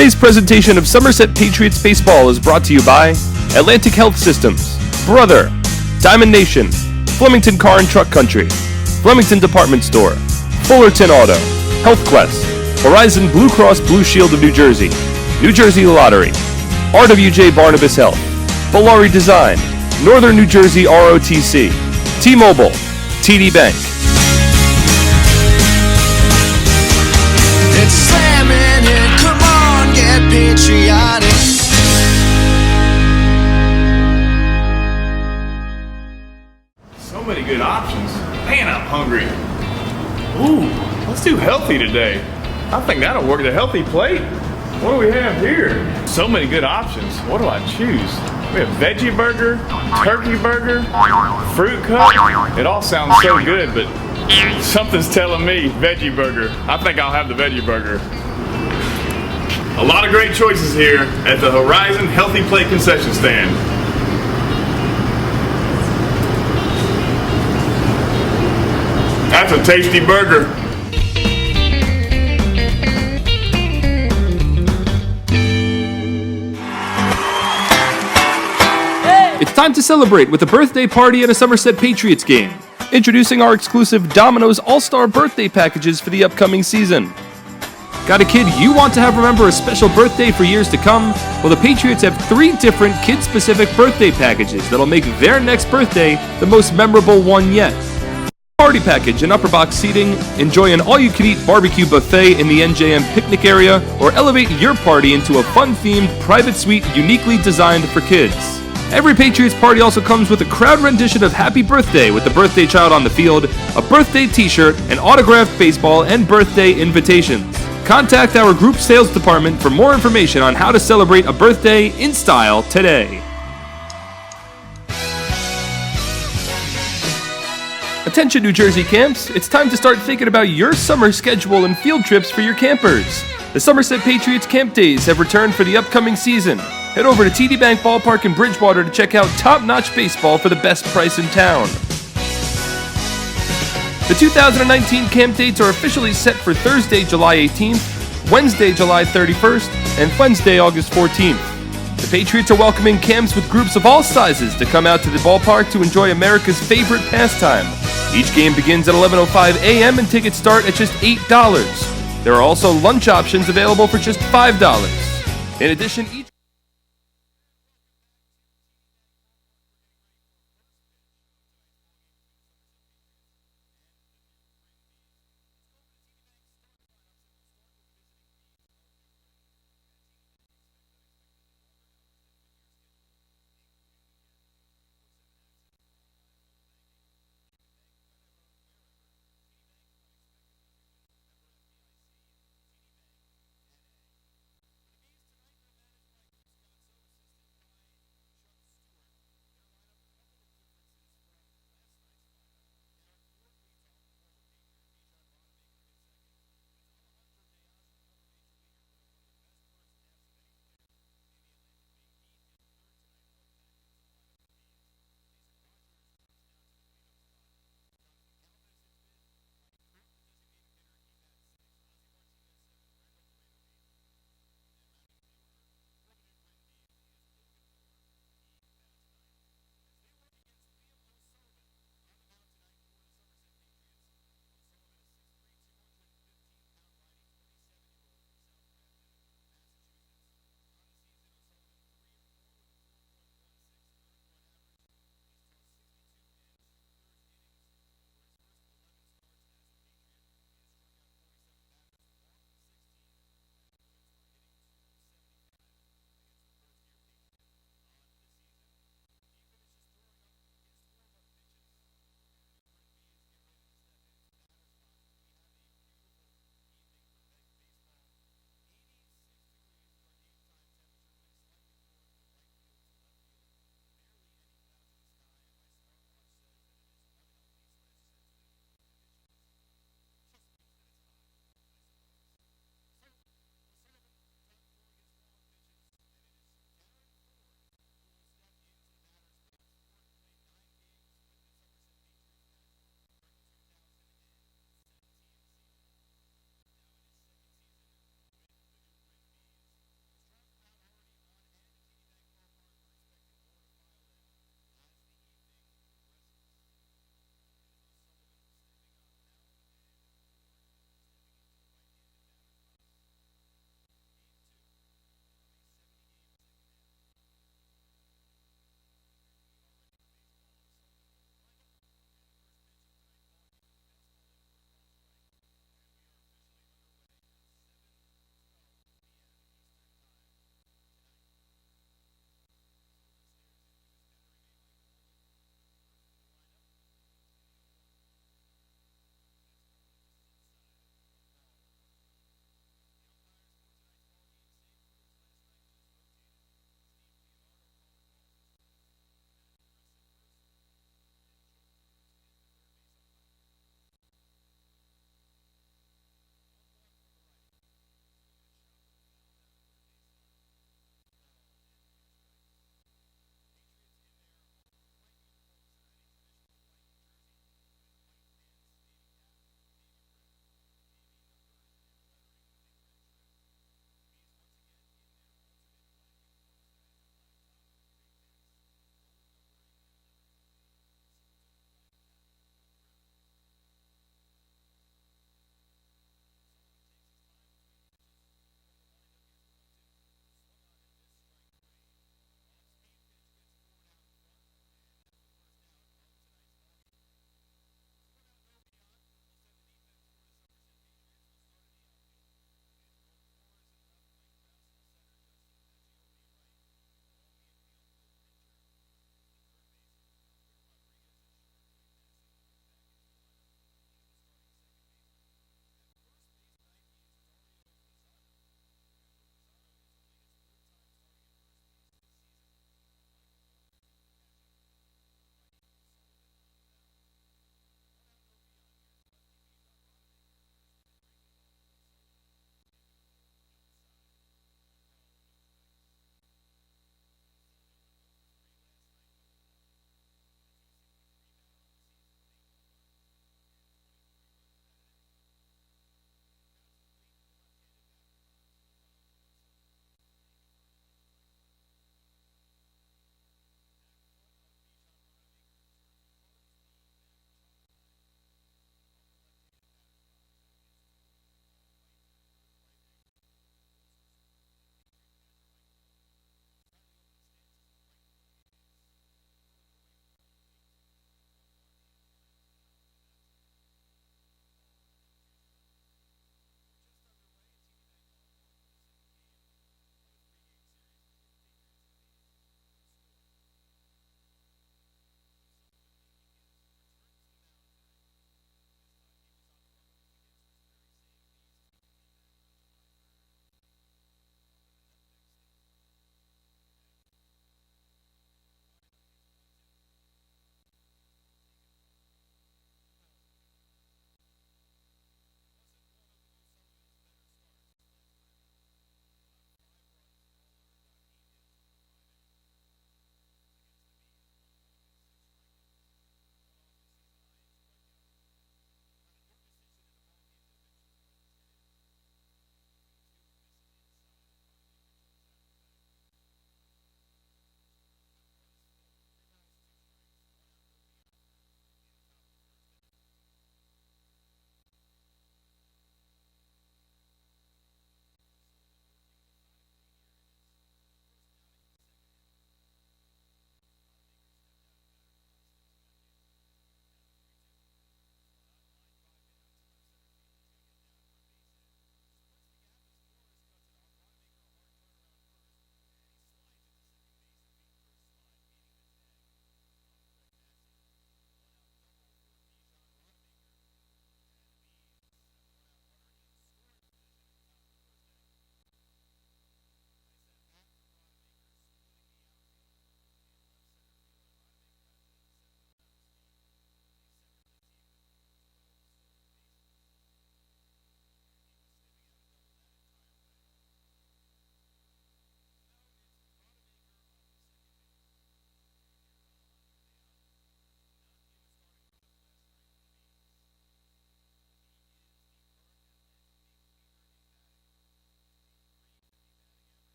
Today's presentation of Somerset Patriots baseball is brought to you by Atlantic Health Systems, Brother, Diamond Nation, Flemington Car and Truck Country, Flemington Department Store, Fullerton Auto, Health Quest, Horizon Blue Cross Blue Shield of New Jersey Lottery, RWJ Barnabas Health, Bolari Design, Northern New Jersey ROTC, T-Mobile, TD Bank. It's slamming and come on, get patriotic. So many good options. Man, I'm hungry. Ooh, let's do healthy today. I think that'll work. The healthy plate. What do we have here? So many good options. What do I choose? We have veggie burger, turkey burger, fruit cup. It all sounds so good, but something's telling me veggie burger. I think I'll have the veggie burger. A lot of great choices here at the Horizon Healthy Plate concession stand. That's a tasty burger. It's time to celebrate with a birthday party at a Somerset Patriots game. Introducing our exclusive Domino's All-Star birthday packages for the upcoming season. Got a kid you want to have remember a special birthday for years to come? Well, the Patriots have 3 different kid-specific birthday packages that'll make their next birthday the most memorable one yet. Party package and upper box seating, enjoy an all-you-can-eat barbecue buffet in the NJM picnic area, or elevate your party into a fun-themed private suite uniquely designed for kids. Every Patriots party also comes with a crowd rendition of Happy Birthday with the birthday child on the field, a birthday t-shirt, an autographed baseball, and birthday invitations. Contact our group sales department for more information on how to celebrate a birthday in style today. Attention New Jersey camps, it's time to start thinking about your summer schedule and field trips for your campers. The Somerset Patriots Camp Days have returned for the upcoming season. Head over to TD Bank Ballpark in Bridgewater to check out top-notch baseball for the best price in town. The 2019 camp dates are officially set for Thursday, July 18th, Wednesday, July 31st, and Wednesday, August 14th. The Patriots are welcoming camps with groups of all sizes to come out to the ballpark to enjoy America's favorite pastime. Each game begins at 11:05 a.m. and tickets start at just $8. There are also lunch options available for just $5. In addition, each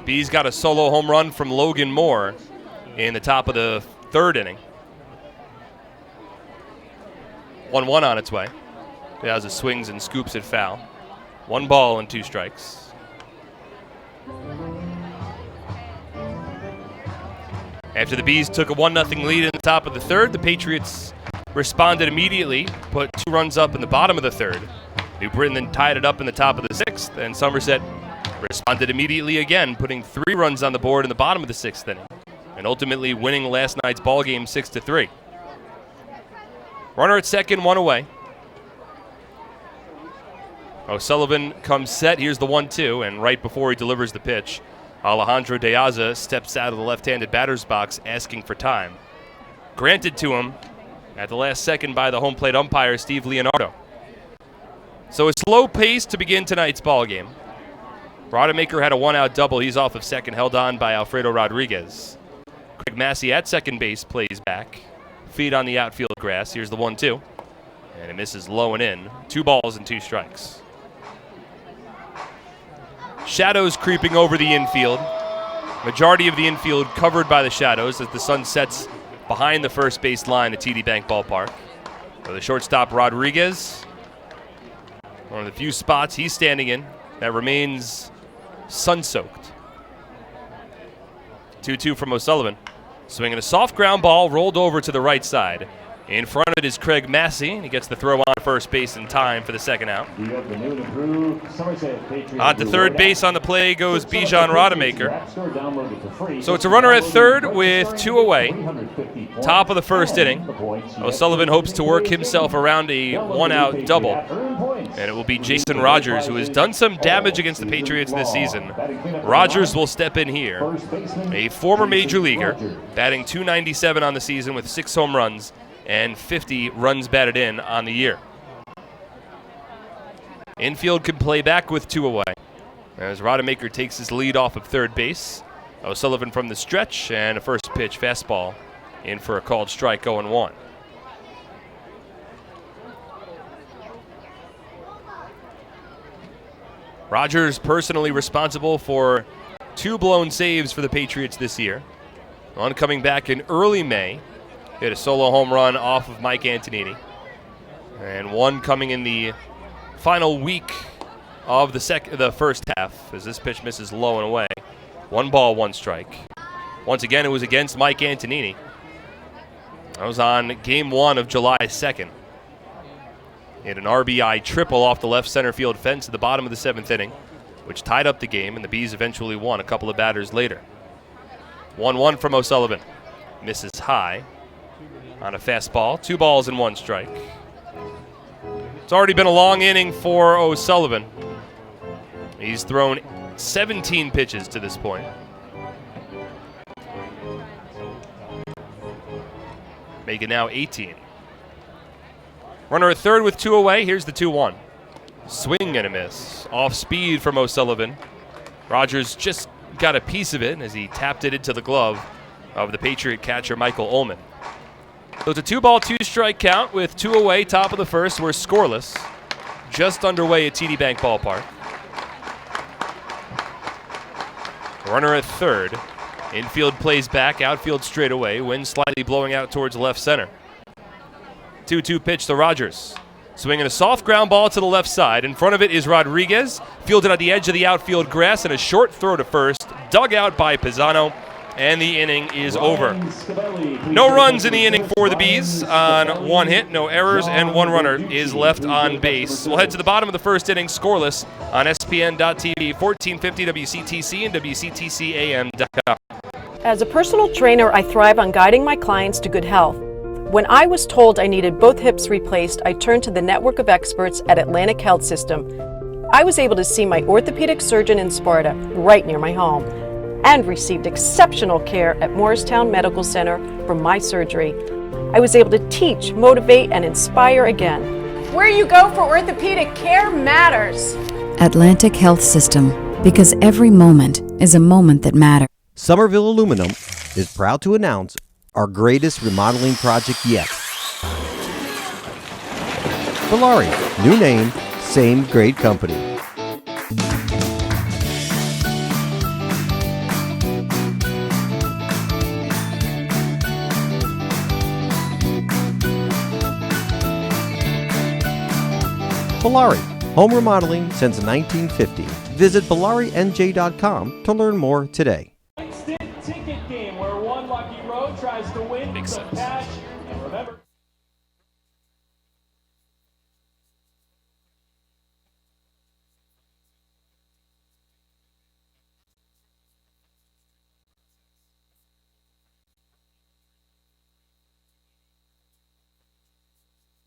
Bees got a solo home run from Logan Moore in the top of the third inning. 1-1 on its way. Piazza swings and scoops it foul. 1 ball and 2 strikes. After the Bees took a 1-0 lead in the top of the third, the Patriots responded immediately, put 2 runs up in the bottom of the third. New Britain then tied it up in the top of the sixth, and Somerset responded immediately again, putting 3 runs on the board in the bottom of the sixth inning, and ultimately winning last night's ball game 6-3. Runner at second, 1 away. O'Sullivan comes set. Here's the 1-2, and right before he delivers the pitch, Alejandro De Aza steps out of the left-handed batter's box asking for time. Granted to him at the last second by the home plate umpire, Steve Leonardo. So a slow pace to begin tonight's ball game. Rodemaker had a 1-out double. He's off of second, held on by Alfredo Rodriguez. Craig Massey at second base plays back. Feet on the outfield grass. Here's the 1-2. And it misses low and in. 2 balls and 2 strikes. Shadows creeping over the infield. Majority of the infield covered by the shadows as the sun sets behind the first base line at TD Bank Ballpark. For the shortstop, Rodriguez. One of the few spots he's standing in that remains sun-soaked. 2-2 from O'Sullivan. Swinging a soft ground ball, rolled over to the right side. In front of it is Craig Massey, and he gets the throw on first base in time for the second out. On to third base on the play goes Bijan Rodemaker. So it's a runner at third with 2 away. Top of the first inning. O'Sullivan hopes to work himself around a 1-out double. And it will be Jason Rogers, who has done some damage against the Patriots this season. Rogers will step in here. A former major leaguer, batting .297 on the season with 6 home runs and 50 runs batted in on the year. Infield can play back with 2 away as Rodemaker takes his lead off of third base. O'Sullivan from the stretch, and a first pitch fastball in for a called strike, 0-1. Rogers personally responsible for 2 blown saves for the Patriots this year. One coming back in early May. Hit a solo home run off of Mike Antonini. And one coming in the final week of the first half as this pitch misses low and away. 1 ball, 1 strike. Once again, it was against Mike Antonini. That was on game 1 of July 2nd. He had an RBI triple off the left center field fence at the bottom of the 7th inning, which tied up the game, and the Bees eventually won a couple of batters later. 1-1 from O'Sullivan. Misses high on a fastball. 2 balls and 1 strike. It's already been a long inning for O'Sullivan. He's thrown 17 pitches to this point. Make it now 18. Runner at third with 2 away. Here's the 2-1. Swing and a miss. Off speed from O'Sullivan. Rogers just got a piece of it as he tapped it into the glove of the Patriot catcher Michael Ullman. So it's a 2-ball, 2-strike count with 2 away, top of the first. We're scoreless. Just underway at TD Bank Ballpark. Runner at third. Infield plays back, outfield straight away. Wind slightly blowing out towards left center. 2-2 pitch to Rogers. Swinging a soft ground ball to the left side. In front of it is Rodriguez. Fielded at the edge of the outfield grass and a short throw to first. Dug out by Pisano. And the inning is over. No runs in the inning for the Bees on 1 hit, no errors, and 1 runner is left on base. We'll head to the bottom of the first inning, scoreless, on SPN.TV, 1450 WCTC and WCTCAM.com. As a personal trainer, I thrive on guiding my clients to good health. When I was told I needed both hips replaced, I turned to the network of experts at Atlantic Health System. I was able to see my orthopedic surgeon in Sparta, right near my home, and received exceptional care at Morristown Medical Center for my surgery. I was able to teach, motivate, and inspire again. Where you go for orthopedic care matters. Atlantic Health System, because every moment is a moment that matters. Somerville Aluminum is proud to announce our greatest remodeling project yet. Valari, new name, same great company. Bellari, home remodeling since 1950. Visit BellariNJ.com to learn more today. Instant ticket game where one lucky road tries to win Makes the sense. patch. And remember,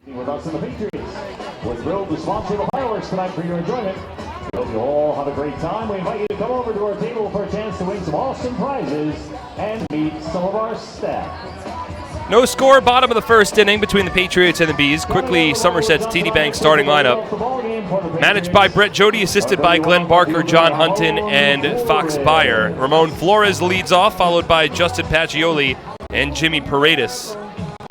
with us in the Patriots. We're thrilled to sponsor the fireworks tonight for your enjoyment. We hope you all have a great time. We invite you to come over to our table for a chance to win some awesome prizes and meet some of our staff. No score, bottom of the first inning between the Patriots and the Bees. Quickly, Somerset's TD Bank starting lineup. Managed by Brett Jody, assisted by Glenn Barker, John Hunton, and Fox Beyer. Ramon Flores leads off, followed by Justin Pacioli and Jimmy Paredes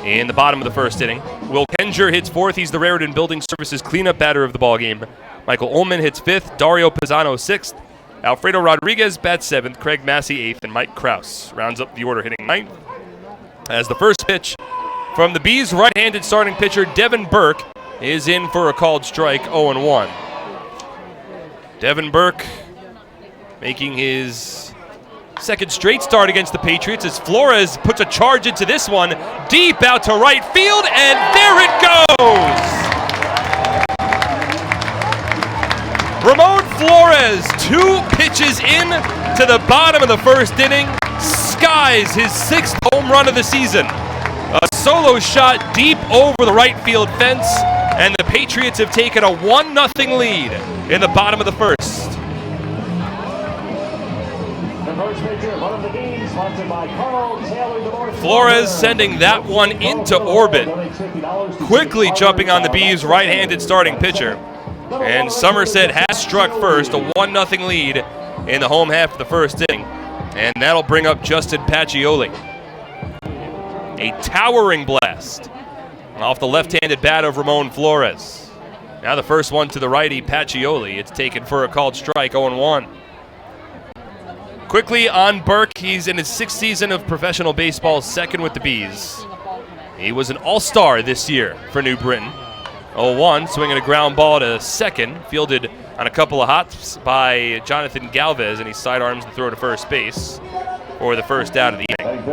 in the bottom of the first inning. Will Kenger hits fourth. He's the Raritan Building Services cleanup batter of the ballgame. Michael Ullman hits fifth. Dario Pisano sixth. Alfredo Rodriguez bats seventh. Craig Massey eighth. And Mike Kraus rounds up the order, hitting ninth. As the first pitch from the Bees, right-handed starting pitcher Devin Burke is in for a called strike, 0-1. Devin Burke making his second straight start against the Patriots as Flores puts a charge into this one, deep out to right field, and there it goes! Ramon Flores, 2 pitches in to the bottom of the first inning, skies his 6th home run of the season. A solo shot deep over the right field fence, and the Patriots have taken a 1-0 lead in the bottom of the first. The first pitcher of the game, sponsored by Carl Taylor. Flores sending that one into orbit, quickly jumping on the Bees' right-handed starting pitcher. And Somerset has struck first, a 1-0 lead in the home half of the first inning. And that'll bring up Justin Pacioli. A towering blast off the left-handed bat of Ramon Flores. Now the first one to the righty, Pacioli. It's taken for a called strike, 0-1. Quickly on Burke, he's in his 6th season of professional baseball, second with the Bees. He was an all-star this year for New Britain. 0-1, swinging a ground ball to second, fielded on a couple of hops by Jonathan Galvez, and he sidearms the throw to first base for the first out of the inning.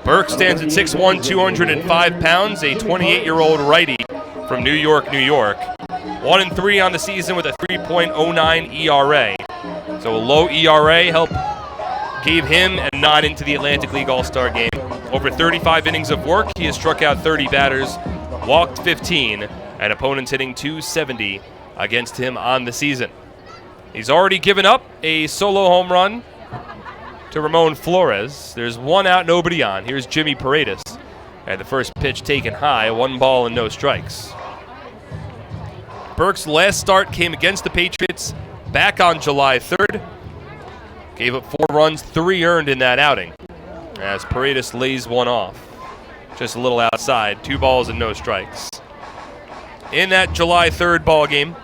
Burke stands at 6'1", 205 pounds, a 28-year-old righty from New York, New York. 1-3 on the season with a 3.09 ERA. So a low ERA gave him a nod into the Atlantic League All-Star game. Over 35 innings of work, he has struck out 30 batters, walked 15, and opponents hitting .270 against him on the season. He's already given up a solo home run to Ramon Flores. There's one out, nobody on. Here's Jimmy Paredes. And the first pitch taken high, 1 ball and no strikes. Burke's last start came against the Patriots back on July 3rd. Gave up 4 runs, 3 earned in that outing, as Paredes lays one off. Just a little outside, 2 balls and no strikes. In that July 3rd ball game,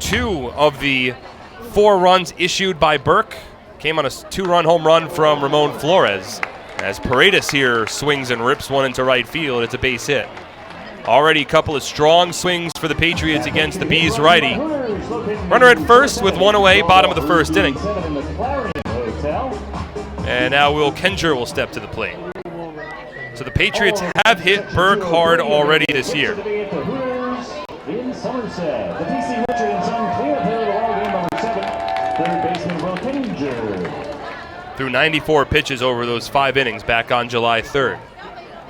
2 of the 4 runs issued by Burke came on a 2-run home run from Ramon Flores. As Paredes here swings and rips one into right field, it's a base hit. Already a couple of strong swings for the Patriots against the Bees righty. Runner at first with 1 away, bottom of the first inning. And now Will Kenger will step to the plate. So the Patriots have hit Burke hard already this year. In Somerset, the PC Richard and Son clear player of the ball game, number 7, third baseman Will Kenger. Threw 94 pitches over those 5 innings back on July 3rd.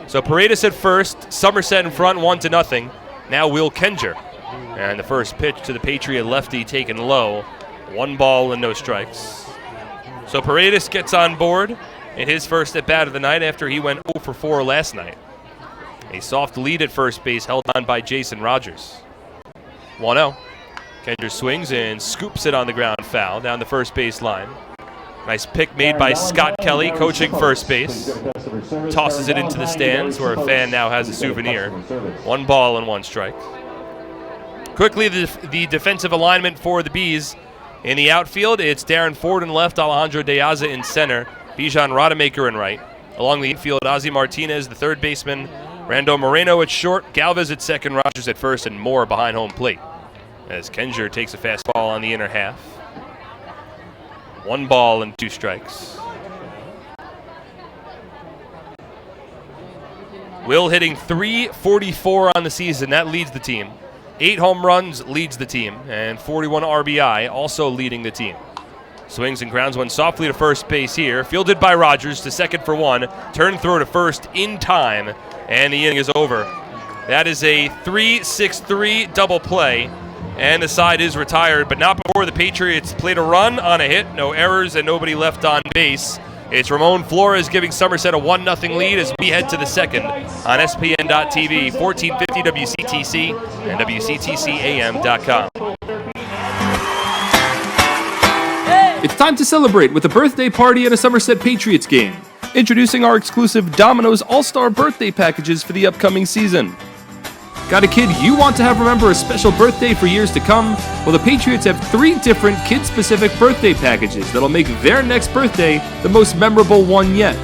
So Paredes at first, Somerset in front, 1-0. Now Will Kenger. And the first pitch to the Patriot lefty taken low, 1 ball and no strikes. So Paredes gets on board in his first at-bat of the night after he went 0 for 4 last night. A soft lead at first base held on by Jason Rogers. 1-0. Kenger swings and scoops it on the ground foul down the first base line. Nice pick made by Scott Kelly, coaching first base. Tosses it into the stands where a fan now has a souvenir. 1 ball and 1 strike. Quickly, the defensive alignment for the Bees. In the outfield, it's Darren Ford in left, Alejandro De Aza in center, Bijan Rodemaker in right. Along the infield, Ozzie Martinez, the third baseman, Rando Moreno at short, Galvez at second, Rogers at first, and Moore behind home plate. As Kenjer takes a fastball on the inner half. 1 ball and 2 strikes. Will hitting .344 on the season. That leads the team. 8 home runs leads the team. And 41 RBI also leading the team. Swings and grounds one softly to first base here. Fielded by Rogers to second for 1. Turn throw to first in time. And the inning is over. That is a 3-6-3 double play. And the side is retired, but not before the Patriots played a run on a hit. No errors and nobody left on base. It's Ramon Flores giving Somerset a 1-0 lead as we head to the second on SPN.TV, 1450 WCTC and WCTCAM.com. It's time to celebrate with a birthday party at a Somerset Patriots game. Introducing our exclusive Domino's All-Star birthday packages for the upcoming season. Got a kid you want to have remember a special birthday for years to come? Well, the Patriots have 3 different kid-specific birthday packages that'll make their next birthday the most memorable one yet.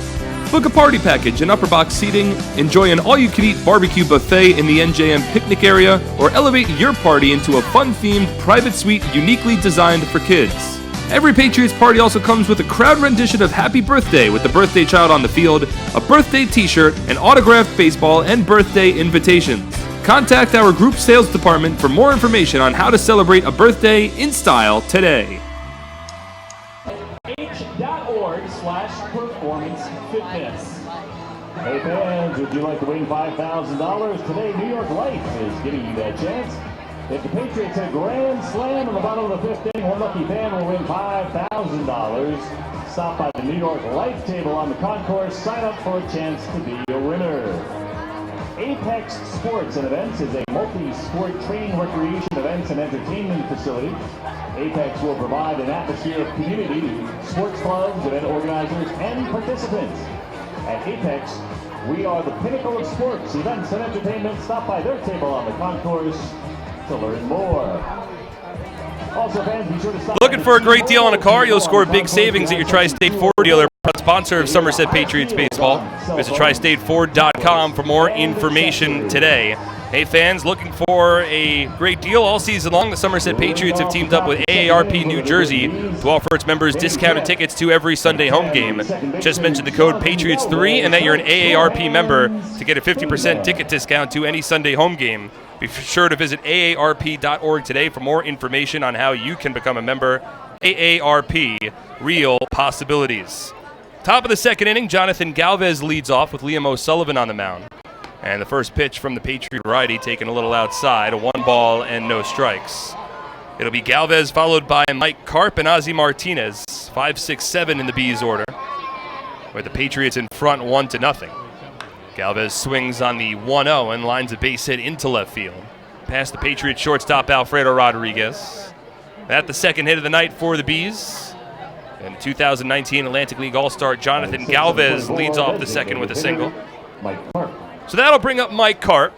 Book a party package and upper box seating, enjoy an all-you-can-eat barbecue buffet in the NJM picnic area, or elevate your party into a fun-themed private suite uniquely designed for kids. Every Patriots party also comes with a crowd rendition of Happy Birthday with the birthday child on the field, a birthday t-shirt, an autographed baseball, and birthday invitations. Contact our group sales department for more information on how to celebrate a birthday in style today. H.org/performance-fitness. Hey fans, would you like to win $5,000? Today, New York Life is giving you that chance. If the Patriots hit a grand slam in the bottom of the 5th inning, one lucky fan will win $5,000. Stop by the New York Life table on the concourse. Sign up for a chance to be a winner. Apex Sports and Events is a multi-sport training, recreation, events, and entertainment facility. Apex will provide an atmosphere of community to sports clubs, event organizers, and participants. At Apex, we are the pinnacle of sports, events, and entertainment. Stop by their table on the concourse to learn more. Also, fans, be sure to stop. Looking for a great deal on a car? You'll score big savings at your Tri-State Ford dealer, sponsor of Somerset Patriots Baseball. Visit TriStateFord.com for more information today. Hey fans, looking for a great deal all season long? The Somerset Patriots have teamed up with AARP New Jersey to offer its members discounted tickets to every Sunday home game. Just mention the code PATRIOTS3 and that you're an AARP member to get a 50% ticket discount to any Sunday home game. Be sure to visit AARP.org today for more information on how you can become a member. AARP, real possibilities. Top of the second inning, Jonathan Galvez leads off with Liam O'Sullivan on the mound. And the first pitch from the Patriot righty taken a little outside, a 1 ball and no strikes. It'll be Galvez followed by Mike Karp and Ozzie Martinez, 5, 6, 7 in the B's order, with the Patriots in front 1-0. Galvez swings on the 1-0 and lines a base hit into left field. Past the Patriots shortstop Alfredo Rodriguez. That the second hit of the night for the Bees. And 2019 Atlantic League All-Star Jonathan Galvez leads off the second with a single. So that'll bring up Mike Karp,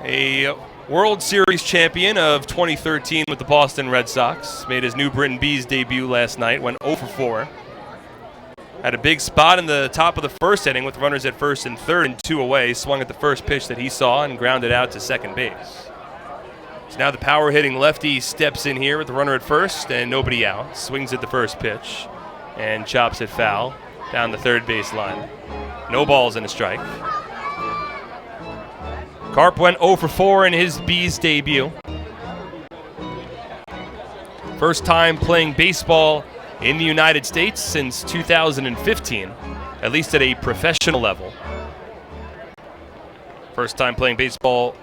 a World Series champion of 2013 with the Boston Red Sox. Made his New Britain Bees debut last night, went 0 for 4. Had a big spot in the top of the first inning with runners at first and third and 2 away. Swung at the first pitch that he saw and grounded out to second base. So now the power-hitting lefty steps in here with the runner at first and nobody out. Swings at the first pitch and chops it foul down the third base line. No balls and a strike. Karp went 0 for 4 in his Bees debut. First time playing baseball in the United States since 2015, at least at a professional level. First time playing baseball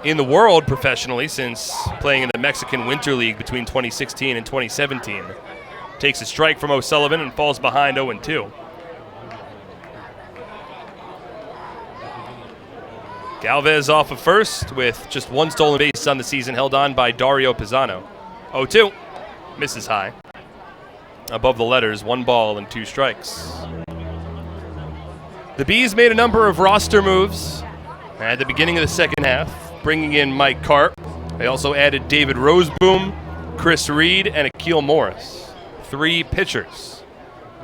in the world professionally since playing in the Mexican Winter League between 2016 and 2017. Takes a strike from O'Sullivan and falls behind 0-2. Galvez off of first with just 1 stolen base on the season, held on by Dario Pisano. 0-2, misses high. Above the letters, 1 ball and 2 strikes. The Bees made a number of roster moves at the beginning of the second half, bringing in Mike Karp. They also added David Roseboom, Chris Reed, and Akil Morris. 3 pitchers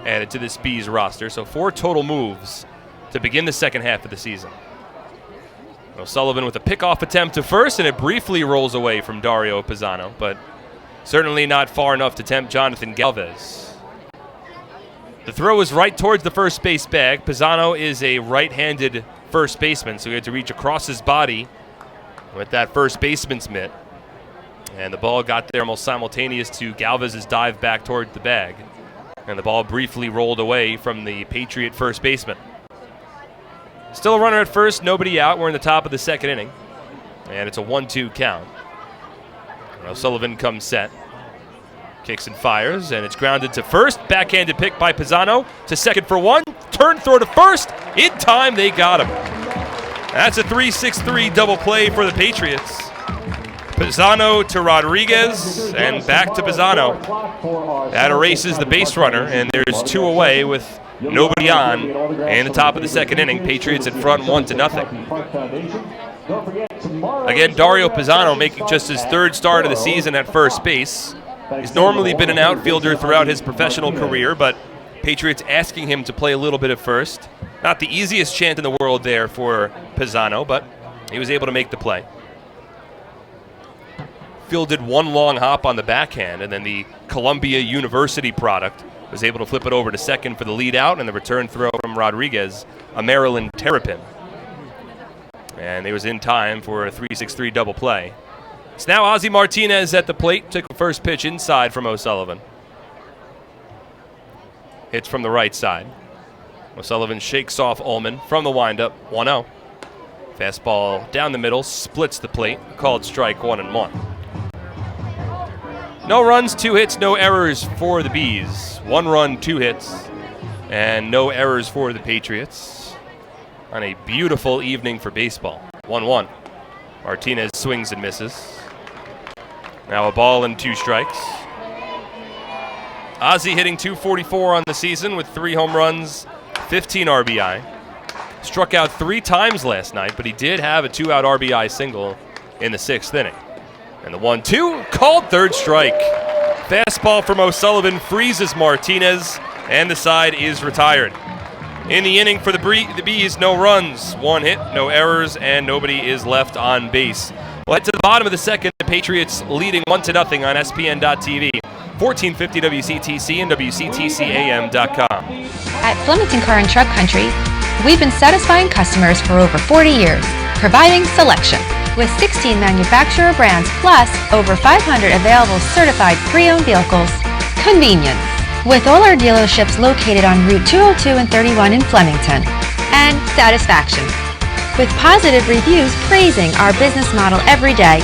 added to this Bees roster, so 4 total moves to begin the second half of the season. O'Sullivan with a pickoff attempt to first, and it briefly rolls away from Dario Pisano, but certainly not far enough to tempt Jonathan Galvez. The throw is right towards the first base bag. Pisano is a right-handed first baseman, so he had to reach across his body with that first baseman's mitt. And the ball got there almost simultaneous to Galvez's dive back toward the bag. And the ball briefly rolled away from the Patriot first baseman. Still a runner at first, nobody out. We're in the top of the second inning. And it's a 1-2 count. And O'Sullivan comes set. Kicks and fires, and it's grounded to first. Backhanded pick by Pisano to second for one. Turn throw to first. In time, they got him. That's a 3-6-3 double play for the Patriots. Pisano to Rodriguez, and back to Pisano. That erases the base runner, and there's two away with nobody on. And the top of the second inning, Patriots in front 1-0. Again, Dario Pisano making just his third start of the season at first base. He's normally been an outfielder throughout his professional career, but Patriots asking him to play a little bit at first. Not the easiest chant in the world there for Pisano, but he was able to make the play. Fielded one long hop on the backhand, and then the Columbia University product was able to flip it over to second for the lead out, and the return throw from Rodriguez, a Maryland terrapin. And it was in time for a 3-6-3 double play. It's now Ozzie Martinez at the plate. Took the first pitch inside from O'Sullivan. Hits from the right side. O'Sullivan shakes off Ullman from the windup. 1-0. Fastball down the middle, splits the plate. Called strike 1-1. No runs, 2 hits, no errors for the Bees. 1 run, 2 hits, and no errors for the Patriots on a beautiful evening for baseball. 1-1. Martinez swings and misses. Now a ball and 2 strikes. Ozzie hitting .244 on the season with 3 home runs, 15 RBI. Struck out 3 times last night, but he did have a 2-out RBI single in the 6th inning. And the 1-2, called third strike. Fastball from O'Sullivan freezes Martinez, and the side is retired. In the inning for the Bees, no runs, 1 hit, no errors, and nobody is left on base. We'll head to the bottom of the second. The Patriots leading 1-0 on SPN.TV, 1450 WCTC and WCTCAM.com. At Flemington Car and Truck Country, we've been satisfying customers for over 40 years, providing selection. With 16 manufacturer brands plus over 500 available certified pre-owned vehicles. Convenience. With all our dealerships located on Route 202 and 31 in Flemington. And satisfaction. With positive reviews praising our business model every day.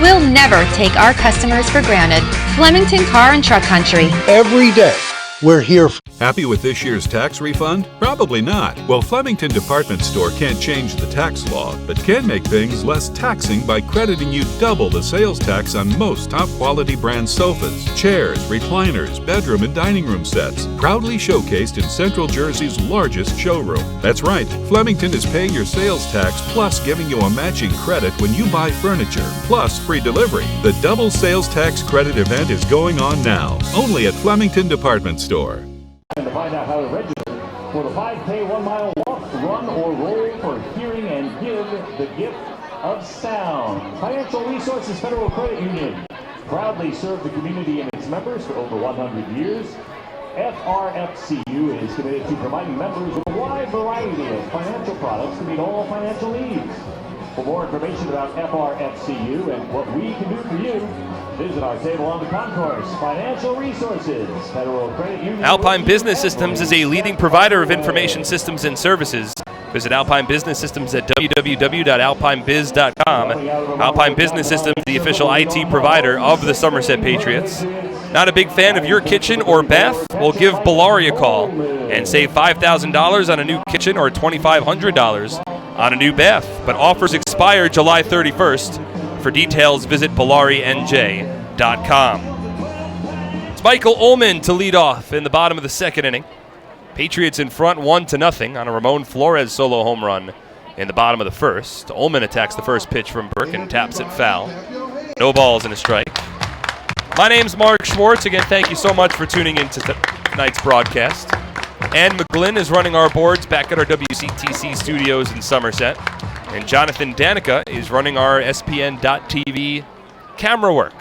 We'll never take our customers for granted. Flemington Car and Truck Country. Every day, we're here. Happy with this year's tax refund? Probably not. Well, Flemington Department Store can't change the tax law, but can make things less taxing by crediting you double the sales tax on most top-quality brand sofas, chairs, recliners, bedroom and dining room sets, proudly showcased in Central Jersey's largest showroom. That's right, Flemington is paying your sales tax plus giving you a matching credit when you buy furniture, plus free delivery. The double sales tax credit event is going on now, only at Flemington Department Store. And to find out how to register for the 5K 1-mile walk, run, or roll for hearing and give the gift of sound. Financial Resources Federal Credit Union proudly served the community and its members for over 100 years. FRFCU is committed to providing members with a wide variety of financial products to meet all financial needs. For more information about FRFCU and what we can do for you, visit our table on the concourse. Financial Resources, Federal Credit Union. Alpine Business Systems is a leading provider of information systems and services. Visit Alpine Business Systems at www.alpinebiz.com. Alpine Business Systems, the official IT provider of the Somerset Patriots. Not a big fan of your kitchen or bath? Well, give Bellari a call and save $5,000 on a new kitchen or $2,500 on a new bath. But offers expire July 31st. For details, visit BellariNJ.com. It's Michael Ullman to lead off in the bottom of the second inning. Patriots in front 1-0 on a Ramon Flores solo home run in the bottom of the first. Ullman attacks the first pitch from Burke and taps it foul. No balls and a strike. My name's Mark Schwartz. Again, thank you so much for tuning in to tonight's broadcast. Ann McGlynn is running our boards back at our WCTC studios in Somerset. And Jonathan Danica is running our SPN.TV camera work.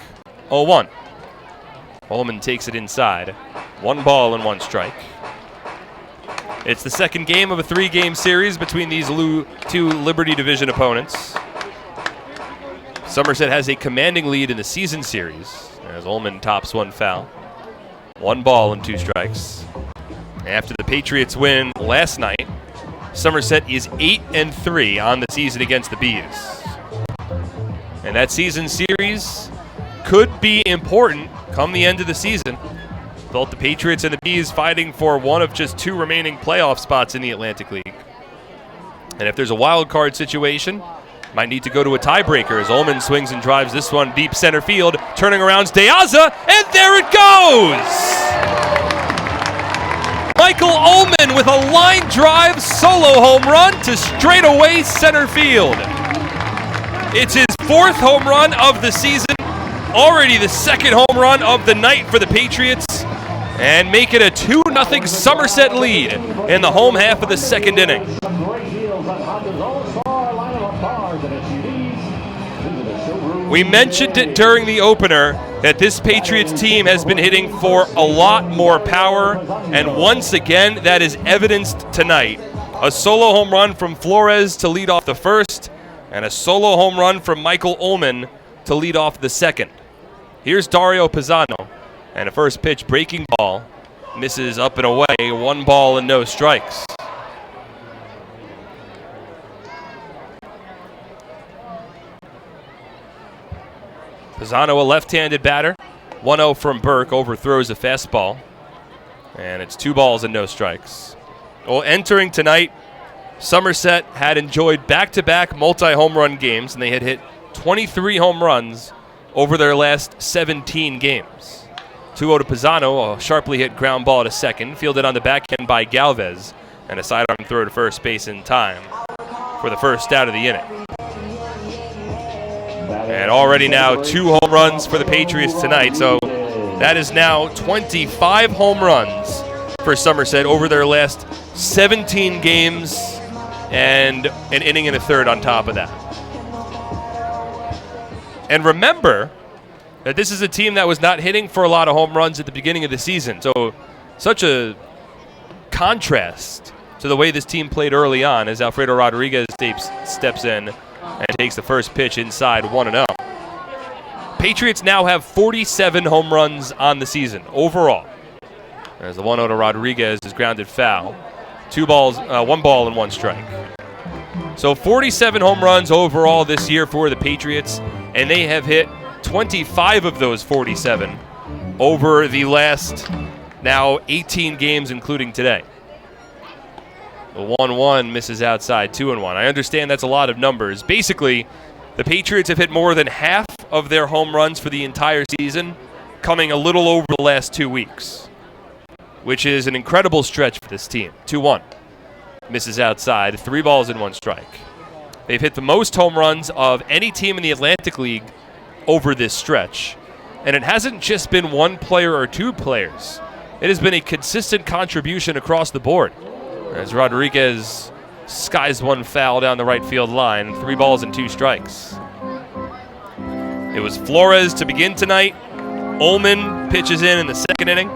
0-1. Ullman takes it inside. 1 ball and 1 strike. It's the second game of a 3-game series between these two Liberty Division opponents. Somerset has a commanding lead in the season series as Ullman tops 1 foul. 1 ball and 2 strikes. After the Patriots win last night, Somerset is 8-3 on the season against the Bees. And that season series could be important come the end of the season. Both the Patriots and the Bees fighting for one of just 2 remaining playoff spots in the Atlantic League. And if there's a wild card situation, might need to go to a tiebreaker as Ullman swings and drives this one deep center field. Turning around's Deaza, and there it goes! Michael Ullman with a line drive solo home run to straightaway center field. It's his 4th home run of the season, already the 2nd home run of the night for the Patriots, and make it a 2-0 Somerset lead in the home half of the 2nd inning. We mentioned it during the opener that this Patriots team has been hitting for a lot more power, and once again that is evidenced tonight. A solo home run from Flores to lead off the first, and a solo home run from Michael Ullman to lead off the second. Here's Dario Pisano, and a first pitch breaking ball misses up and away. 1 ball and no strikes. Pisano, a left-handed batter. 1-0 from Burke, overthrows a fastball. And it's 2 balls and no strikes. Well, entering tonight, Somerset had enjoyed back-to-back multi-home run games, and they had hit 23 home runs over their last 17 games. 2-0 to Pisano, a sharply hit ground ball to second, fielded on the backhand by Galvez, and a sidearm throw to first base in time for the first out of the inning. And already now 2 home runs for the Patriots tonight, so that is now 25 home runs for Somerset over their last 17 games, and an inning and a third on top of that. And remember that this is a team that was not hitting for a lot of home runs at the beginning of the season, so such a contrast to the way this team played early on as Alfredo Rodriguez steps in and takes the first pitch inside 1-0. Patriots now have 47 home runs on the season overall. As the 1-0 to Rodriguez is grounded foul. 1 ball and 1 strike. So 47 home runs overall this year for the Patriots, and they have hit 25 of those 47 over the last now 18 games, including today. The 1-1 misses outside, 2-1. I understand that's a lot of numbers. Basically, the Patriots have hit more than half of their home runs for the entire season, coming a little over the last 2 weeks, which is an incredible stretch for this team. 2-1. Misses outside, 3 balls and 1 strike. They've hit the most home runs of any team in the Atlantic League over this stretch. And it hasn't just been one player or 2 players. It has been a consistent contribution across the board, as Rodriguez skies 1 foul down the right field line, 3 balls and 2 strikes. It was Flores to begin tonight. Ullman pitches in the 2nd inning.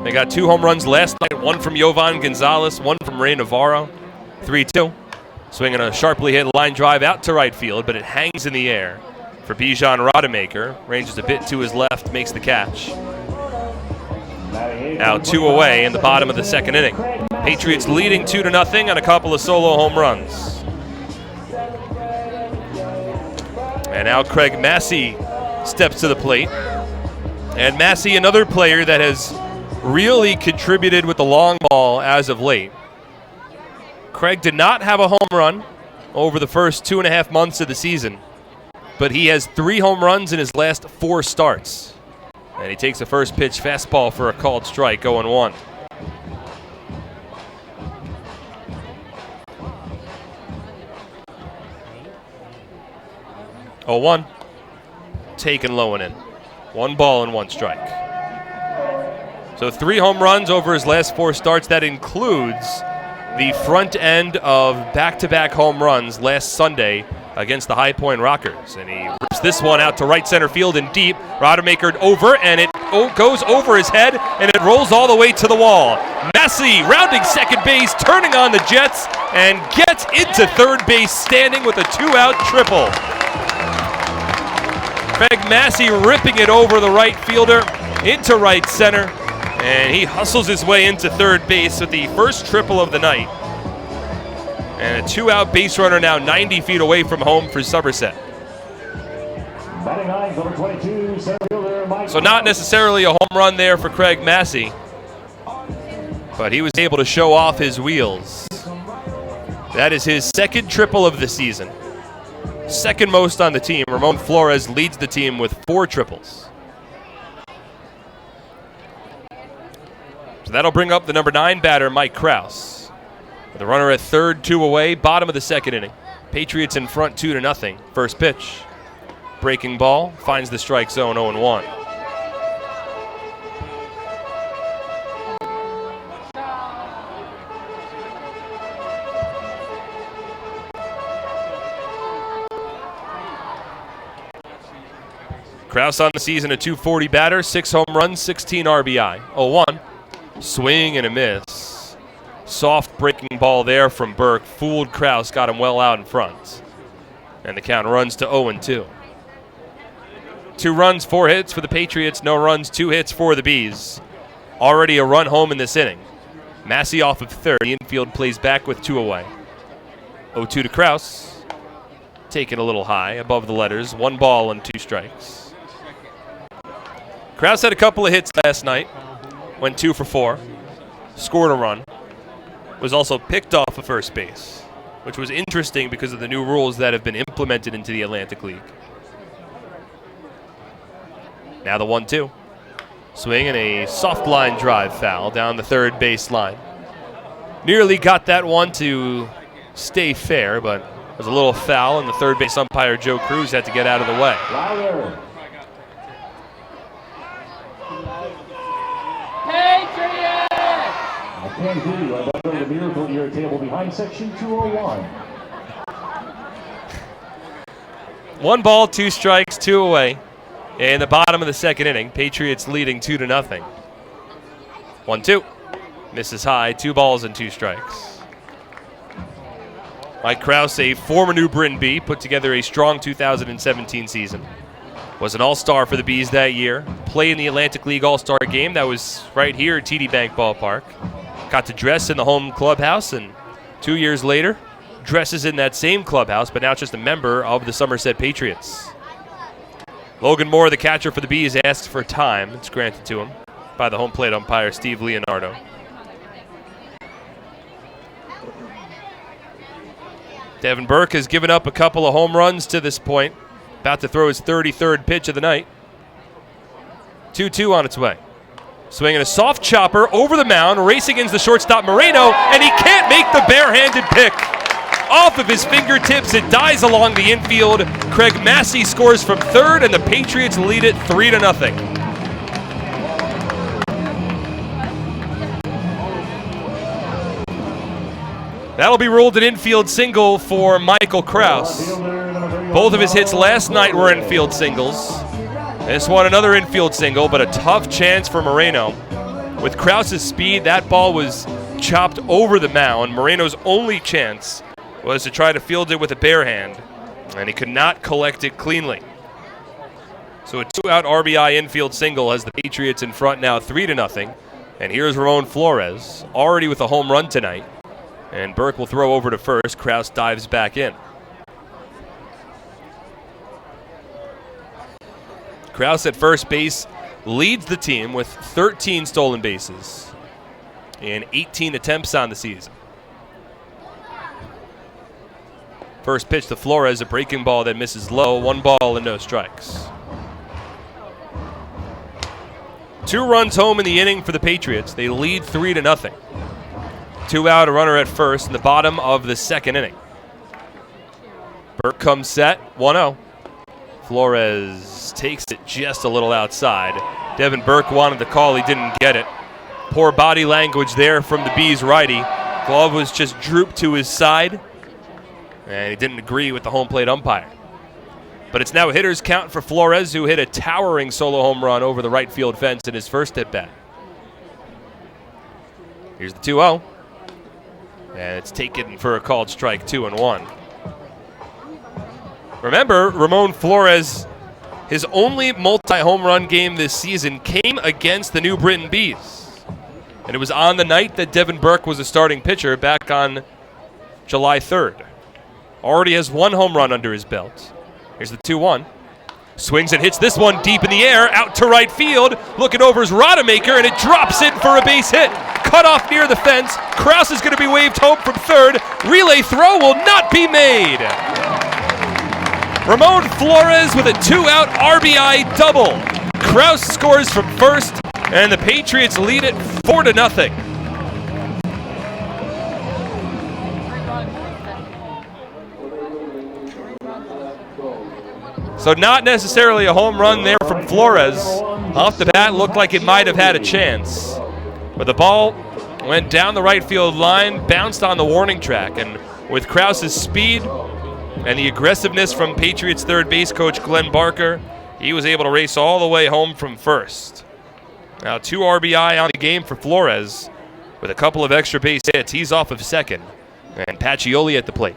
They got 2 home runs last night, 1 from Yovan Gonzalez, 1 from Ray Navarro. 3-2. Swinging a sharply hit line drive out to right field, but it hangs in the air for Bijan Rodemaker. Ranges a bit to his left, makes the catch. Now 2 away in the bottom of the 2nd inning. Patriots leading 2-0 on a couple of solo home runs. And now Craig Massey steps to the plate. And Massey, another player that has really contributed with the long ball as of late. Craig did not have a home run over the first 2.5 months of the season, but he has 3 home runs in his last 4 starts. And he takes a first pitch fastball for a called strike, 0-1. Oh, 1. Taken low and in. 1 ball and 1 strike. So 3 home runs over his last 4 starts. That includes the front end of back-to-back home runs last Sunday against the High Point Rockers. And he rips this one out to right center field and deep. Rodemaker over, and it goes over his head, and it rolls all the way to the wall. Massey rounding second base, turning on the Jets, and gets into third base standing with a 2-out triple. Craig Massey ripping it over the right fielder into right center, and he hustles his way into third base with the first triple of the night. And a 2-out base runner now 90 feet away from home for Somerset. So not necessarily a home run there for Craig Massey, but he was able to show off his wheels. That is his second triple of the season. Second most on the team. Ramon Flores leads the team with 4 triples. So that'll bring up the number 9 batter, Mike Krause. With a runner at third, 2 away, bottom of the second inning. Patriots in front 2-0. First pitch. Breaking ball, finds the strike zone, 0-1. Krause on the season, a .240 batter, 6 home runs, 16 RBI. 0-1. Swing and a miss. Soft breaking ball there from Burke. Fooled Krause, got him well out in front. And the count runs to 0-2. 2 runs, 4 hits for the Patriots. No runs, 2 hits for the Bees. Already a run home in this inning. Massey off of third. The infield plays back with 2 away. 0-2 to Krause. Taken a little high above the letters. 1 ball and 2 strikes. Krause had a couple of hits last night. Went 2 for 4. Scored a run. Was also picked off of first base, which was interesting because of the new rules that have been implemented into the Atlantic League. Now the 1-2. Swing and a soft line drive foul down the third base line. Nearly got that one to stay fair, but it was a little foul, and the third base umpire, Joe Cruz, had to get out of the way. Louder. Patriots! I can't hear you. I go to the Miracle Ear table behind section 201. 1 ball, 2 strikes, 2 away. In the bottom of the second inning, Patriots leading 2-0. 1-2. Misses high, 2 balls and 2 strikes. Mike Krause, a former New Britain Bee, put together a strong 2017 season. Was an all-star for the Bees that year. Played in the Atlantic League All-Star game that was right here at TD Bank Ballpark. Got to dress in the home clubhouse, and 2 years later, dresses in that same clubhouse, but now just a member of the Somerset Patriots. Logan Moore, the catcher for the Bees, asks for time. It's granted to him by the home plate umpire, Steve Leonardo. Devin Burke has given up a couple of home runs to this point. About to throw his 33rd pitch of the night. 2-2 on its way. Swinging a soft chopper over the mound, racing against the shortstop Moreno, and he can't make the barehanded pick. Off of his fingertips, it dies along the infield. Craig Massey scores from third, and the Patriots lead it 3-0. That'll be ruled an infield single for Michael Krause. Both of his hits last night were infield singles. This one another infield single, but a tough chance for Moreno. With Krause's speed, that ball was chopped over the mound. Moreno's only chance was to try to field it with a bare hand, and he could not collect it cleanly. So a 2-out RBI infield single has the Patriots in front now 3-0. And here's Ramon Flores, already with a home run tonight. And Burke will throw over to first. Krause dives back in. Krause at first base leads the team with 13 stolen bases and 18 attempts on the season. First pitch to Flores, a breaking ball that misses low. 1 ball and no strikes. 2 runs home in the inning for the Patriots. They lead 3-0. 2 out, a runner at first in the bottom of the second inning. Burke comes set, 1-0. Flores takes it just a little outside. Devin Burke wanted the call, he didn't get it. Poor body language there from the Bees righty. Glove was just drooped to his side, and he didn't agree with the home plate umpire. But it's now hitter's count for Flores, who hit a towering solo home run over the right field fence in his first at-bat. Here's the 2-0. And it's taken for a called strike, 2-1. Remember, Ramon Flores, his only multi-home run game this season came against the New Britain Bees. And it was on the night that Devin Burke was a starting pitcher back on July 3rd. Already has 1 home run under his belt. Here's the 2-1. Swings and hits this one deep in the air, out to right field. Looking over is Rodemaker, and it drops in for a base hit. Cut off near the fence. Krause is going to be waved home from third. Relay throw will not be made. Ramon Flores with a 2-out RBI double. Krause scores from first, and the Patriots lead it 4-0. So not necessarily a home run there from Flores. Off the bat, looked like it might have had a chance. But the ball went down the right field line, bounced on the warning track, and with Krause's speed and the aggressiveness from Patriots third base coach Glenn Barker, he was able to race all the way home from first. Now 2 RBI on the game for Flores with a couple of extra base hits. He's off of second, and Pacioli at the plate.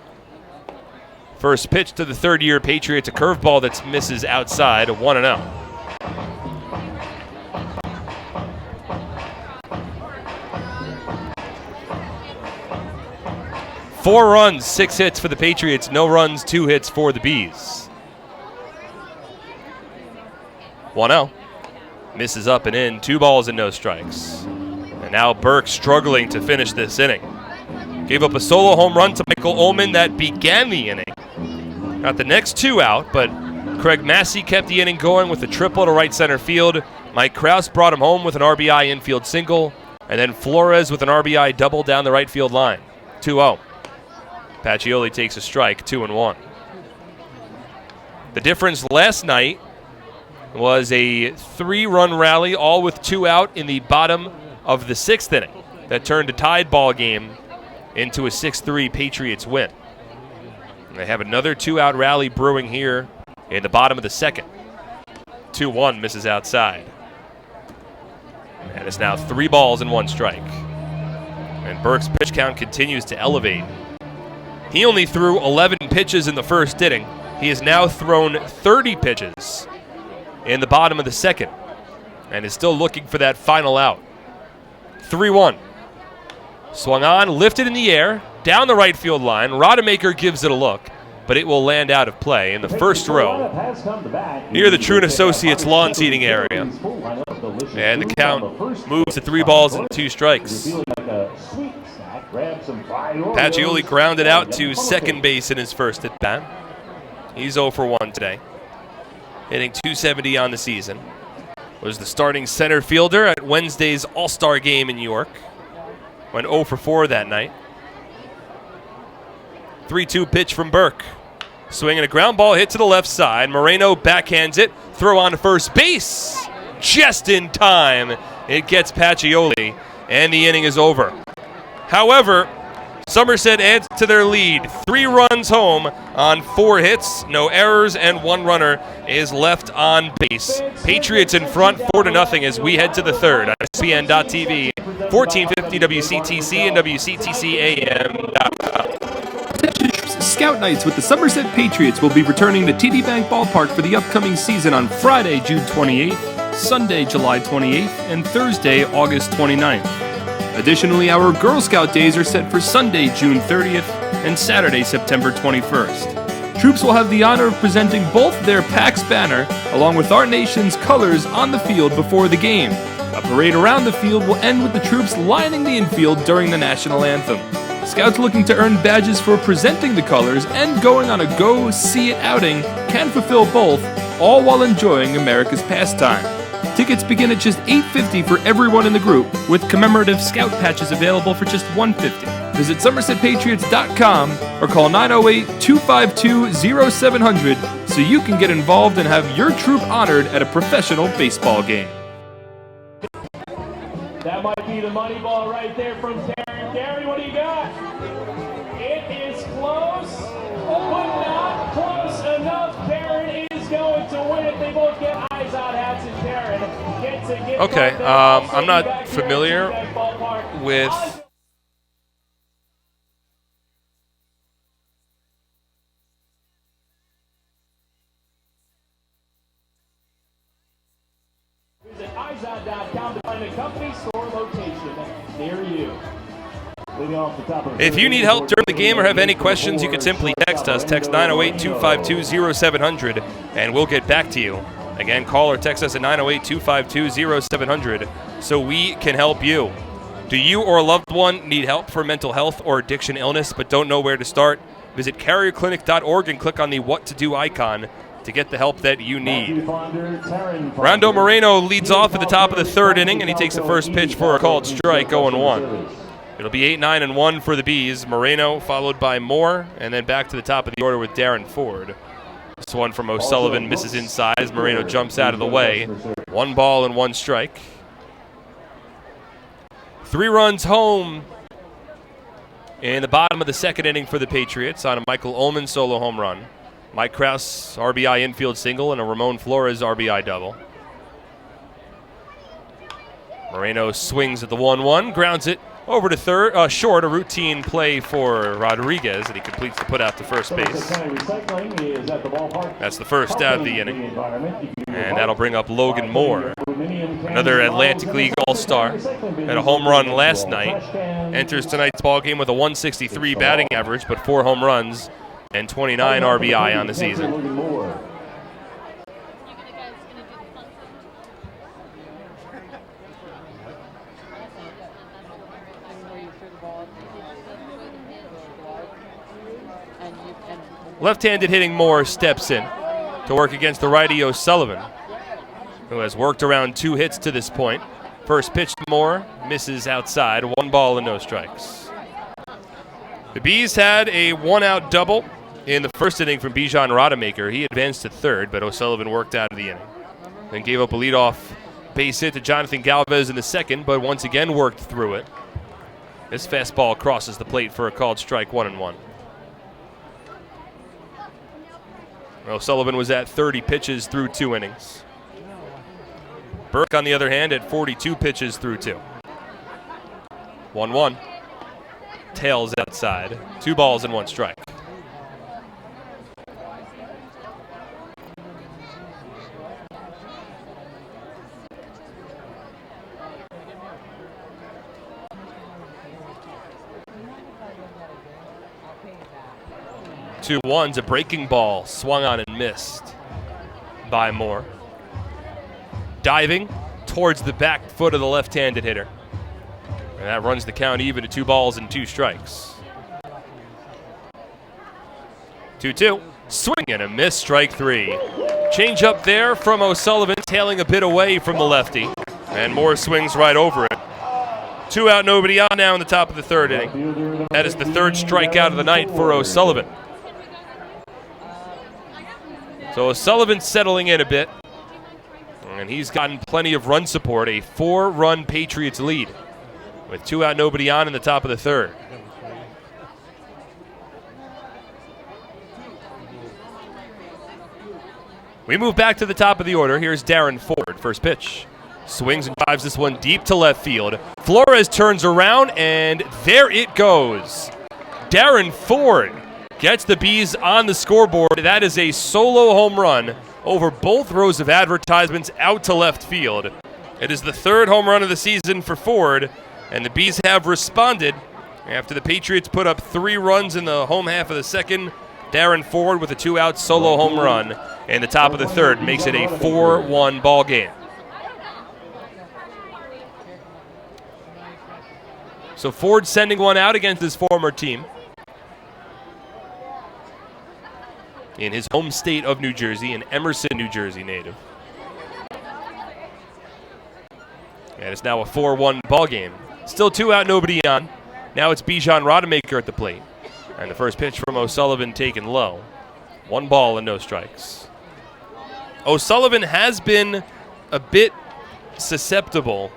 First pitch to the third-year Patriots, a curveball that misses outside, a 1-0. Four runs, 6 hits for the Patriots, no runs, 2 hits for the Bees. 1-0. Misses up and in, 2 balls and no strikes. And now Burke struggling to finish this inning. Gave up a solo home run to Michael Ullman that began the inning. Got the next 2 out, but Craig Massey kept the inning going with a triple to right center field. Mike Krause brought him home with an RBI infield single, and then Flores with an RBI double down the right field line. 2-0. Pacioli takes a strike, 2-1. The difference last night was a 3-run rally, all with 2 out in the bottom of the 6th inning. That turned a tied ball game into a 6-3 Patriots win. They have another 2-out rally brewing here in the bottom of the 2nd. 2-1 misses outside. And it's now 3 balls and 1 strike. And Burke's pitch count continues to elevate. He only threw 11 pitches in the first inning. He has now thrown 30 pitches in the bottom of the 2nd and is still looking for that final out. 3-1. Swung on, lifted in the air, down the right field line. Rodemaker gives it a look, but it will land out of play in the first row near the Troon Associates lawn seating area. And the count moves to 3 balls and 2 strikes. Pacioli grounded out to second base in his first at-bat. He's 0 for 1 today, hitting .270 on the season. Was the starting center fielder at Wednesday's All-Star game in New York. Went 0 for 4 that night. 3-2 pitch from Burke. Swinging a ground ball hit to the left side. Moreno backhands it. Throw on to first base. Just in time. It gets Pacioli, and the inning is over. However, Somerset adds to their lead. 3 runs home on 4 hits, no errors, and 1 runner is left on base. Patriots in front 4-0 as we head to the 3rd on ESPN.TV, 1450 WCTC and WCTCAM.com. Scout Nights with the Somerset Patriots will be returning to TD Bank Ballpark for the upcoming season on Friday, June 28th, Sunday, July 28th, and Thursday, August 29th. Additionally, our Girl Scout days are set for Sunday, June 30th, and Saturday, September 21st. Troops will have the honor of presenting both their PAX banner along with our nation's colors on the field before the game. A parade around the field will end with the troops lining the infield during the national anthem. Scouts looking to earn badges for presenting the colors and going on a Go See It outing can fulfill both, all while enjoying America's pastime. Tickets begin at just $8.50 for everyone in the group, with commemorative Scout patches available for just $1.50. Visit SomersetPatriots.com or call 908-252-0700 so you can get involved and have your troop honored at a professional baseball game. That might be the money ball right there from Darren. Darren, what do you got? It is close, but not close enough. Darren is going to win it. They both get eyes on hats, and Darren gets a gift. Okay, I'm not familiar with Visit izod.com to find a company store location near you. If you need help during the game or have any questions, you can simply text us. Text 908-252-0700, and we'll get back to you. Again, call or text us at 908-252-0700 so we can help you. Do you or a loved one need help for mental health or addiction illness but don't know where to start? Visit carrierclinic.org and click on the What to Do icon to get the help that you need. Rondo Moreno leads off at the top of the third inning, and he takes the first pitch for a called strike, 0-1. It'll be 8-9-1 for the Bees. Moreno followed by Moore, and then back to the top of the order with Darren Ford. This one from O'Sullivan misses inside as Moreno jumps out of the way. 1 ball and 1 strike. 3 runs home in the bottom of the second inning for the Patriots on a Michael Ullman solo home run. Mike Krause RBI infield single and a Ramon Flores RBI double. Moreno swings at the 1-1, grounds it over to third, short, a routine play for Rodriguez, and he completes the put out to first base. That's the first out of the inning, and that'll bring up Logan Moore, another Atlantic League All-Star. Had a home run last night, enters tonight's ballgame with a 163 batting average, but 4 home runs and 29 RBI on the season. Left-handed hitting Moore steps in to work against the righty O'Sullivan, who has worked around 2 hits to this point. First pitch to Moore, misses outside, 1 ball and no strikes. The Bees had a 1-out double in the first inning from Bijan Rodemaker. He advanced to third, but O'Sullivan worked out of the inning. Then gave up a leadoff base hit to Jonathan Galvez in the second, but once again worked through it. This fastball crosses the plate for a called strike, 1-1. O'Sullivan was at 30 pitches through 2 innings. Burke, on the other hand, at 42 pitches through 2. 1-1. Tails outside. 2 balls and 1 strike. Two ones, a breaking ball swung on and missed by Moore. Diving towards the back foot of the left-handed hitter. And that runs the count even to 2 balls and 2 strikes. 2-2. Swing and a miss, strike 3. Change up there from O'Sullivan, tailing a bit away from the lefty. And Moore swings right over it. 2 out, nobody on now in the top of the third inning. That is the 3rd strikeout of the night for O'Sullivan. So O'Sullivan settling in a bit, and he's gotten plenty of run support, a 4-run Patriots lead with 2 out, nobody on in the top of the third. We move back to the top of the order. Here's Darren Ford, first pitch. Swings and drives this one deep to left field. Flores turns around, and there it goes. Darren Ford gets the Bees on the scoreboard. That is a solo home run over both rows of advertisements out to left field. It is the 3rd home run of the season for Ford, and the Bees have responded after the Patriots put up 3 runs in the home half of the second. Darren Ford with a 2-out solo home run in the top of the third makes it a 4-1 ball game. So Ford sending one out against his former team in his home state of New Jersey, an Emerson, New Jersey native. And it's now a 4-1 ball game. Still 2 out, nobody on. Now it's Bijan Rodemaker at the plate. And the first pitch from O'Sullivan taken low. 1 ball and no strikes. O'Sullivan has been a bit susceptible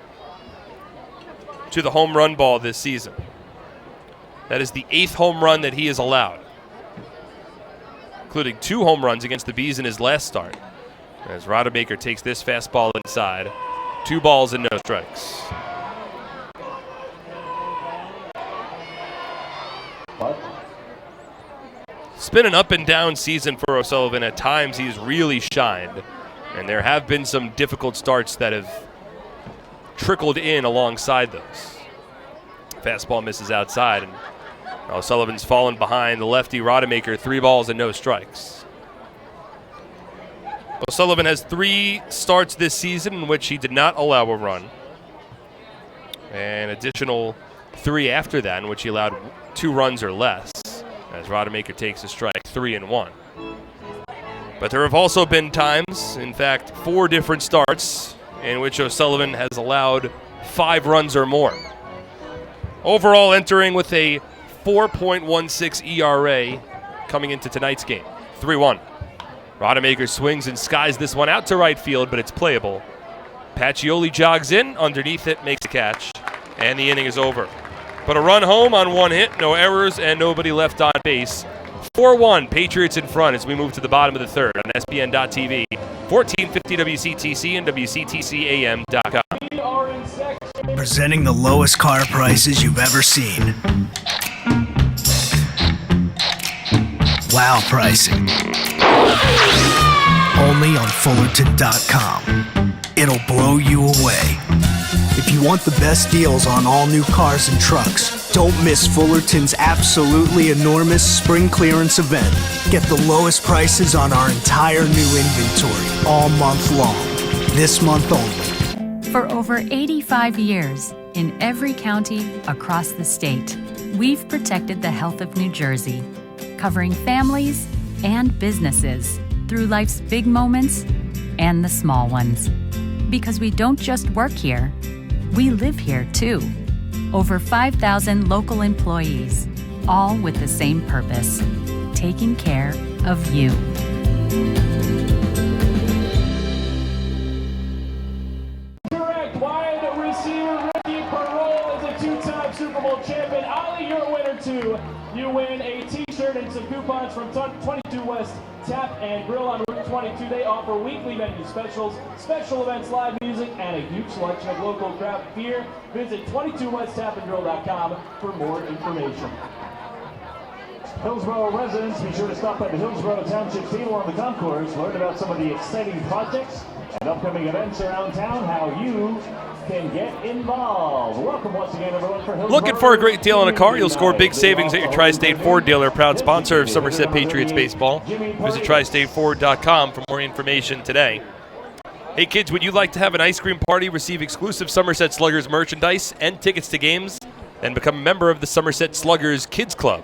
to the home run ball this season. That is the 8th home run that he has allowed, including 2 home runs against the Bees in his last start. As Rodemaker takes this fastball inside. 2 balls and no strikes. It's been an up and down season for O'Sullivan. At times he's really shined, and there have been some difficult starts that have trickled in alongside those. Fastball misses outside, and O'Sullivan's fallen behind the lefty Rodemaker. 3 balls and no strikes. O'Sullivan has 3 starts this season in which he did not allow a run, and additional 3 after that in which he allowed 2 runs or less, as Rodemaker takes a strike 3-1. But there have also been times, in fact 4 different starts, in which O'Sullivan has allowed 5 runs or more. Overall entering with a 4.16 ERA coming into tonight's game. 3-1. Rodemaker swings and skies this one out to right field, but it's playable. Pacioli jogs in, underneath it, makes a catch, and the inning is over. But a run home on 1 hit, no errors, and nobody left on base. 4-1, Patriots in front as we move to the bottom of the third on SPN.TV, 1450 WCTC and WCTCAM.com. Presenting the lowest car prices you've ever seen. Wow pricing. Only on Fullerton.com. It'll blow you away. If you want the best deals on all new cars and trucks, don't miss Fullerton's absolutely enormous spring clearance event. Get the lowest prices on our entire new inventory all month long. This month only. For over 85 years, in every county across the state, we've protected the health of New Jersey, covering families and businesses through life's big moments and the small ones. Because we don't just work here, we live here too. Over 5,000 local employees, all with the same purpose, taking care of you. Correct. Wide receiver Ricky Parole is a 2-time Super Bowl champion. Ollie, you're a winner too. You win a t-shirt and some coupons from 22 West Tap and Grill on Route 22. They offer weekly menu specials, special events, live music, and a huge selection of local craft beer. Visit 22westtapandgrill.com for more information. Hillsborough residents, be sure to stop by the Hillsborough Township table on the concourse, learn about some of the exciting projects and upcoming events around town, how you can get involved. Welcome once again, everyone, for Hillsborough. Looking for a great deal on a car? You'll score big savings at your Tri-State Ford dealer, proud sponsor of Somerset Patriots baseball. Visit TriStateFord.com for more information today. Hey kids, would you like to have an ice cream party, receive exclusive Somerset Sluggers merchandise and tickets to games? Then become a member of the Somerset Sluggers Kids Club.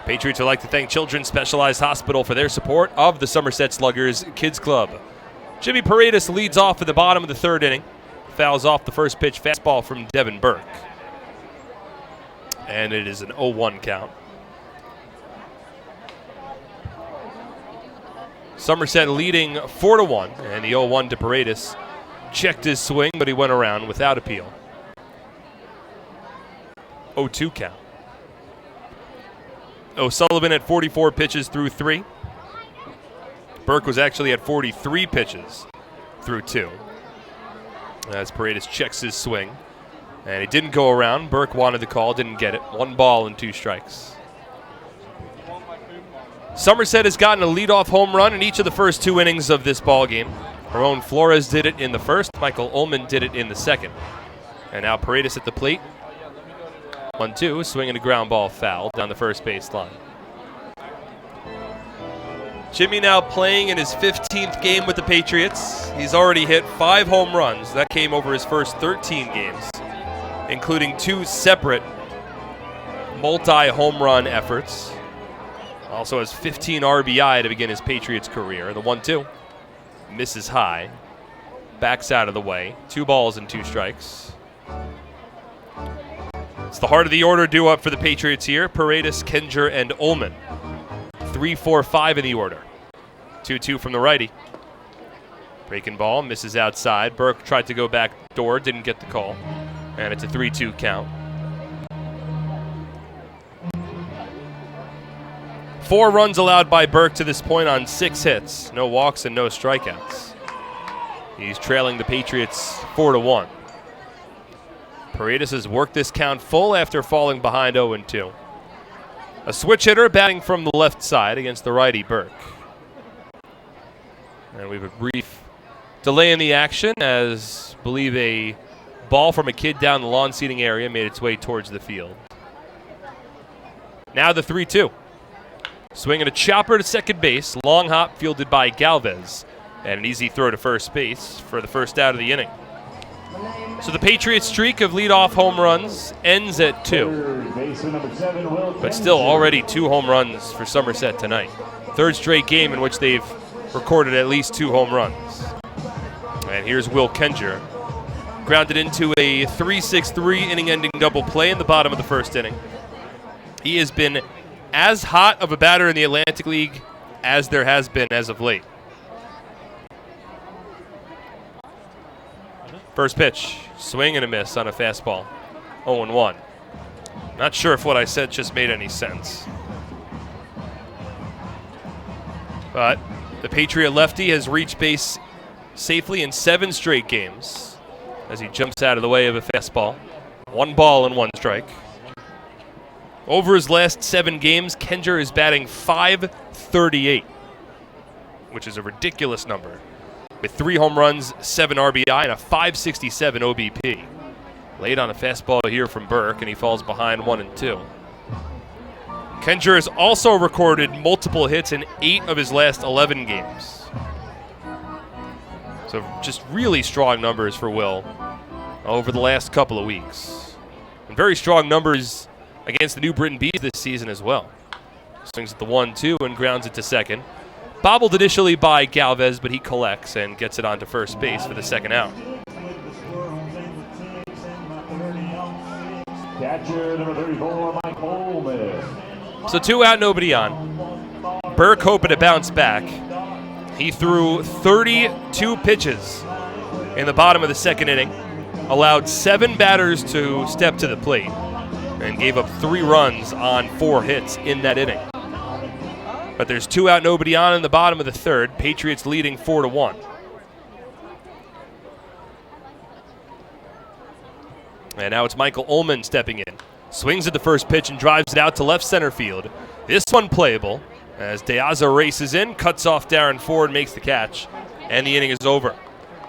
Patriots would like to thank Children's Specialized Hospital for their support of the Somerset Sluggers Kids Club. Jimmy Paredes leads off at the bottom of the third inning. Fouls off the first pitch fastball from Devin Burke. And it is an 0-1 count. Somerset leading 4-1, and the 0-1 to Paredes checked his swing, but he went around without appeal. 0-2 count. O'Sullivan at 44 pitches through 3. Burke was actually at 43 pitches through 2. As Paredes checks his swing, and it didn't go around. Burke wanted the call, didn't get it. 1 ball and 2 strikes. Somerset has gotten a leadoff home run in each of the first 2 innings of this ball game. Ramon Flores did it in the first. Michael Ullman did it in the second. And now Paredes at the plate. 1-2, swinging a ground ball foul down the first base line. Jimmy now playing in his 15th game with the Patriots. He's already hit 5 home runs. That came over his first 13 games, including 2 separate multi-home run efforts. Also has 15 RBI to begin his Patriots career. The 1-2 misses high, backs out of the way. 2 balls and 2 strikes. It's the heart of the order due up for the Patriots here. Paredes, Kenger, and Ullman. 3-4-5 in the order. 2-2 from the righty. Breaking ball, misses outside. Burke tried to go back door, didn't get the call. And it's a 3-2 count. 4 runs allowed by Burke to this point on 6 hits. No walks and no strikeouts. He's trailing the Patriots 4-1. Paredes has worked this count full after falling behind 0-2. A switch hitter batting from the left side against the righty Burke. And we have a brief delay in the action as I believe a ball from a kid down the lawn seating area made its way towards the field. Now the 3-2. Swinging a chopper to second base. Long hop fielded by Galvez. And an easy throw to first base for the first out of the inning. So the Patriots' streak of leadoff home runs ends at 2. But still already 2 home runs for Somerset tonight. Third straight game in which they've recorded at least 2 home runs. And here's Will Kenger. Grounded into a 3-6-3 inning-ending double play in the bottom of the first inning. He has been as hot of a batter in the Atlantic League as there has been as of late. First pitch, swing and a miss on a fastball. 0-1. Not sure if what I said just made any sense. But the Patriot lefty has reached base safely in 7 straight games as he jumps out of the way of a fastball. 1 ball and 1 strike. Over his last 7 games, Kenger is batting .538, which is a ridiculous number, with 3 home runs, 7 RBI, and a .567 OBP. Late on a fastball here from Burke, and he falls behind 1-2. Kenger has also recorded multiple hits in 8 of his last 11 games. So just really strong numbers for Will over the last couple of weeks. And very strong numbers against the New Britain Bees this season as well. Swings at the 1-2 and grounds it to second. Bobbled initially by Galvez, but he collects and gets it onto first base for the second out. Catcher number 34, Mike Holman. So 2 out, nobody on. Burke hoping to bounce back. He threw 32 pitches in the bottom of the second inning, allowed 7 batters to step to the plate, and gave up 3 runs on 4 hits in that inning. But there's 2 out, nobody on in the bottom of the third. Patriots leading 4-1. And now it's Michael Ullman stepping in. Swings at the first pitch and drives it out to left center field. This one playable as De Aza races in, cuts off Darren Ford, makes the catch, and the inning is over.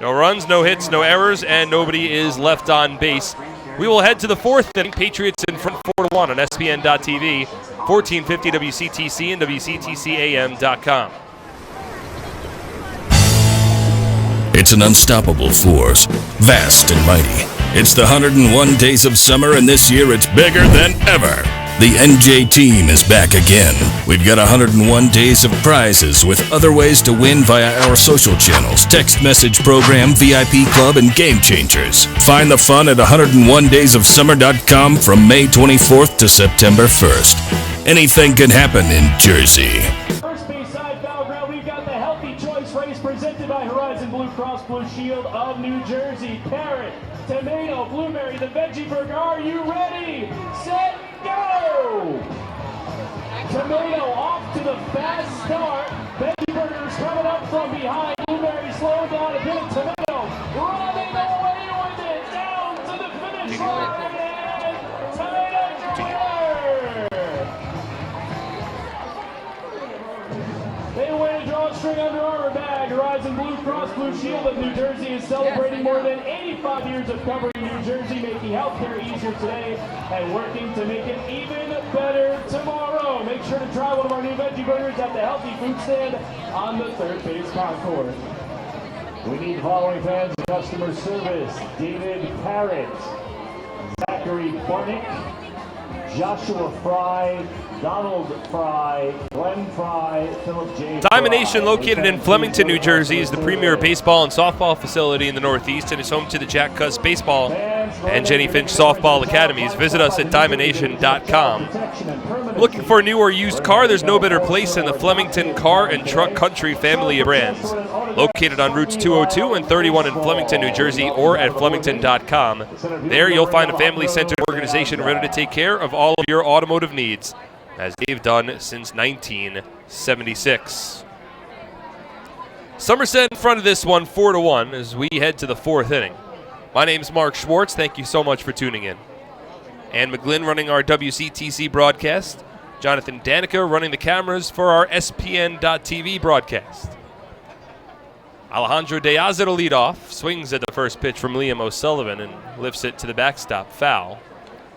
No runs, no hits, no errors, and nobody is left on base. We will head to the 4th inning. Patriots in front 4-1 on SPN.TV, 1450 WCTC and WCTCAM.com. It's an unstoppable force, vast and mighty. It's the 101 days of summer, and this year it's bigger than ever. The NJ team is back again. We've got 101 days of prizes with other ways to win via our social channels, text message program, VIP club, and game changers. Find the fun at 101daysofsummer.com from May 24th to September 1st. Anything can happen in Jersey. First base side battleground, we've got the Healthy Choice race presented by Horizon Blue Cross Blue Shield of New Jersey. Carrot, tomato, blueberry, the veggie burger. Are you ready? Set, go! Tomato off to the fast start. Veggie burgers coming up from behind. Blueberry slowing down a bit. Tomato running away with it down to the finish line. And Tomato's your winner. They win a drawstring Under Armour bag. Horizon Blue Cross Blue Shield of New Jersey is celebrating more than 85 years of covering New Jersey, making healthcare easier today and working to make it even better tomorrow. Make sure to try one of our new veggie burgers at the Healthy Food Stand on the third base concourse. We need the following fans and customer service: David Parrott, Zachary Barnick, Joshua Fry, Donald Fry, Glenn Fry, Philip J. Diamond Nation, located in Flemington, New Jersey, is the premier baseball and softball facility in the Northeast and is home to the Jack Cuss Baseball and Jenny Finch Softball Academies. Visit us at diamondnation.com. Looking for a new or used car? There's no better place than the Flemington Car and Truck Country family of brands. Located on routes 202 and 31 in Flemington, New Jersey, or at Flemington.com. There you'll find a family-centered organization ready to take care of all of your automotive needs, as they've done since 1976. Somerset in front of this one, 4-1, as we head to the fourth inning. My name's Mark Schwartz. Thank you so much for tuning in. Ann McGlynn running our WCTC broadcast. Jonathan Danica running the cameras for our SPN.TV broadcast. Alejandro De Aza to lead off. Swings at the first pitch from Liam O'Sullivan and lifts it to the backstop. Foul.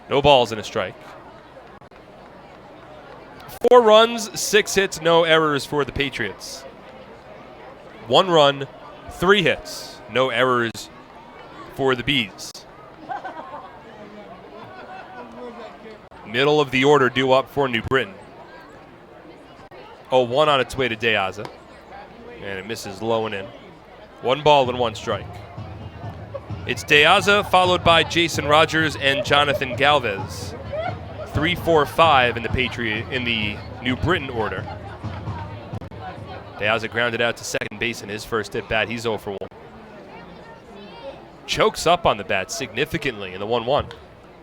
No balls and a strike. 4 runs, 6 hits, no errors for the Patriots. 1 run, 3 hits, no errors for the Bees. Middle of the order due up for New Britain. 0-1 on its way to De Aza. And it misses low and in. 1 ball and 1 strike. It's De Aza followed by Jason Rogers and Jonathan Galvez. 3, 4, 5 in the New Britain order. De Aza grounded out to second base in his first at bat. He's 0 for 1. Chokes up on the bat significantly in the 1-1.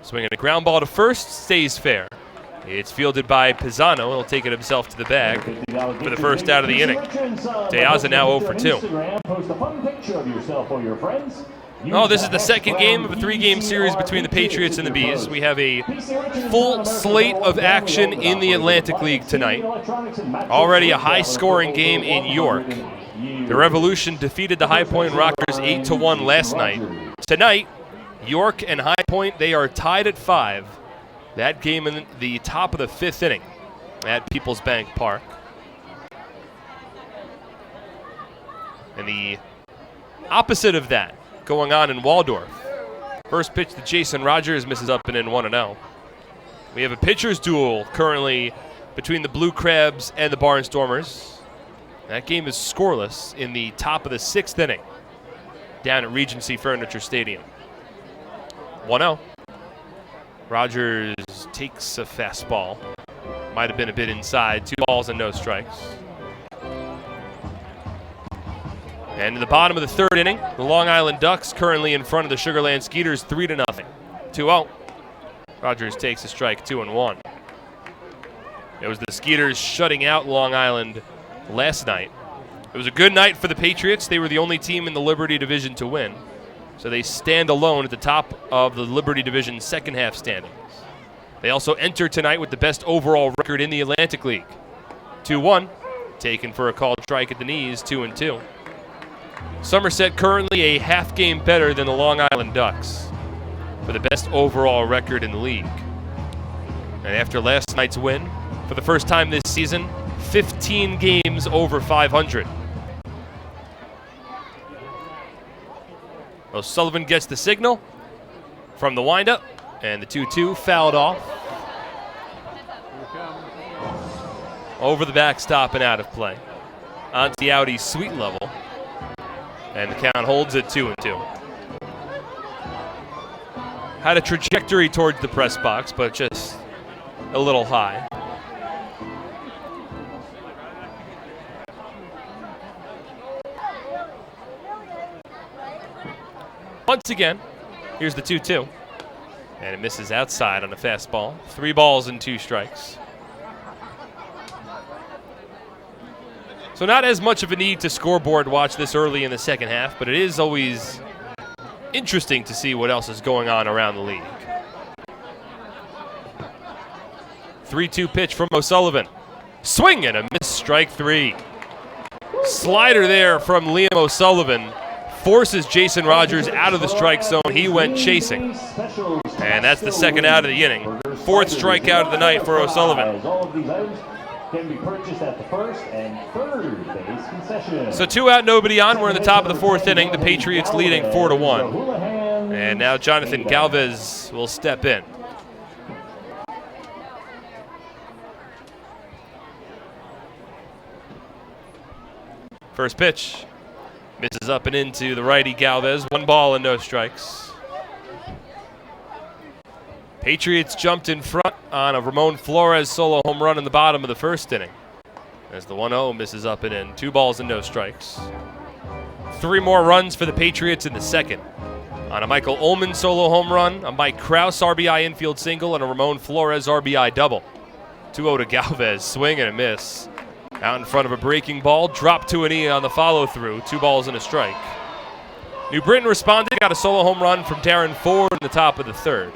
Swinging a ground ball to first, stays fair. It's fielded by Pisano. He'll take it himself to the bag for the first out of the inning. De Aza now 0 for 2. Oh, this is the second game of a 3-game series between the Patriots and the Bees. We have a full slate of action in the Atlantic League tonight. Already a high-scoring game in York. The Revolution defeated the High Point Rockers 8-1 last night. Tonight, York and High Point, they are tied at 5. That game in the top of the 5th inning at People's Bank Park. And the opposite of that going on in Waldorf. First pitch to Jason Rogers, misses up and in 1-0. We have a pitcher's duel currently between the Blue Crabs and the Barnstormers. That game is scoreless in the top of the 6th inning down at Regency Furniture Stadium. 1-0. Rogers takes a fastball. Might have been a bit inside. 2 balls and no strikes. And in the bottom of the 3rd inning, the Long Island Ducks currently in front of the Sugarland Skeeters 3-0. 2-0. Rogers takes a strike, 2-1. It was the Skeeters shutting out Long Island last night. It was a good night for the Patriots. They were the only team in the Liberty Division to win. So they stand alone at the top of the Liberty Division second half standings. They also enter tonight with the best overall record in the Atlantic League. 2-1, taken for a called strike at the knees, 2-2. Somerset currently a half game better than the Long Island Ducks for the best overall record in the league. And after last night's win, for the first time this season, 15 games over 500. O'Sullivan gets the signal from the windup, and the 2-2 fouled off. Over the backstop and out of play. Onto the outie sweet level. And the count holds at 2-2. Had a trajectory towards the press box, but just a little high. Once again, here's the 2-2. And it misses outside on a fastball. 3 balls and 2 strikes. So not as much of a need to scoreboard watch this early in the second half, but it is always interesting to see what else is going on around the league. 3-2 pitch from O'Sullivan. Swing and a miss, strike 3. Slider there from Liam O'Sullivan forces Jason Rogers out of the strike zone. He went chasing. And that's the second out of the inning. 4th strikeout of the night for O'Sullivan. Can be purchased at the first and third base concession. So 2 out, nobody on. We're in the top of the 4th inning. The Patriots leading 4-1. And now Jonathan Galvez will step in. First pitch. Misses up and into the righty Galvez. 1 ball and no strikes. Patriots jumped in front on a Ramon Flores solo home run in the bottom of the 1st inning. As the 1-0 misses up and in. 2 balls and no strikes. 3 more runs for the Patriots in the second. On a Michael Ullman solo home run, a Mike Krause RBI infield single, and a Ramon Flores RBI double. 2-0 to Galvez, swing and a miss. Out in front of a breaking ball, dropped to an E on the follow-through, 2 balls and a strike. New Britain responded, got a solo home run from Darren Ford in the top of the third.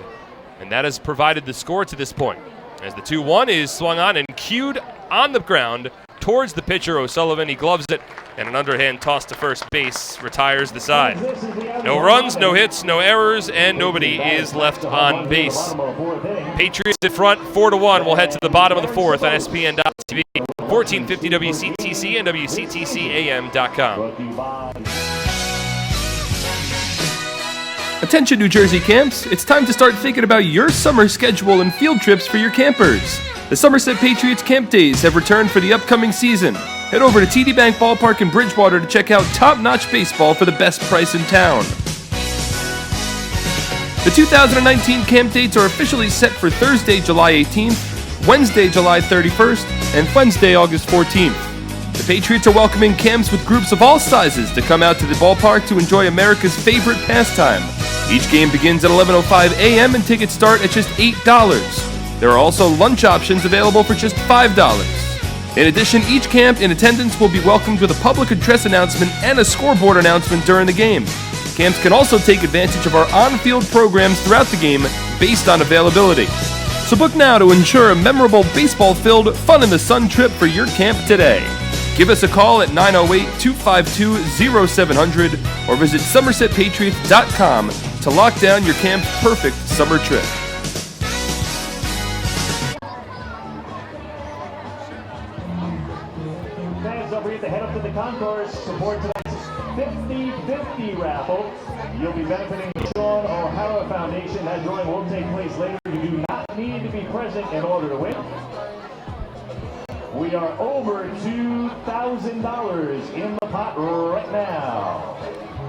And that has provided the score to this point, as the 2-1 is swung on and cued on the ground towards the pitcher, O'Sullivan. He gloves it, and an underhand toss to first base retires the side. No runs, no hits, no errors, and nobody is left on base. Patriots in front, 4-1. We'll head to the bottom of the fourth on SPN.TV, 1450 WCTC and WCTCAM.com. Attention New Jersey camps, it's time to start thinking about your summer schedule and field trips for your campers. The Somerset Patriots Camp Days have returned for the upcoming season. Head over to TD Bank Ballpark in Bridgewater to check out top-notch baseball for the best price in town. The 2019 camp dates are officially set for Thursday, July 18th, Wednesday, July 31st, and Wednesday, August 14th. The Patriots are welcoming camps with groups of all sizes to come out to the ballpark to enjoy America's favorite pastime. Each game begins at 11:05 a.m. and tickets start at just $8. There are also lunch options available for just $5. In addition, each camp in attendance will be welcomed with a public address announcement and a scoreboard announcement during the game. Camps can also take advantage of our on-field programs throughout the game based on availability. So book now to ensure a memorable baseball-filled, fun-in-the-sun trip for your camp today. Give us a call at 908-252-0700 or visit SomersetPatriots.com to lock down your camp's perfect summer trip. Fans, don't forget to head up to the concourse, support tonight's 50-50 raffle. You'll be benefiting the Sean O'Hara Foundation. That drawing will take place later. You do not need to be present in order to win. We are over $2,000 in the pot right now.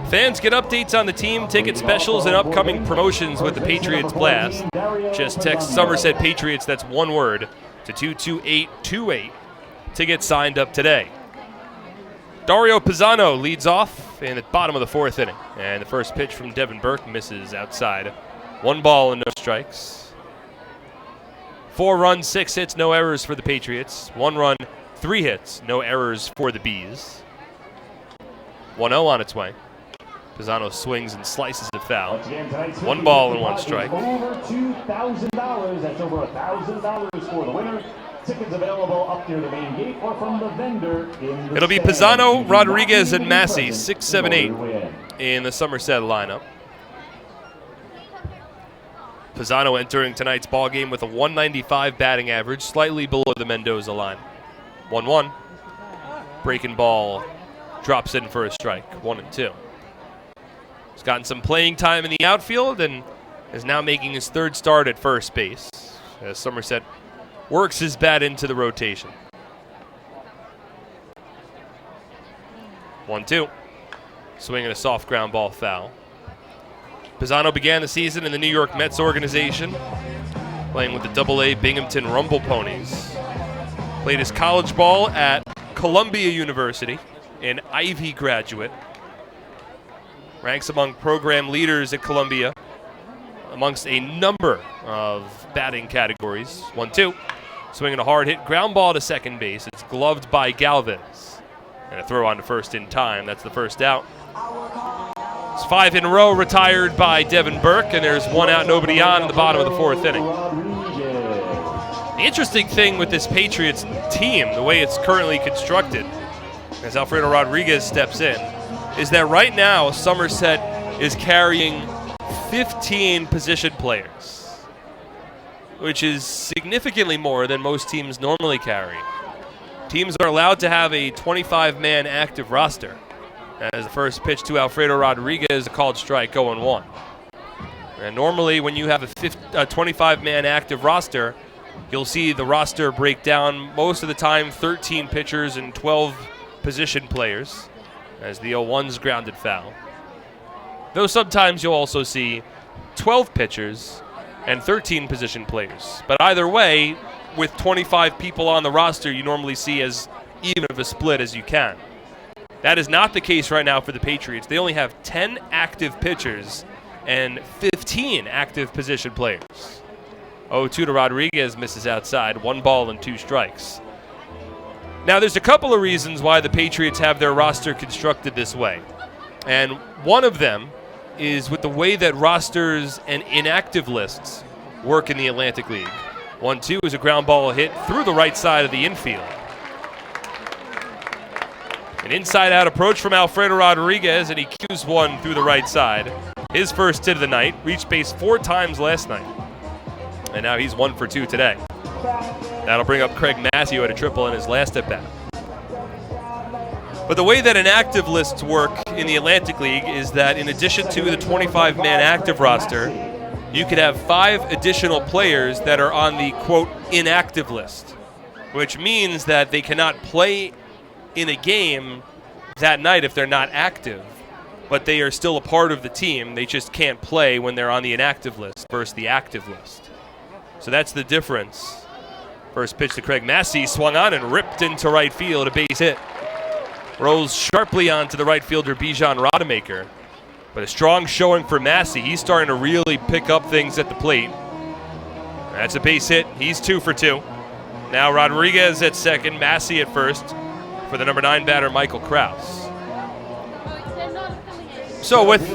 Fans get updates on the team, ticket specials, and upcoming promotions with the Patriots Blast. Just text Somerset Patriots, that's one word, to 22828 to get signed up today. Dario Pisano leads off in the bottom of the fourth inning. And the first pitch from Devin Burke misses outside. 1 ball and no strikes. 4 runs, 6 hits, no errors for the Patriots. 1 run, 3 hits, no errors for the Bees. 1-0 on its way. Pisano swings and slices it foul. 1 ball and 1 strike. Over $2,000. That's over $1,000 for the winner. Tickets available up near the main gate or from the vendor in the It'll be Pisano, Rodriguez, and Massey, 6, 7, 8 in the Somerset lineup. Pisano entering tonight's ball game with a 195 batting average, slightly below the Mendoza line. 1-1. Breaking ball drops in for a strike. 1-2. He's gotten some playing time in the outfield and is now making his 3rd start at first base as Somerset works his bat into the rotation. 1-2. Swinging a soft ground ball foul. Pisano began the season in the New York Mets organization, playing with the Double-A Binghamton Rumble Ponies. Played his college ball at Columbia University, an Ivy graduate. Ranks among program leaders at Columbia amongst a number of batting categories. 1-2. Swinging a hard hit ground ball to second base. It's gloved by Galvez. And a throw on to first in time. That's the first out. It's 5 in a row retired by Devin Burke, and there's 1 out, nobody on in the bottom of the 4th inning. The interesting thing with this Patriots team, the way it's currently constructed, as Alfredo Rodriguez steps in, is that right now Somerset is carrying 15 position players, which is significantly more than most teams normally carry. Teams are allowed to have a 25-man active roster. As the first pitch to Alfredo Rodriguez, a called strike, 0-1. And normally when you have a 25-man active roster, you'll see the roster break down most of the time 13 pitchers and 12 position players, as the 0-1's grounded foul. Though sometimes you'll also see 12 pitchers and 13 position players. But either way, with 25 people on the roster, you normally see as even of a split as you can. That is not the case right now for the Patriots. They only have 10 active pitchers and 15 active position players. 0-2 to Rodriguez, misses outside. 1 ball and 2 strikes. Now, there's a couple of reasons why the Patriots have their roster constructed this way. And one of them is with the way that rosters and inactive lists work in the Atlantic League. 1-2 is a ground ball hit through the right side of the infield. An inside-out approach from Alfredo Rodriguez, and he cues one through the right side. His first hit of the night, reached base 4 times last night. And now he's 1 for 2 today. That'll bring up Craig Massey, who had a triple in his last at-bat. But the way that inactive lists work in the Atlantic League is that in addition to the 25-man active roster, you could have 5 additional players that are on the, quote, inactive list, which means that they cannot play in a game that night if they're not active, but they are still a part of the team. They just can't play when they're on the inactive list versus the active list. So that's the difference. First pitch to Craig Massey, swung on and ripped into right field, a base hit. Rolls sharply onto the right fielder Bijan Rodemaker. But a strong showing for Massey. He's starting to really pick up things at the plate. That's a base hit. He's 2 for 2. Now Rodriguez at second, Massey at first for the number 9 batter, Michael Krause. So with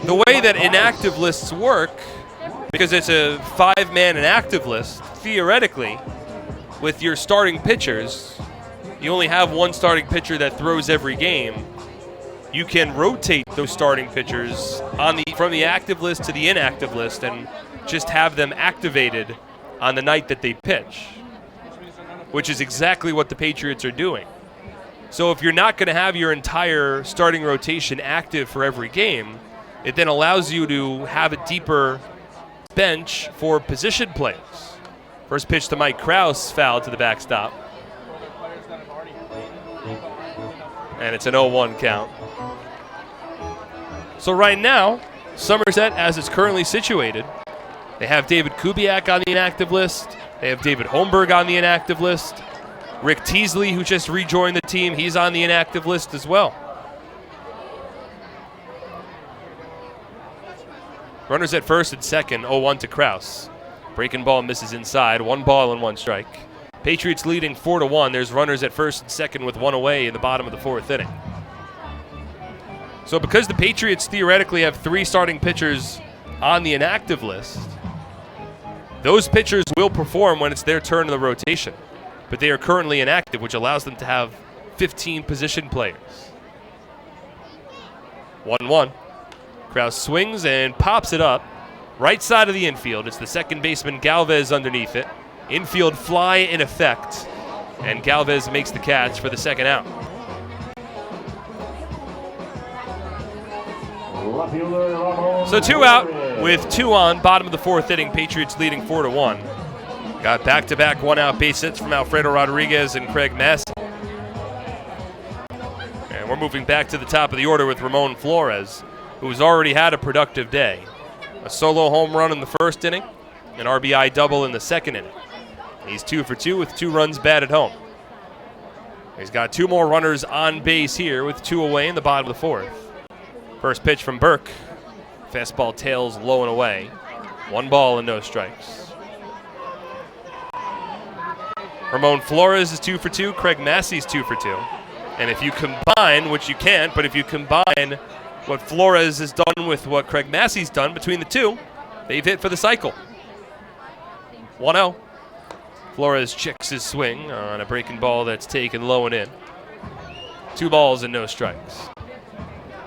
the way that inactive lists work, because it's a 5-man inactive list, theoretically, with your starting pitchers, you only have one starting pitcher that throws every game. You can rotate those starting pitchers from the active list to the inactive list and just have them activated on the night that they pitch, which is exactly what the Patriots are doing. So if you're not going to have your entire starting rotation active for every game, it then allows you to have a deeper bench for position players. First pitch to Mike Krause, foul to the backstop. And it's an 0-1 count. So right now, Somerset, as it's currently situated, they have David Kubiak on the inactive list. They have David Holmberg on the inactive list. Rick Teasley, who just rejoined the team, he's on the inactive list as well. Runners at first and second, 0-1 to Krause. Breaking ball misses inside, 1 ball and 1 strike. Patriots leading 4-1. There's runners at first and second with 1 away in the bottom of the 4th inning. So because the Patriots theoretically have 3 starting pitchers on the inactive list, those pitchers will perform when it's their turn in the rotation. But they are currently inactive, which allows them to have 15 position players. 1-1. Krause swings and pops it up. Right side of the infield. It's the second baseman Galvez underneath it. Infield fly in effect. And Galvez makes the catch for the second out. So 2 out with 2 on. Bottom of the 4th inning. Patriots leading 4-1. Got back-to-back 1-out base hits from Alfredo Rodriguez and Craig Massey. And we're moving back to the top of the order with Ramon Flores, who's already had a productive day. A solo home run in the 1st inning, an RBI double in the 2nd inning. He's 2 for 2 with 2 runs batted home. He's got 2 more runners on base here with 2 away in the bottom of the 4th. First pitch from Burke. Fastball tails low and away. 1 ball and no strikes. Ramon Flores is 2 for 2. Craig Massey's 2 for 2. And if you combine, which you can't, but if you combine what Flores has done with what Craig Massey's done between the two, they've hit for the cycle. 1-0. Flores checks his swing on a breaking ball that's taken low and in. 2 balls and no strikes.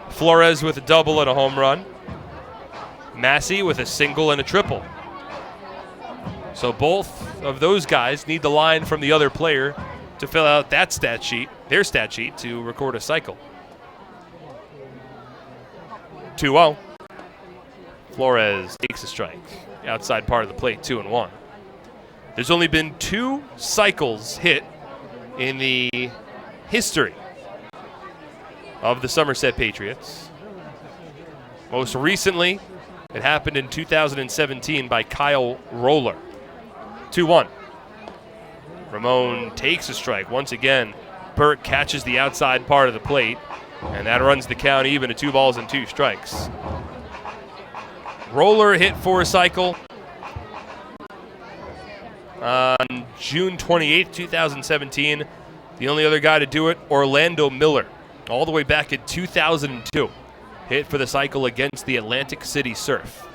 Flores with a double and a home run. Massey with a single and a triple. So both of those guys need the line from the other player to fill out that stat sheet, their stat sheet, to record a cycle. 2-0. Flores takes a strike. Outside part of the plate, 2-1. There's only been 2 cycles hit in the history of the Somerset Patriots. Most recently, it happened in 2017 by Kyle Roller. 2-1. Ramon takes a strike. Once again, Burke catches the outside part of the plate, and that runs the count even to 2 balls and 2 strikes. Roller hit for a cycle on June 28th, 2017. The only other guy to do it, Orlando Miller, all the way back in 2002. Hit for the cycle against the Atlantic City Surf.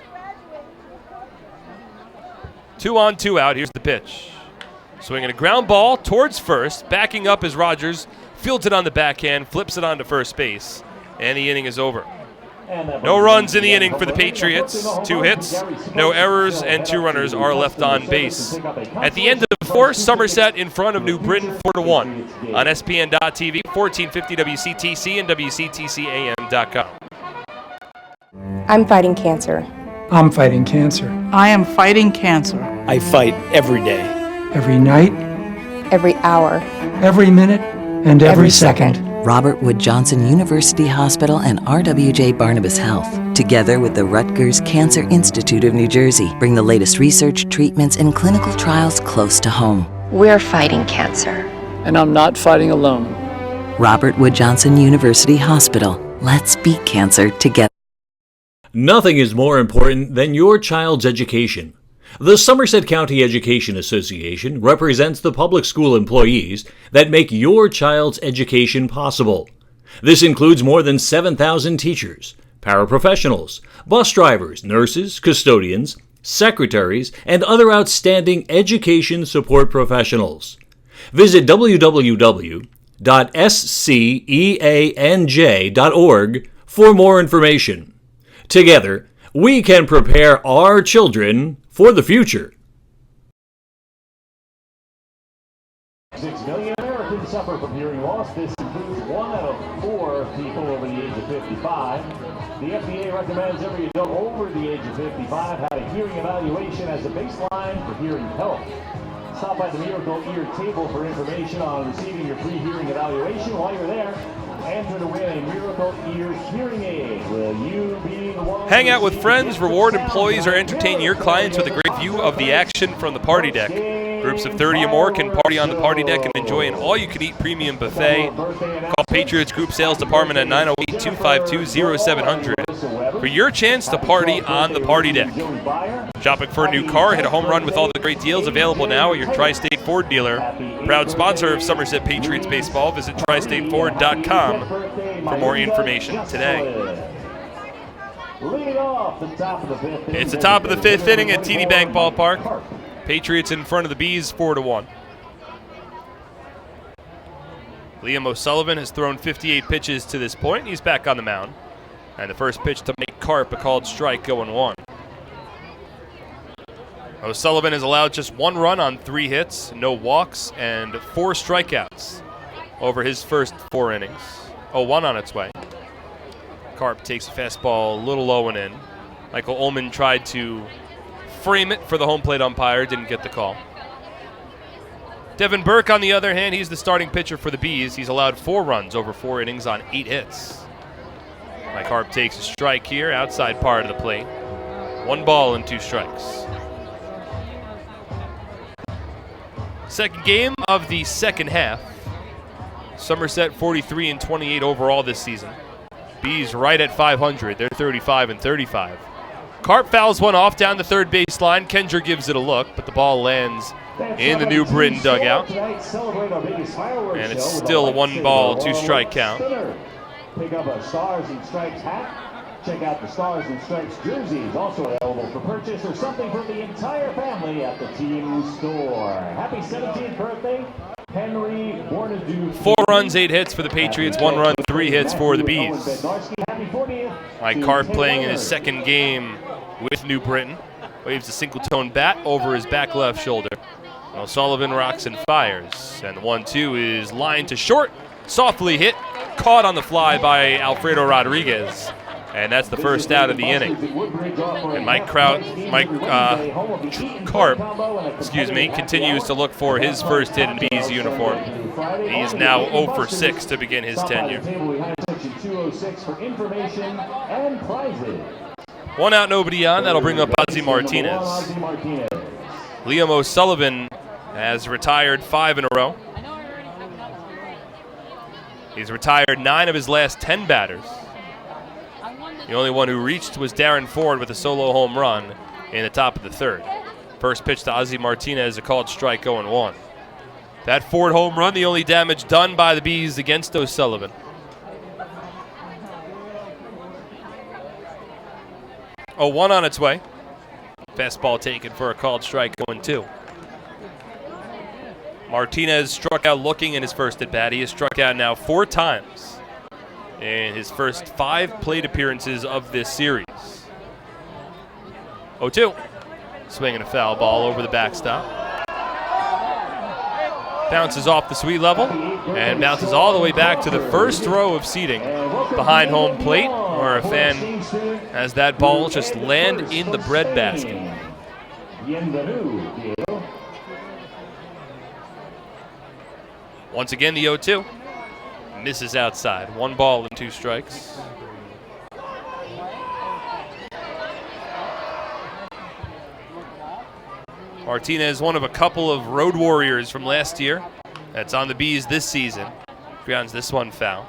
2 on, 2 out. Here's the pitch. Swinging a ground ball towards first. Backing up as Rogers fields it on the backhand, flips it onto first base, and the inning is over. No runs in the inning for the Patriots. 2 hits, no errors, and 2 runners are left on base. At the end of the 4th, Somerset in front of New Britain 4-1 on SPN.TV, 1450 WCTC and WCTCAM.com. I'm fighting cancer. I'm fighting cancer. I am fighting cancer. I fight every day. Every night. Every hour. Every minute. And every second. Robert Wood Johnson University Hospital and RWJ Barnabas Health, together with the Rutgers Cancer Institute of New Jersey, bring the latest research, treatments, and clinical trials close to home. We're fighting cancer. And I'm not fighting alone. Robert Wood Johnson University Hospital. Let's beat cancer together. Nothing is more important than your child's education. The Somerset County Education Association represents the public school employees that make your child's education possible. This includes more than 7,000 teachers, paraprofessionals, bus drivers, nurses, custodians, secretaries, and other outstanding education support professionals. Visit www.sceanj.org for more information. Together, we can prepare our children for the future. 6 million Americans suffer from hearing loss. This includes 1 out of 4 people over the age of 55. The FDA recommends every adult over the age of 55 have a hearing evaluation as a baseline for hearing health. Stop by the Miracle Ear table for information on receiving your free hearing evaluation. While you're there, enter to win a Miracle Ear hearing aid. Will you be the one? Hang out with friends, reward employees, or entertain your clients with a great view of the action from the party deck. Groups of 30 or more can party on the party deck and enjoy an all-you-can-eat premium buffet. Call Patriots Group Sales Department at 908-252-0700 for your chance to party on the party deck. Shopping for a new car? Hit a home run with all the great deals available now at your Tri-State Ford dealer. Proud sponsor of Somerset Patriots Baseball. Visit tristateford.com for more information today. It's the top of the 5th inning at TD Bank Ballpark. Patriots in front of the Bees 4-1. Liam O'Sullivan has thrown 58 pitches to this point. He's back on the mound. And the first pitch to Mike Karp, a called strike, 0-1. O'Sullivan has allowed just 1 run on 3 hits, no walks, and 4 strikeouts over his first 4 innings. 0-1 on its way. Karp takes a fastball a little low and in. Michael Ullman tried to frame it for the home plate umpire, didn't get the call. Devin Burke, on the other hand, he's the starting pitcher for the Bees. He's allowed 4 runs over 4 innings on 8 hits. Mike Karp takes a strike here, outside part of the plate. 1 ball and 2 strikes. Second game of the second half. Somerset 43-28 overall this season. Bees right at 500. They're 35-35. Karp fouls one off down the third baseline. Kendra gives it a look, but the ball lands in the New Britain dugout. And it's still a 1 ball, 2 strike count. Pick up a Stars and Stripes hat. Check out the Stars and Stripes jerseys, also available for purchase, or something for the entire family at the team store. Happy 17th birthday, Henry Bornadu. 4 runs, 8 hits for the Patriots, 1 run, 3 hits for the Bees. Mike Karp playing in his second game with New Britain. Waves a single-tone bat over his back left shoulder. O'Sullivan rocks and fires. And the 1-2 is lined to short. Softly hit. Caught on the fly by Alfredo Rodriguez. And that's the first out of the inning. And Mike Karp, continues to look for his first hit in Bees uniform. He is now 0 for 6 to begin his tenure. 1 out, nobody on. That'll bring up Ozzie Martinez. Liam O'Sullivan has retired 5 in a row. He's retired 9 of his last 10 batters. The only one who reached was Darren Ford with a solo home run in the top of the third. First pitch to Ozzie Martinez, a called strike, 0-1. That Ford home run, the only damage done by the Bees against O'Sullivan. 0-1 on its way. Fastball taken for a called strike, 0-2. Martinez struck out looking in his first at-bat. He has struck out now 4 times in his first 5 plate appearances of this series. 0-2. Swinging a foul ball over the backstop. Bounces off the sweet level and bounces all the way back to the first row of seating behind home plate, where a fan has that ball just land in the breadbasket. Once again, the 0-2 misses outside. 1 ball and 2 strikes. Martinez, one of a couple of road warriors from last year that's on the Bees this season. Grounds this one foul.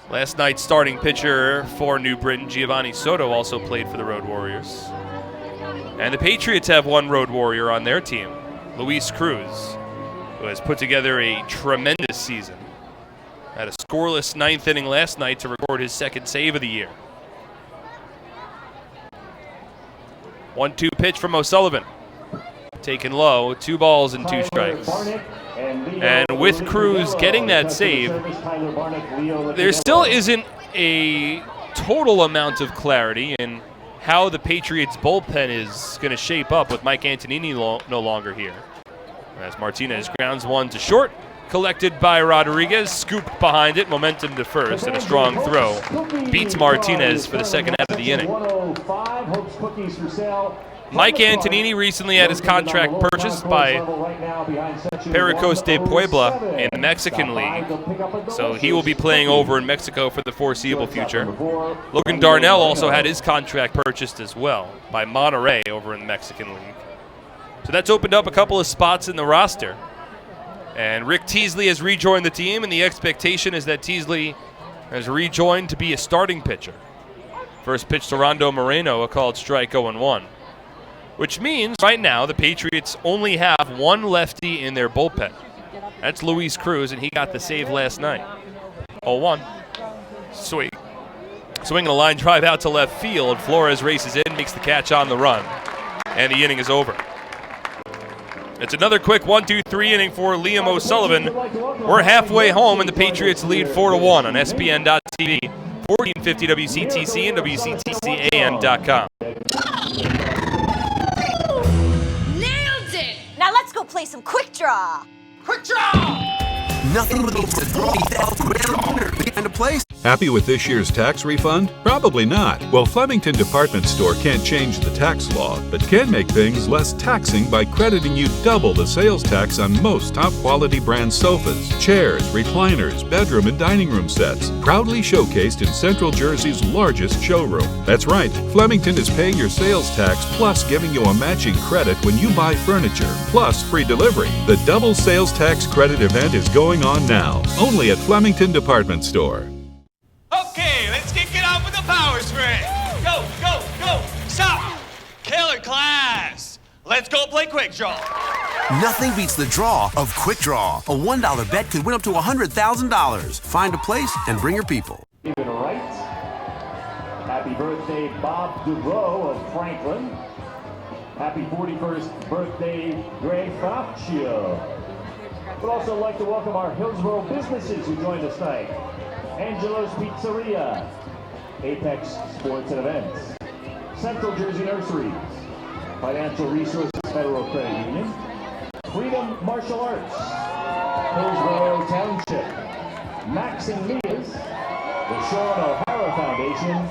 Last night's starting pitcher for New Britain, Giovanni Soto, also played for the Road Warriors. And the Patriots have one road warrior on their team, Luis Cruz, who has put together a tremendous season. Had a scoreless 9th inning last night to record his 2nd save of the year. 1-2 pitch from O'Sullivan. Taken low, 2 balls and 2 strikes. And with Cruz getting that save, there still isn't a total amount of clarity in how the Patriots bullpen is going to shape up with Mike Antonini no longer here. As Martinez grounds one to short, collected by Rodriguez, scooped behind it, momentum to first, and a strong throw beats Martinez for the second out of the inning. Mike Antonini recently had his contract purchased by Pericos de Puebla in the Mexican League, so he will be playing over in Mexico for the foreseeable future. Logan Darnell also had his contract purchased as well by Monterrey over in the Mexican League. So that's opened up a couple of spots in the roster. And Rick Teasley has rejoined the team, and the expectation is that Teasley has rejoined to be a starting pitcher. First pitch to Rondo Moreno, a called strike, 0-1. Which means right now the Patriots only have one lefty in their bullpen. That's Luis Cruz, and he got the save last night. 0-1. Swinging a line drive out to left field. Flores races in, makes the catch on the run, and the inning is over. It's another quick 1-2-3 inning for Liam O'Sullivan. We're halfway home, and the Patriots lead 4-1 on SPN.TV, 1450 WCTC, and WCTCAM.com. Nailed it! Now let's go play some Quick Draw. Quick Draw! Nothing beats a $20,000 behind a place. Happy with this year's tax refund? Probably not. Well, Flemington Department Store can't change the tax law, but can make things less taxing by crediting you double the sales tax on most top-quality brand sofas, chairs, recliners, bedroom and dining room sets, proudly showcased in Central Jersey's largest showroom. That's right, Flemington is paying your sales tax plus giving you a matching credit when you buy furniture, plus free delivery. The double sales tax credit event is going on now, only at Flemington Department Store. Okay, let's kick it off with a power spray. Go, go, go, stop. Killer class. Let's go play Quick Draw. Nothing beats the draw of Quick Draw. A $1 bet could win up to $100,000. Find a place and bring your people. Even right. Happy birthday, Bob Dubrow of Franklin. Happy 41st birthday, Greg Faccio. We'd also like to welcome our Hillsborough businesses who joined us tonight. Angelo's Pizzeria, Apex Sports and Events, Central Jersey Nurseries, Financial Resources Federal Credit Union, Freedom Martial Arts, Hillsborough Township, Max and Leah's, the Sean O'Hara Foundation.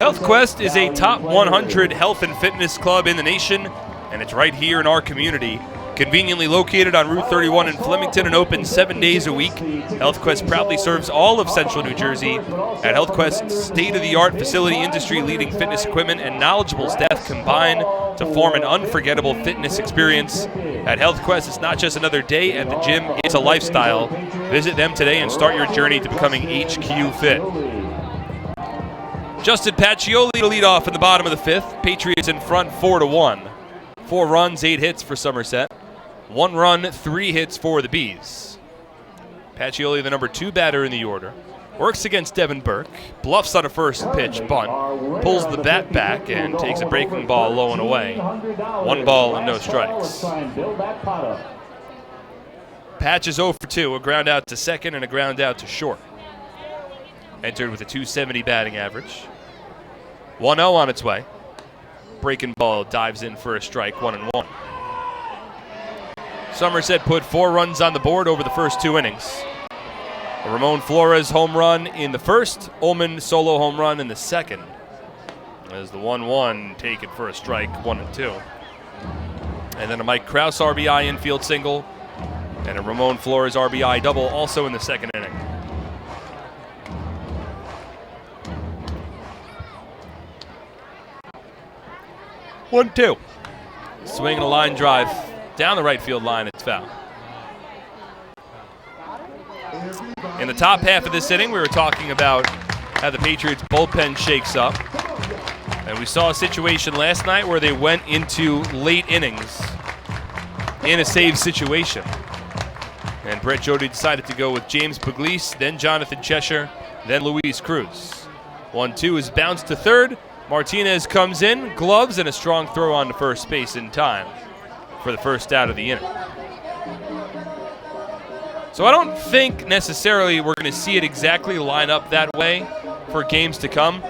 HealthQuest is a top 100 health and fitness club in the nation, and it's right here in our community. Conveniently located on Route 31 in Flemington and open 7 days a week, HealthQuest proudly serves all of Central New Jersey. At HealthQuest's state-of-the-art facility, industry-leading fitness equipment, and knowledgeable staff combine to form an unforgettable fitness experience. At Health Quest, it's not just another day at the gym, it's a lifestyle. Visit them today and start your journey to becoming HQ Fit. Justin Pacioli to lead off in the bottom of the fifth. Patriots in front 4-1. 4 runs, 8 hits for Somerset. 1 run, 3 hits for the Bees. Pacioli, the number 2 batter in the order. Works against Devin Burke. Bluffs on a first pitch bunt. Pulls the bat back and takes a breaking ball low and away. 1 ball and no strikes. Patch is 0 for 2. A ground out to second and a ground out to short. Entered with a .270 batting average. 1-0 on its way. Breaking ball dives in for a strike, 1-1. Somerset put 4 runs on the board over the first 2 innings. A Ramon Flores home run in the first, Ullman solo home run in the second. As the 1-1 taken for a strike, 1-2. And then a Mike Krause RBI infield single, and a Ramon Flores RBI double also in the second inning. One, 2. Swinging a line drive down the right field line, it's foul. In the top half of this inning, we were talking about how the Patriots bullpen shakes up. And we saw a situation last night where they went into late innings in a save situation. And Brett Jody decided to go with James Puglisi, then Jonathan Cheshire, then Luis Cruz. 1-2 is bounced to third. Martinez comes in, gloves, and a strong throw on to first base in time for the first out of the inning. So I don't think necessarily we're going to see it exactly line up that way for games to come.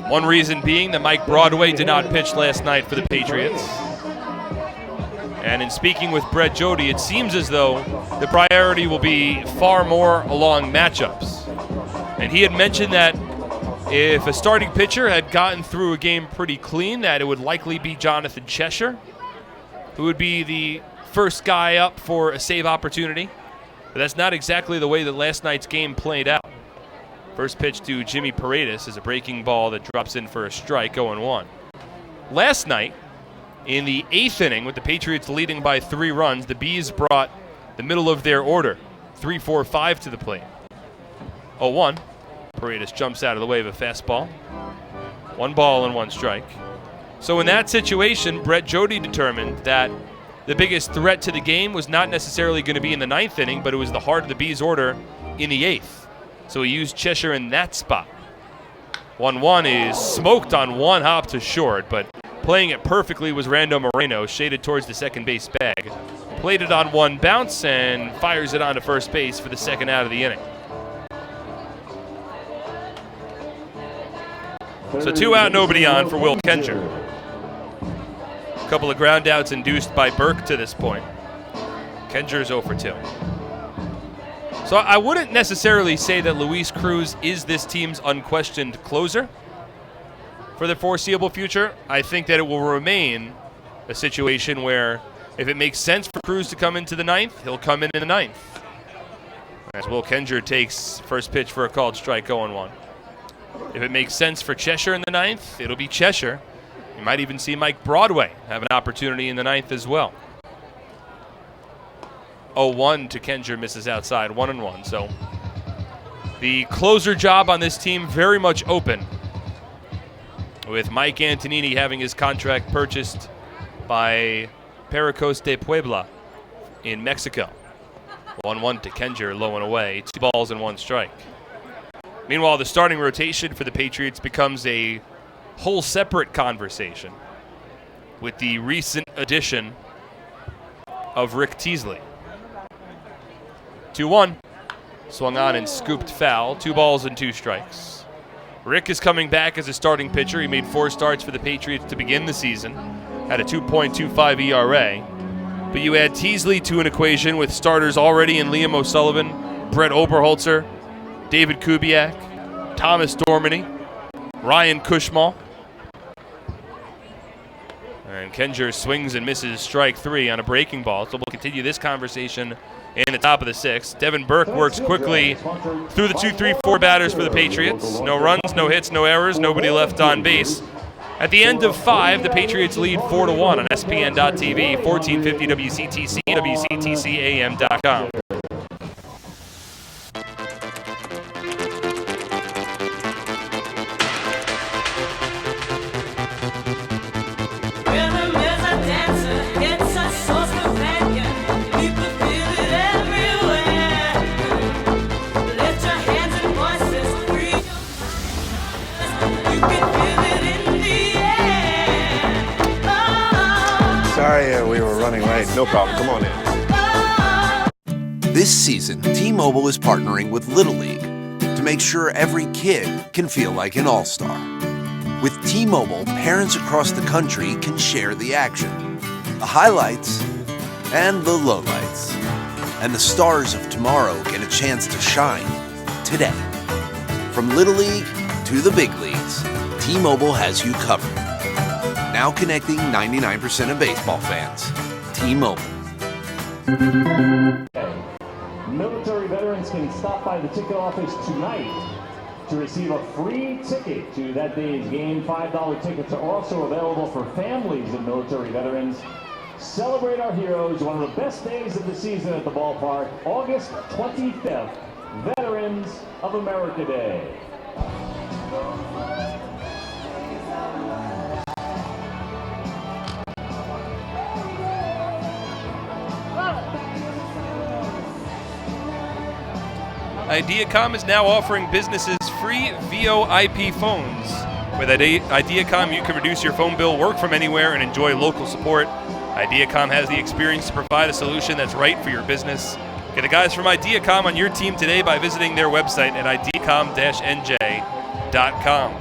One reason being that Mike Broadway did not pitch last night for the Patriots. And in speaking with Brett Jody, it seems as though the priority will be far more along matchups. And he had mentioned that if a starting pitcher had gotten through a game pretty clean, that it would likely be Jonathan Cheshire, who would be the first guy up for a save opportunity. But that's not exactly the way that last night's game played out. First pitch to Jimmy Paredes is a breaking ball that drops in for a strike, 0-1. Last night, in the 8th inning, with the Patriots leading by 3 runs, the Bees brought the middle of their order, 3-4-5 to the plate. 0-1. Paredes jumps out of the way of a fastball. 1 ball and 1 strike. So in that situation, Brett Jody determined that the biggest threat to the game was not necessarily going to be in the 9th inning, but it was the heart of the Bees' order in the 8th. So he used Cheshire in that spot. 1-1 is smoked on 1 hop to short, but playing it perfectly was Rando Moreno, shaded towards the second base bag. Played it on 1 bounce and fires it onto first base for the second out of the inning. So 2 out, nobody on for Will Kenger. A couple of ground outs induced by Burke to this point. Kenger's 0 for 2. So I wouldn't necessarily say that Luis Cruz is this team's unquestioned closer for the foreseeable future. I think that it will remain a situation where if it makes sense for Cruz to come into the 9th, he'll come in the 9th. As Will Kenger takes first pitch for a called strike, 0-1. If it makes sense for Cheshire in the 9th, it'll be Cheshire. You might even see Mike Broadway have an opportunity in the 9th as well. 0-1 to Kenger, misses outside, 1-1. So the closer job on this team very much open, with Mike Antonini having his contract purchased by Pericos de Puebla in Mexico. 1-1 to Kenger, low and away, 2 balls and 1 strike. Meanwhile, the starting rotation for the Patriots becomes a whole separate conversation with the recent addition of Rick Teasley. 2-1. Swung on and scooped foul. 2 balls and 2 strikes. Rick is coming back as a starting pitcher. He made 4 starts for the Patriots to begin the season. Had a 2.25 ERA. But you add Teasley to an equation with starters already in Liam O'Sullivan, Brett Oberholzer, David Kubiak, Thomas Dormany, Ryan Kushmal. And Kenger swings and misses strike 3 on a breaking ball. So we'll continue this conversation in the top of the 6th. Devin Burke works quickly through the 2-3-4 batters for the Patriots. No runs, no hits, no errors, nobody left on base. At the end of 5, the Patriots lead 4-1 on SPN.TV, 1450 WCTC, WCTCAM.com. Sorry, we were running late. No problem. Come on in. This season, T-Mobile is partnering with Little League to make sure every kid can feel like an all-star. With T-Mobile, parents across the country can share the action, the highlights, and the lowlights. And the stars of tomorrow get a chance to shine today. From Little League to the big leagues, T-Mobile has you covered. Now connecting 99% of baseball fans. T-Mobile. Military veterans can stop by the ticket office tonight to receive a free ticket to that day's game. $5 tickets are also available for families of military veterans. Celebrate our heroes, one of the best days of the season at the ballpark, August 25th, Veterans of America Day. Ideacom is now offering businesses free VoIP phones. With Ideacom, you can reduce your phone bill, work from anywhere, and enjoy local support. Ideacom has the experience to provide a solution that's right for your business. Get the guys from Ideacom on your team today by visiting their website at ideacom-nj.com.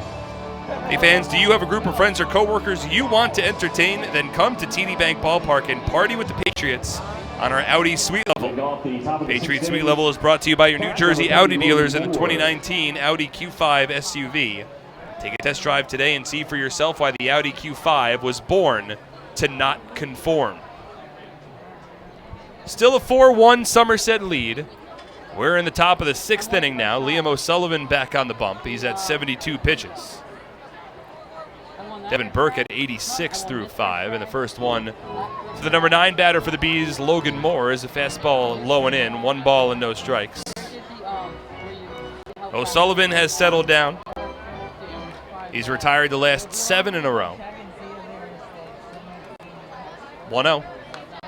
Hey fans, do you have a group of friends or coworkers you want to entertain? Then come to TD Bank Ballpark and party with the Patriots on our Audi Suite Level. Patriot Suite Level is brought to you by your New Jersey Audi dealers in the 2019 Audi Q5 SUV. Take a test drive today and see for yourself why the Audi Q5 was born to not conform. Still a 4-1 Somerset lead. We're in the top of the 6th inning now. Liam O'Sullivan back on the bump. He's at 72 pitches. Devin Burke at 86 through 5, and the first one to the number 9 batter for the Bees, Logan Moore, is a fastball low and in, 1 ball and no strikes. O'Sullivan has settled down. He's retired the last 7 in a row. 1-0.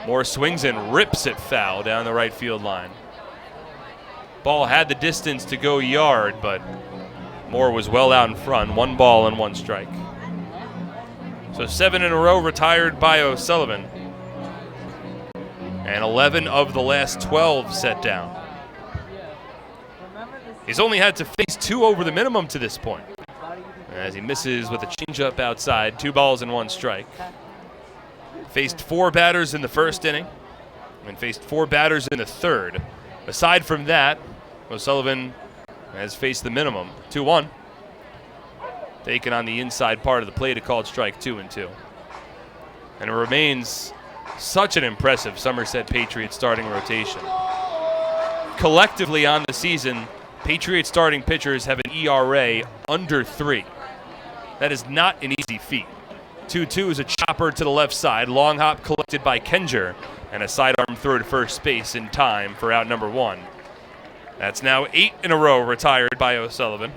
Moore swings and rips it foul down the right field line. Ball had the distance to go yard, but Moore was well out in front. 1 ball and 1 strike. So 7 in a row retired by O'Sullivan. And 11 of the last 12 set down. He's only had to face 2 over the minimum to this point, as he misses with a changeup outside. 2 balls and 1 strike. Faced 4 batters in the first inning and faced 4 batters in the third. Aside from that, O'Sullivan has faced the minimum. 2-1. Taken on the inside part of the plate, a called strike 2 and 2. And it remains such an impressive Somerset Patriots starting rotation. Collectively on the season, Patriots starting pitchers have an ERA under 3. That is not an easy feat. 2-2 is a chopper to the left side, long hop collected by Kenger, and a sidearm throw to first base in time for out number 1. That's now 8 in a row retired by O'Sullivan.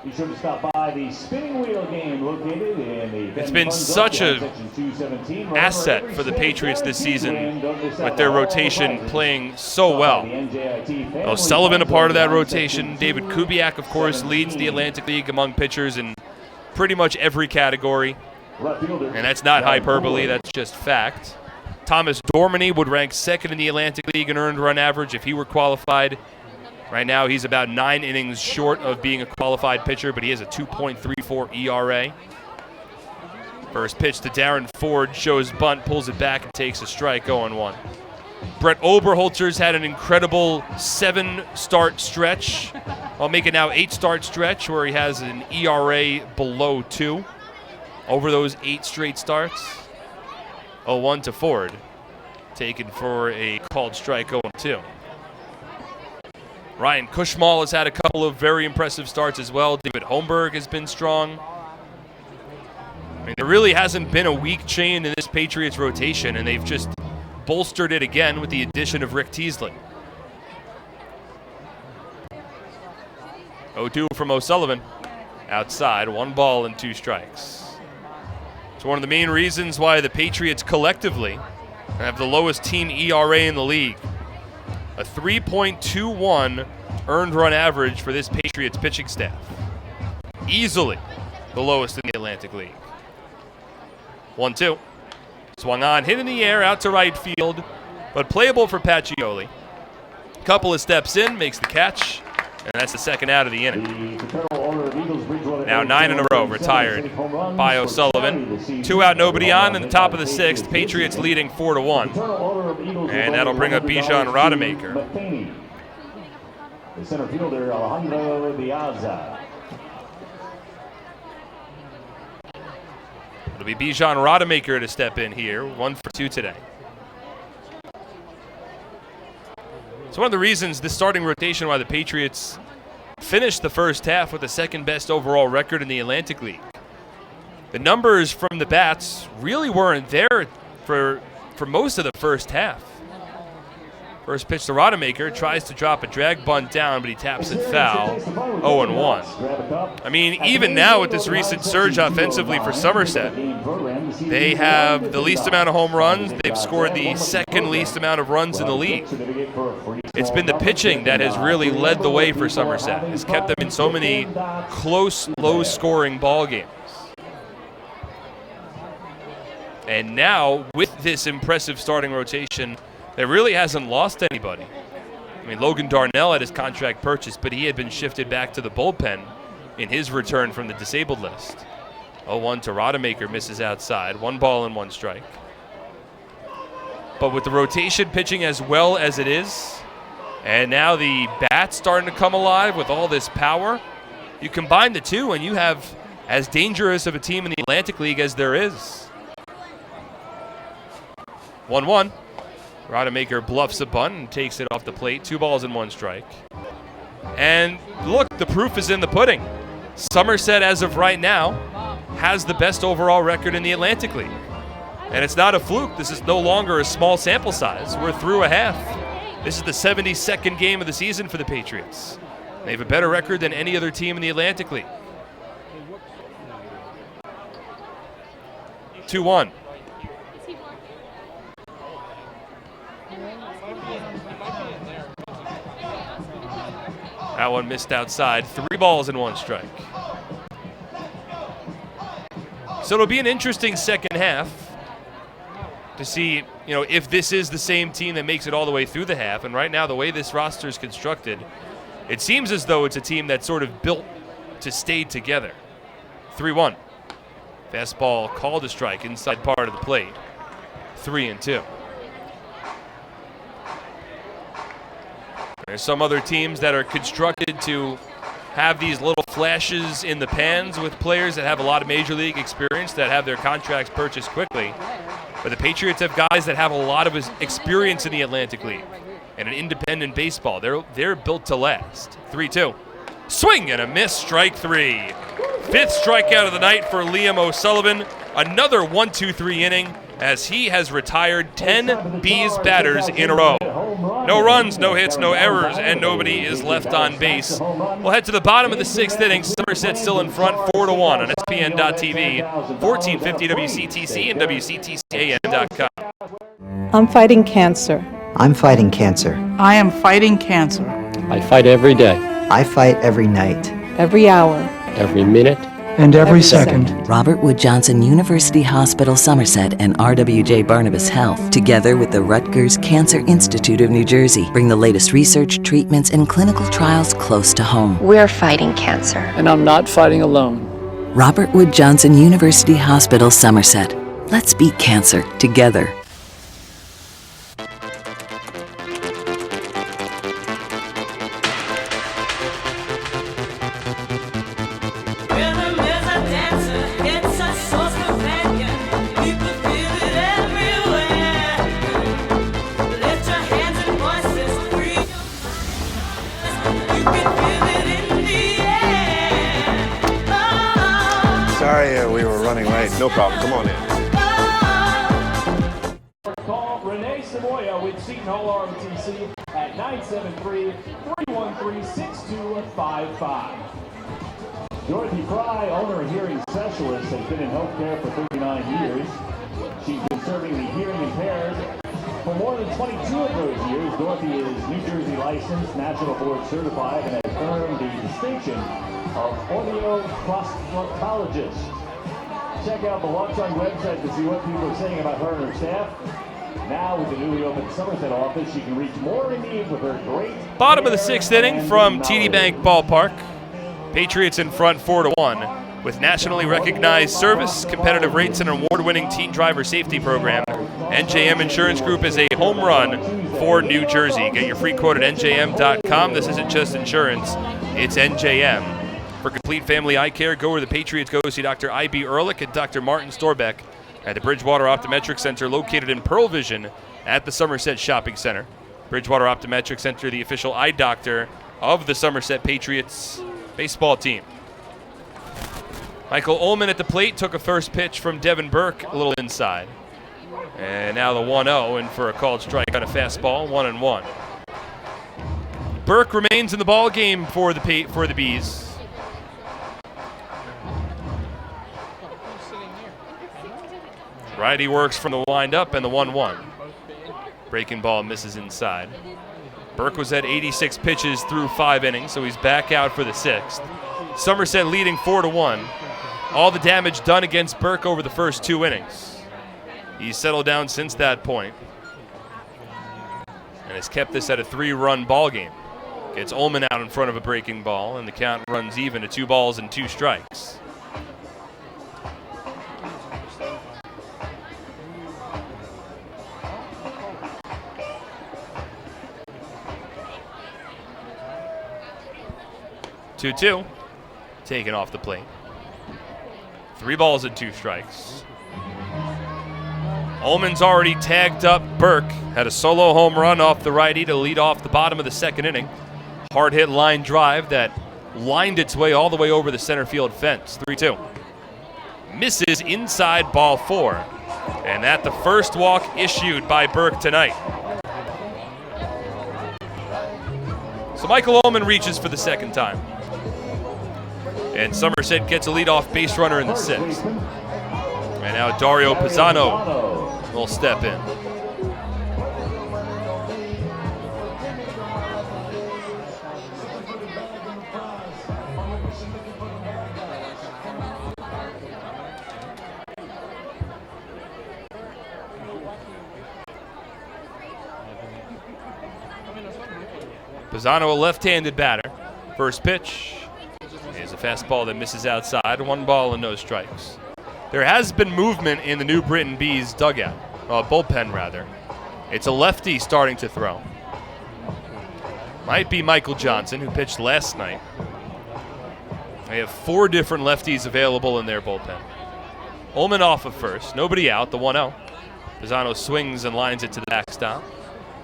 Be sure to stop by the spinning wheel game located in the... It's been such an asset for the Patriots this season with their rotation playing so well. O'Sullivan a part of that rotation. David Kubiak, of course, leads the Atlantic League among pitchers in pretty much every category. And that's not hyperbole, that's just fact. Thomas Dormany would rank 2nd in the Atlantic League in earned run average if he were qualified. Right now, he's about 9 innings short of being a qualified pitcher, but he has a 2.34 ERA. First pitch to Darren Ford, shows bunt, pulls it back, and takes a strike, 0-1. Brett Oberholzer's had an incredible 7-start stretch, while making now 8-start stretch where he has an ERA below 2 over those 8 straight starts. 0-1 to Ford, taken for a called strike, 0-2. Ryan Kushmal has had a couple of very impressive starts as well. David Holmberg has been strong. I mean, there really hasn't been a weak chain in this Patriots rotation, and they've just bolstered it again with the addition of Rick Teasley. 0-2 from O'Sullivan. Outside, 1 ball and 2 strikes. It's one of the main reasons why the Patriots collectively have the lowest team ERA in the league. A 3.21 earned run average for this Patriots pitching staff. Easily the lowest in the Atlantic League. 1-2. Swung on, hit in the air, out to right field, but playable for Pacioli. Couple of steps in, makes the catch, and that's the second out of the inning. Now 9 in a row retired by O'Sullivan. 2 out, nobody on in the top of the 6th. Patriots leading 4-1. And that'll bring up Bijan Rodemaker. The center fielder, Alejandro Diaz. It'll be Bijan Rodemaker to step in here. 1 for 2 today. It's one of the reasons this starting rotation why the Patriots finished the first half with the second best overall record in the Atlantic League. The numbers from the bats really weren't there for most of the first half. First pitch to Rodemaker, tries to drop a drag bunt down, but he taps it foul. 0-1. I mean, even now with this recent surge offensively for Somerset, they have the least amount of home runs. They've scored the second least amount of runs in the league. It's been the pitching that has really led the way for Somerset. It's kept them in so many close, low-scoring ball games. And now, with this impressive starting rotation, that really hasn't lost anybody. I mean, Logan Darnell had his contract purchased, but he had been shifted back to the bullpen in his return from the disabled list. 0-1 to Rodemaker, misses outside. 1 ball and 1 strike. But with the rotation pitching as well as it is, and now the bat's starting to come alive with all this power, you combine the two and you have as dangerous of a team in the Atlantic League as there is. 1-1. Rodemaker bluffs a bunt and takes it off the plate. 2 balls and 1 strike. And look, the proof is in the pudding. Somerset, as of right now, has the best overall record in the Atlantic League. And it's not a fluke. This is no longer a small sample size. We're through a half. This is the 72nd game of the season for the Patriots. They have a better record than any other team in the Atlantic League. 2-1. That one missed outside. 3 balls and 1 strike. So it'll be an interesting second half to see, if this is the same team that makes it all the way through the half. And right now, the way this roster is constructed, it seems as though it's a team that's sort of built to stay together. 3-1. Fastball called a strike inside part of the plate. 3-2. There's some other teams that are constructed to have these little flashes in the pans with players that have a lot of major league experience, that have their contracts purchased quickly. But the Patriots have guys that have a lot of experience in the Atlantic League and an independent baseball. They're built to last. 3-2. Swing and a miss, strike 3. 5th strikeout of the night for Liam O'Sullivan. Another 1-2-3 inning as he has retired 10 Bees batters in a row. No runs, no hits, no errors, and nobody is left on base. We'll head to the bottom of the 6th inning. Somerset still in front, 4-1 on SPN.TV, 1450 WCTC, and WCTCAM.com. I'm fighting cancer. I'm fighting cancer. I am fighting cancer. I fight every day. I fight every night. Every hour. Every minute. And every second. Robert Wood Johnson University Hospital Somerset and RWJ Barnabas Health, together with the Rutgers Cancer Institute of New Jersey, bring the latest research, treatments, and clinical trials close to home. We're fighting cancer. And I'm not fighting alone. Robert Wood Johnson University Hospital Somerset. Let's beat cancer together. Sorry, we were running late. No problem. Come on in. Call Renee Savoya with Seton Hall ROTC at 973-313-6255. Dorothy Fry, owner and hearing specialist, has been in healthcare for 39 years. She's been serving the hearing impaired for more than 22 of those years. Dorothy is New Jersey licensed, national board certified, and has earned the distinction of audio-proctologist. Check out the Watson website to see what people are saying about her and her staff. Now, with the newly opened Somerset office, she can reach more in need with her great... Bottom of the sixth inning from TD Bank Ballpark. Patriots in front 4-1 with nationally recognized service, competitive rates, and an award-winning teen driver safety program. NJM Insurance Group is a home run for New Jersey. Get your free quote at njm.com. This isn't just insurance, it's NJM. For complete family eye care, go where the Patriots go. See Dr. I.B. Ehrlich and Dr. Martin Storbeck at the Bridgewater Optometric Center, located in Pearl Vision at the Somerset Shopping Center. Bridgewater Optometric Center, the official eye doctor of the Somerset Patriots baseball team. Michael Ullman at the plate took a first pitch from Devin Burke a little inside. And now the 1-0 and for a called strike on a fastball, 1-1. Burke remains in the ball game for the Bees. Righty works from the windup and the 1-1. Breaking ball misses inside. Burke was at 86 pitches through 5 innings, so he's back out for the 6th. Somerset leading 4-1. All the damage done against Burke over the first 2 innings. He's settled down since that point and has kept this at a 3-run ball game. Gets Ullman out in front of a breaking ball, and the count runs even to 2 balls and 2 strikes. Two, taken off the plate. 3 balls and 2 strikes. Ullman's already tagged up Burke. Had a solo home run off the righty to lead off the bottom of the 2nd inning. Hard hit line drive that lined its way all the way over the center field fence. 3-2. Misses inside, ball 4. And that the first walk issued by Burke tonight. So Michael Ullman reaches for the 2nd time. And Somerset gets a leadoff base runner in the 6th. And now Dario Pisano will step in. Pisano, a left-handed batter. First pitch is a fastball that misses outside. 1 ball and no strikes. There has been movement in the New Britain Bees dugout, bullpen rather. It's a lefty starting to throw. Might be Michael Johnson, who pitched last night. They have 4 different lefties available in their bullpen. Ullman off of first, nobody out, the 1-0. Pisano swings and lines it to the backstop.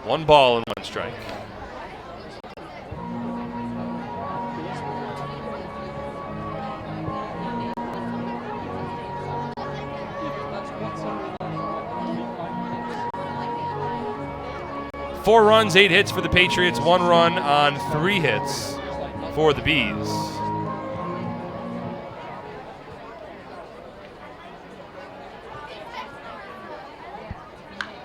1 ball and 1 strike. Four runs, 8 hits for the Patriots, 1 run on 3 hits for the Bees.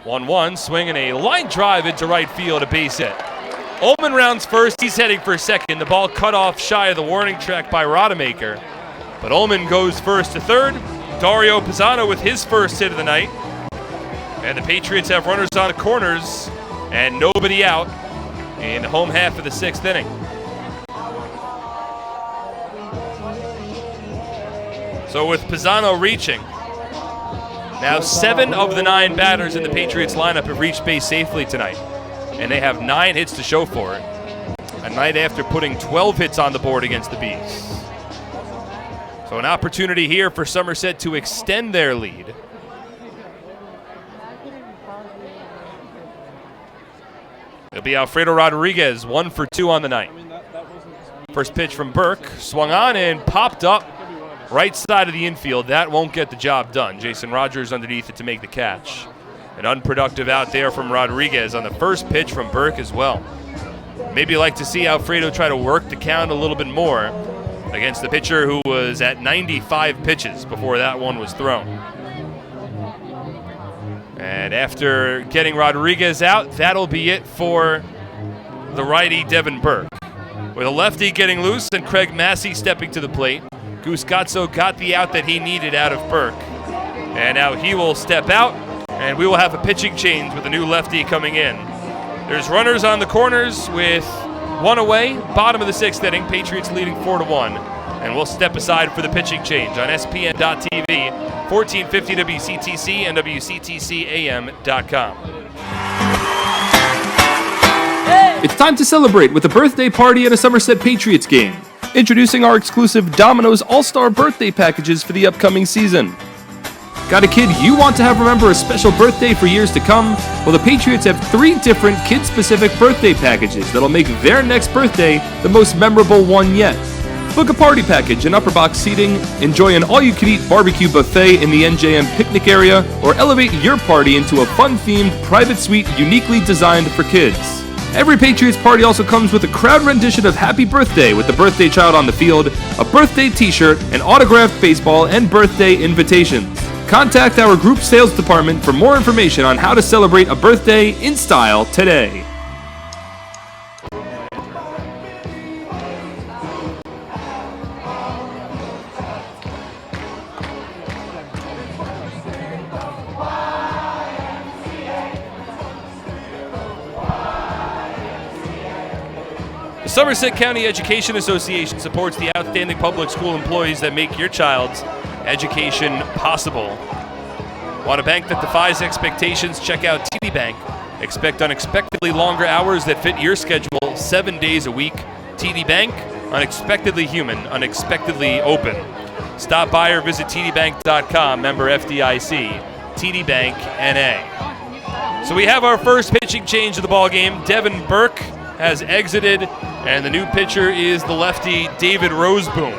One, swinging a line drive into right field, a base hit. Ullman rounds first, he's heading for second. The ball cut off shy of the warning track by Rodemaker. But Ullman goes first to third. Dario Pisano with his first hit of the night. And the Patriots have runners on the corners and nobody out in the home half of the 6th inning. So with Pisano reaching, now 7 of the 9 batters in the Patriots lineup have reached base safely tonight, and they have 9 hits to show for it. A night after putting 12 hits on the board against the Bees. So an opportunity here for Somerset to extend their lead. It'll be Alfredo Rodriguez, 1 for 2 on the night. First pitch from Burke, swung on and popped up right side of the infield. That won't get the job done. Jason Rogers underneath it to make the catch. An unproductive out there from Rodriguez on the first pitch from Burke as well. Maybe like to see Alfredo try to work the count a little bit more against the pitcher who was at 95 pitches before that one was thrown. And after getting Rodriguez out, that'll be it for the righty Devin Burke. With a lefty getting loose and Craig Massey stepping to the plate, Goose Gotso got the out that he needed out of Burke. And now he will step out, and we will have a pitching change with a new lefty coming in. There's runners on the corners with one away, bottom of the sixth inning, Patriots leading 4-1. And we'll step aside for the pitching change on SPN.TV, 1450 WCTC and WCTCAM.com. It's time to celebrate with a birthday party at a Somerset Patriots game. Introducing our exclusive Domino's All-Star birthday packages for the upcoming season. Got a kid you want to have remember a special birthday for years to come? Well, the Patriots have 3 different kid-specific birthday packages that'll make their next birthday the most memorable one yet. Book a party package in upper box seating, enjoy an all-you-can-eat barbecue buffet in the NJM picnic area, or elevate your party into a fun-themed private suite uniquely designed for kids. Every Patriots party also comes with a crowd rendition of Happy Birthday with the birthday child on the field, a birthday t-shirt, an autographed baseball, and birthday invitations. Contact our group sales department for more information on how to celebrate a birthday in style today. The Somerset County Education Association supports the outstanding public school employees that make your child's education possible. Want a bank that defies expectations? Check out TD Bank. Expect unexpectedly longer hours that fit your schedule 7 days a week. TD Bank, unexpectedly human, unexpectedly open. Stop by or visit tdbank.com, member FDIC. TD Bank, NA. So we have our first pitching change of the ball game. Devin Burke has exited, and the new pitcher is the lefty David Roseboom.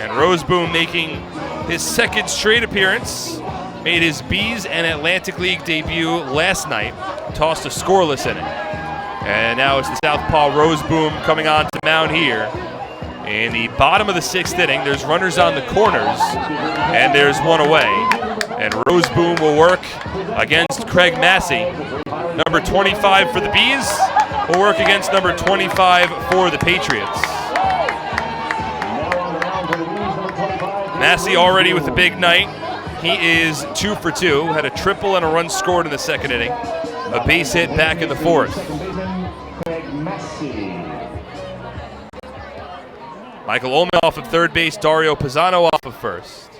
And Roseboom making his second straight appearance, made his Bees and Atlantic League debut last night, tossed a scoreless inning. And now it's the southpaw Roseboom coming on to mound here. In the bottom of the sixth inning, there's runners on the corners, and there's one away. And Roseboom will work against Craig Massey. Number 25 for the Bees will work against number 25 for the Patriots. Massey already with a big night. He is 2 for 2. Had a triple and a run scored in the second inning. A base hit back in the fourth. Michael Ullman off of third base. Dario Pisano off of first.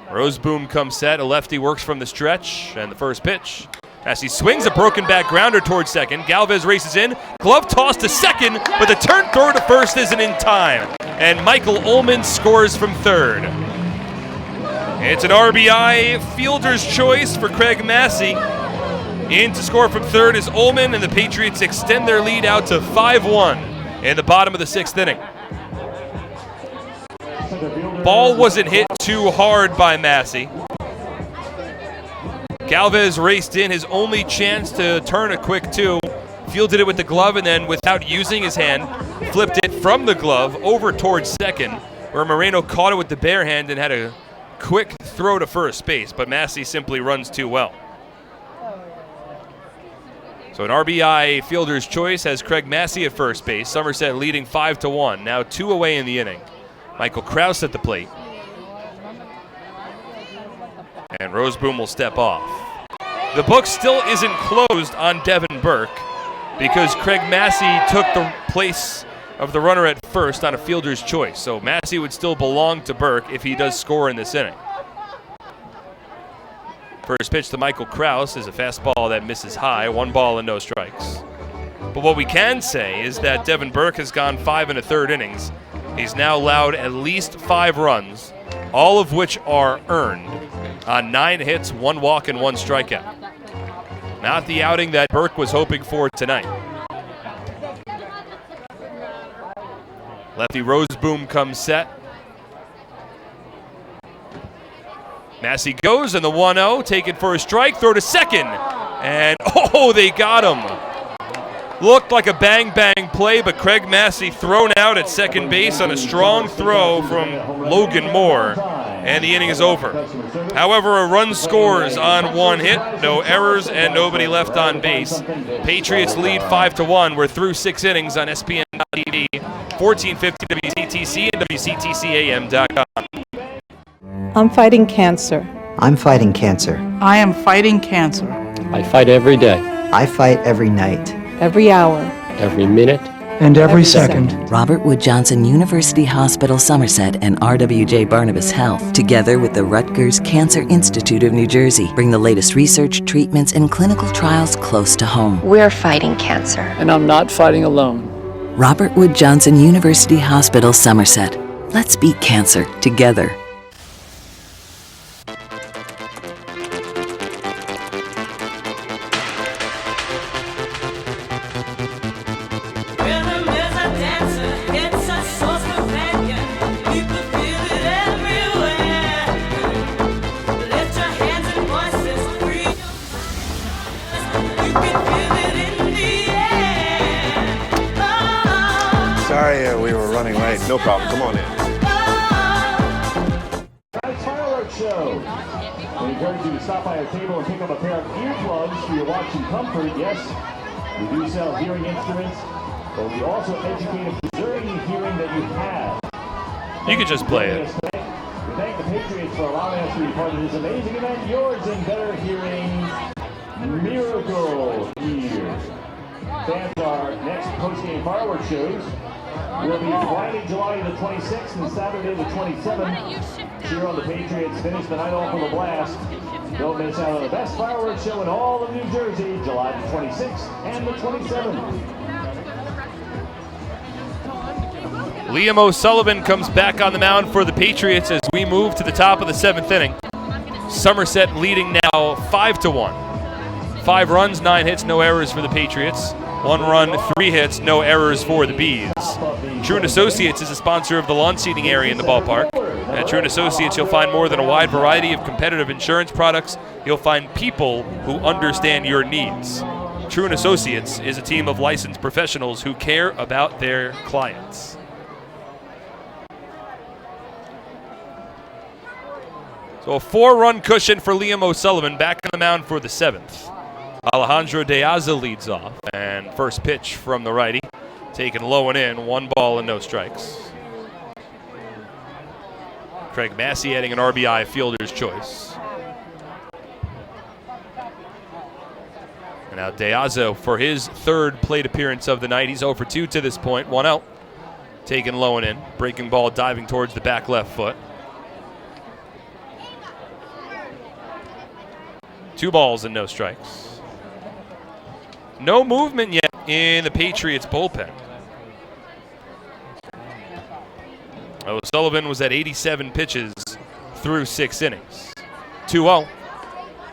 Roseboom comes set. A lefty works from the stretch. And the first pitch. As he swings a broken back grounder towards second. Galvez races in. Glove toss to second, but the turn throw to first isn't in time. And Michael Ullman scores from third. It's an RBI fielder's choice for Craig Massey. In to score from third is Ullman, and the Patriots extend their lead out to 5-1 in the bottom of the sixth inning. Ball wasn't hit too hard by Massey. Galvez raced in, his only chance to turn a quick 2. Fielded it with the glove and then, without using his hand, flipped it from the glove over towards second, where Moreno caught it with the bare hand and had a quick throw to first base, but Massey simply runs too well. So an RBI fielder's choice has Craig Massey at first base. Somerset leading 5-1. Now 2 away in the inning. Michael Krause at the plate. And Roseboom will step off. The book still isn't closed on Devin Burke because Craig Massey took the place of the runner at first on a fielder's choice. So Massey would still belong to Burke if he does score in this inning. First pitch to Michael Krause is a fastball that misses high, 1 ball and no strikes. But what we can say is that Devin Burke has gone 5 1/3 innings. He's now allowed at least 5 runs, all of which are earned on 9 hits, 1 walk, and 1 strikeout. Not the outing that Burke was hoping for tonight. Lefty Roseboom comes set. Massey goes, and the 1-0, taken for a strike, throw to second. And, they got him. Looked like a bang-bang play, but Craig Massey thrown out at second base on a strong throw from Logan Moore, and the inning is over. However, a run scores on one hit, no errors, and nobody left on base. Patriots lead 5-1. We're through 6 innings on SPN.TV, 1450 WCTC, and WCTCAM.com. I'm fighting cancer. I'm fighting cancer. I am fighting cancer. I fight every day, I fight every night. Every hour. every minute, and every second. Robert Wood Johnson University Hospital Somerset and RWJ Barnabas Health, together with the Rutgers Cancer Institute of New Jersey, bring the latest research, treatments, and clinical trials close to home. We're fighting cancer. And I'm not fighting alone. Robert Wood Johnson University Hospital, Somerset. Let's beat cancer together. Sorry, we were running late. No problem. Come on in. Fireworks show. We encourage you to stop by our table and pick up a pair of earplugs for your watching comfort. Yes, we do sell hearing instruments, but we also educate and preserve the hearing that you have. You can just play it. We thank the Patriots for allowing us to be part of this amazing event. Yours in better hearing miracle here. Fans, our next post-game fireworks shows will be Friday, July the 26th and Saturday the 27th. Cheer on the Patriots. Finish the night off with a blast. Don't miss out on the best fireworks show in all of New Jersey, July the 26th and the 27th. Liam O'Sullivan comes back on the mound for the Patriots as we move to the top of the 7th inning. Somerset leading now 5-1. 5 runs, 9 hits, no errors for the Patriots. 1 run, 3 hits, no errors for the Bees. Truant Associates is a sponsor of the lawn seating area in the ballpark. At Truant Associates, you'll find more than a wide variety of competitive insurance products. You'll find people who understand your needs. Truant Associates is a team of licensed professionals who care about their clients. So a 4-run cushion for Liam O'Sullivan, back on the mound for the 7th. Alejandro De Aza leads off, and first pitch from the righty, taken low and in, 1 ball and no strikes. Craig Massey adding an RBI fielder's choice. And now De Aza for his 3rd plate appearance of the night. He's 0 for 2 to this point, 1 out. Taken low and in, breaking ball diving towards the back left foot. 2 balls and no strikes. No movement yet in the Patriots bullpen. O'Sullivan was at 87 pitches through 6 innings. 2-0.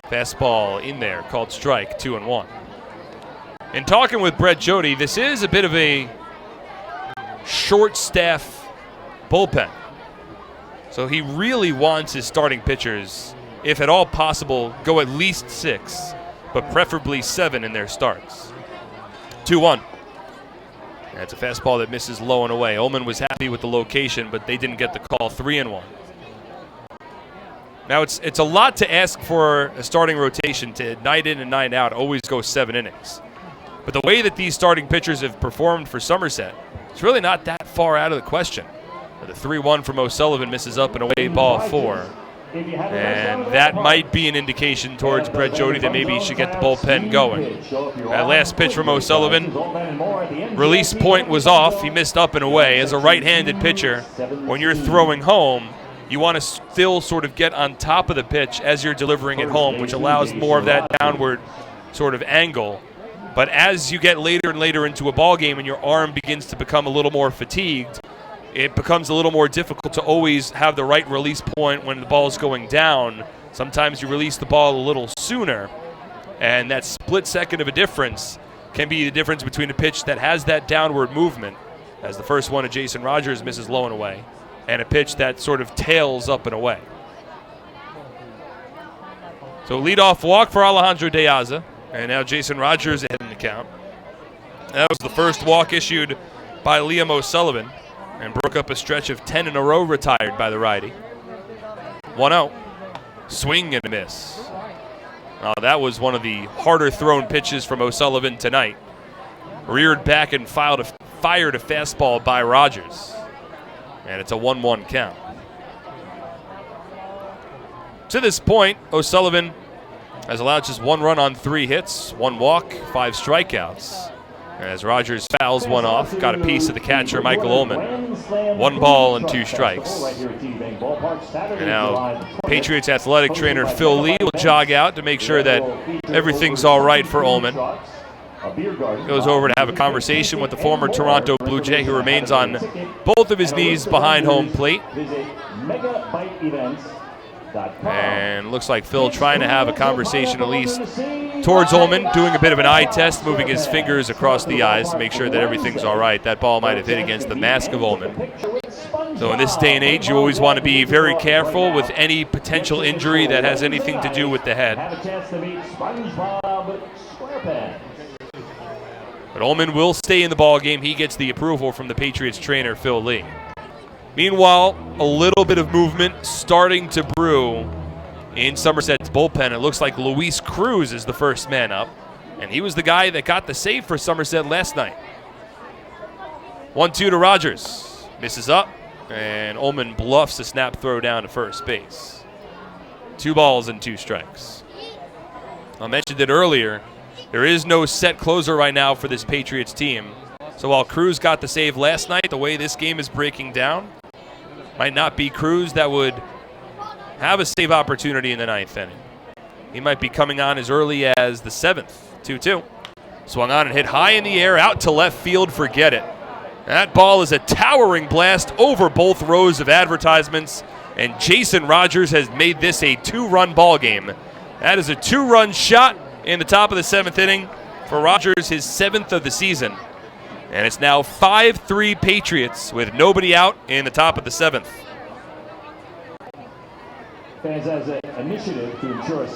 Fastball in there, called strike, 2-1. In talking with Brett Jody, this is a bit of a short staff bullpen. So he really wants his starting pitchers, if at all possible, go at least 6, but preferably 7 in their starts. 2-1. That's a fastball that misses low and away. Ullman was happy with the location, but they didn't get the call. 3-1. Now it's a lot to ask for a starting rotation to night in and night out always go 7 innings. But the way that these starting pitchers have performed for Somerset, it's really not that far out of the question. The 3-1 from O'Sullivan misses up and away, ball 4. And that might be an indication towards Brett Jody that maybe he should get the bullpen going. That last pitch from O'Sullivan, release point was off. He missed up and away. As a right-handed pitcher, when you're throwing home, you want to still sort of get on top of the pitch as you're delivering it home, which allows more of that downward sort of angle. But as you get later and later into a ball game and your arm begins to become a little more fatigued, it becomes a little more difficult to always have the right release point when the ball's going down. Sometimes you release the ball a little sooner, and that split second of a difference can be the difference between a pitch that has that downward movement as the first one to Jason Rogers misses low and away, and a pitch that sort of tails up and away. So leadoff walk for Alejandro De Aza, and now Jason Rogers ahead in the count. That was the first walk issued by Liam O'Sullivan and broke up a stretch of 10 in a row retired by the righty. 1-0. Swing and a miss. That was one of the harder thrown pitches from O'Sullivan tonight. Reared back and fired a fastball by Rogers. And it's a 1-1 count. To this point, O'Sullivan has allowed just 1 run on 3 hits, 1 walk, 5 strikeouts. As Rogers fouls one off, got a piece of the catcher, Michael Ullman. 1 ball and 2 strikes. And now, Patriots athletic trainer Phil Lee will jog out to make sure that everything's all right for Ullman. Goes over to have a conversation with the former Toronto Blue Jay, who remains on both of his knees behind home plate. And looks like Phil trying to have a conversation at least towards Ullman, doing a bit of an eye test, moving his fingers across the eyes to make sure that everything's all right. That ball might have hit against the mask of Ullman. So in this day and age, you always want to be very careful with any potential injury that has anything to do with the head. But Ullman will stay in the ball game. He gets the approval from the Patriots trainer, Phil Lee. Meanwhile, a little bit of movement starting to brew in Somerset's bullpen. It looks like Luis Cruz is the first man up, and he was the guy that got the save for Somerset last night. 1-2 to Rogers. Misses up, and Ullman bluffs a snap throw down to first base. 2 balls and 2 strikes. I mentioned it earlier. There is no set closer right now for this Patriots team. So while Cruz got the save last night, the way this game is breaking down, might not be Cruz that would have a save opportunity in the 9th inning. He might be coming on as early as the 7th. 2-2. Swung on and hit high in the air, out to left field, forget it. That ball is a towering blast over both rows of advertisements, and Jason Rogers has made this a 2-run ball game. That is a 2-run shot in the top of the 7th inning for Rogers, his 7th of the season. And it's now 5-3 Patriots with nobody out in the top of the 7th.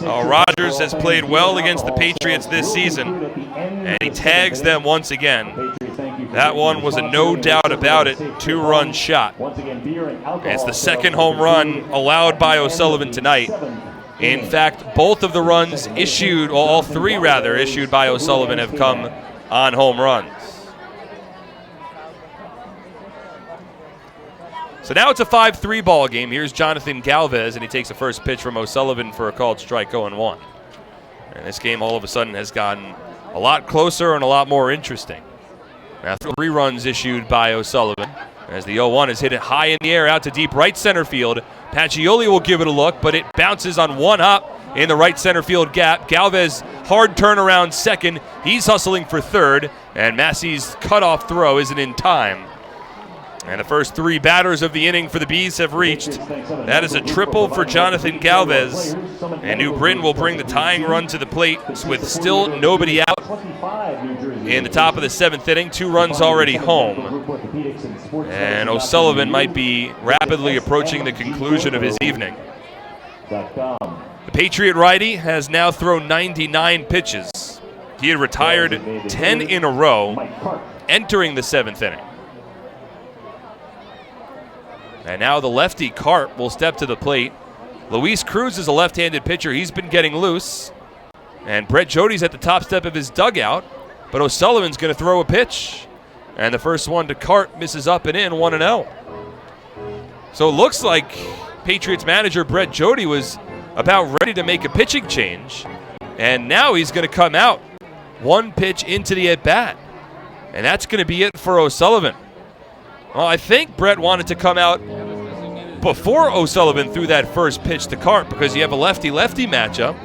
Rogers has played well against the Patriots this season, and he tags them once again. That one was a no doubt about it 2-run shot. It's the 2nd home run allowed by O'Sullivan tonight. In fact, both of the runs issued, well, all 3 rather, issued by O'Sullivan have come on home runs. So now it's a 5-3 ball game. Here's Jonathan Galvez, and he takes the first pitch from O'Sullivan for a called strike 0-1. And this game all of a sudden has gotten a lot closer and a lot more interesting. Now 3 runs issued by O'Sullivan, as the 0-1 is hit it high in the air out to deep right center field. Pacioli will give it a look, but it bounces on 1 hop in the right center field gap. Galvez, hard turnaround second. He's hustling for third, and Massey's cutoff throw isn't in time. And the first 3 batters of the inning for the Bees have reached. That is a triple for Jonathan Galvez. And New Britain will bring the tying run to the plate with still nobody out in the top of the 7th inning. 2 runs already home. And O'Sullivan might be rapidly approaching the conclusion of his evening. The Patriot righty has now thrown 99 pitches. He had retired 10 in a row entering the 7th inning. And now the lefty Carp will step to the plate. Luis Cruz is a left-handed pitcher. He's been getting loose. And Brett Jody's at the top step of his dugout. But O'Sullivan's going to throw a pitch. And the first one to Carp misses up and in, 1-0. So it looks like Patriots manager Brett Jody was about ready to make a pitching change. And now he's going to come out 1 pitch into the at-bat. And that's going to be it for O'Sullivan. Well, I think Brett wanted to come out before O'Sullivan threw that first pitch to Carp because you have a lefty-lefty matchup.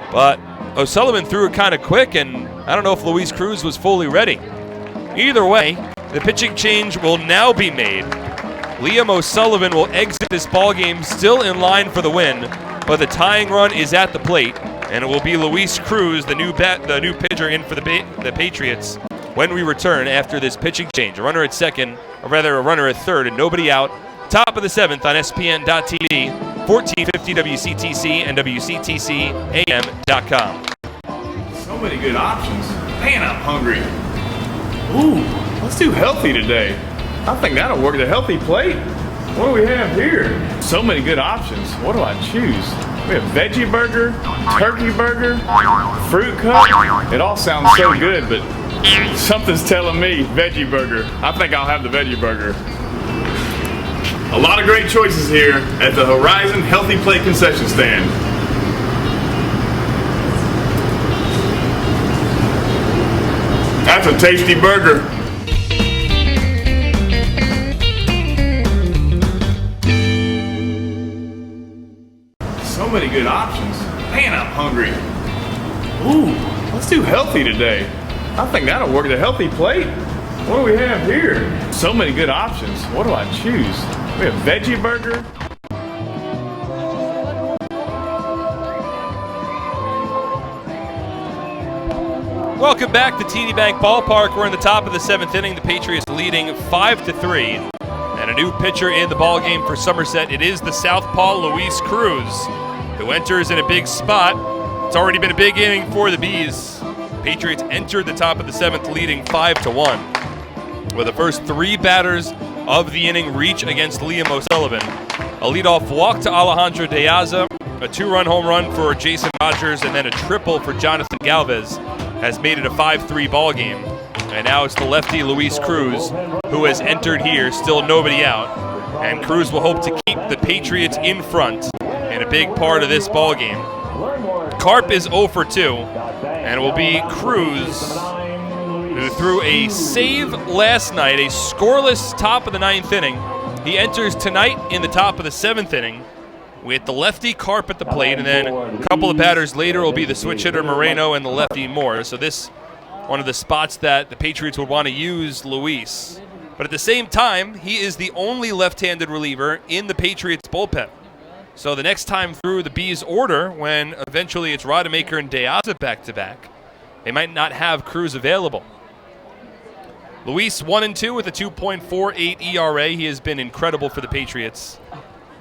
But O'Sullivan threw it kind of quick, and I don't know if Luis Cruz was fully ready. Either way, the pitching change will now be made. Liam O'Sullivan will exit this ballgame still in line for the win, but the tying run is at the plate, and it will be Luis Cruz, the new pitcher in for the Patriots, when we return after this pitching change. A runner at second, or rather a runner at third, and nobody out. Top of the 7th on SPN.TV, 1450 WCTC and WCTCAM.com. So many good options. Man, I'm hungry. Ooh, let's do healthy today. I think that'll work. The healthy plate. What do we have here? So many good options. What do I choose? We have veggie burger, turkey burger, fruit cup. It all sounds so good, but something's telling me veggie burger. I think I'll have the veggie burger. A lot of great choices here at the Horizon Healthy Plate concession stand. That's a tasty burger. So many good options. Man, I'm hungry. Ooh, let's do healthy today. I think that'll work. The healthy plate. What do we have here? So many good options. What do I choose? We have veggie burger. Welcome back to TD Bank Ballpark. We're in the top of the 7th inning. The Patriots leading 5-3. And a new pitcher in the ballgame for Somerset. It is the southpaw Luis Cruz, who enters in a big spot. It's already been a big inning for the Bees. Patriots entered the top of the 7th leading 5-1. With the first 3 batters of the inning reach against Liam O'Sullivan. A leadoff walk to Alejandro De Aza, a 2-run home run for Jason Rogers, and then a triple for Jonathan Galvez has made it a 5-3 ball game. And now it's the lefty Luis Cruz who has entered here, still nobody out. And Cruz will hope to keep the Patriots in front in a big part of this ball game. Carp is 0 for 2, and it will be Cruz, who threw a save last night, a scoreless top of the 9th inning. He enters tonight in the top of the 7th inning with the lefty Carp at the plate, and then a couple of batters later will be the switch hitter Moreno and the lefty Moore. So this one of the spots that the Patriots would want to use Luis. But at the same time, he is the only left-handed reliever in the Patriots bullpen. So the next time through the Bees order, when eventually it's Rodemaker and De Aza back-to-back, they might not have Cruz available. Luis 1-2 with a 2.48 ERA. He has been incredible for the Patriots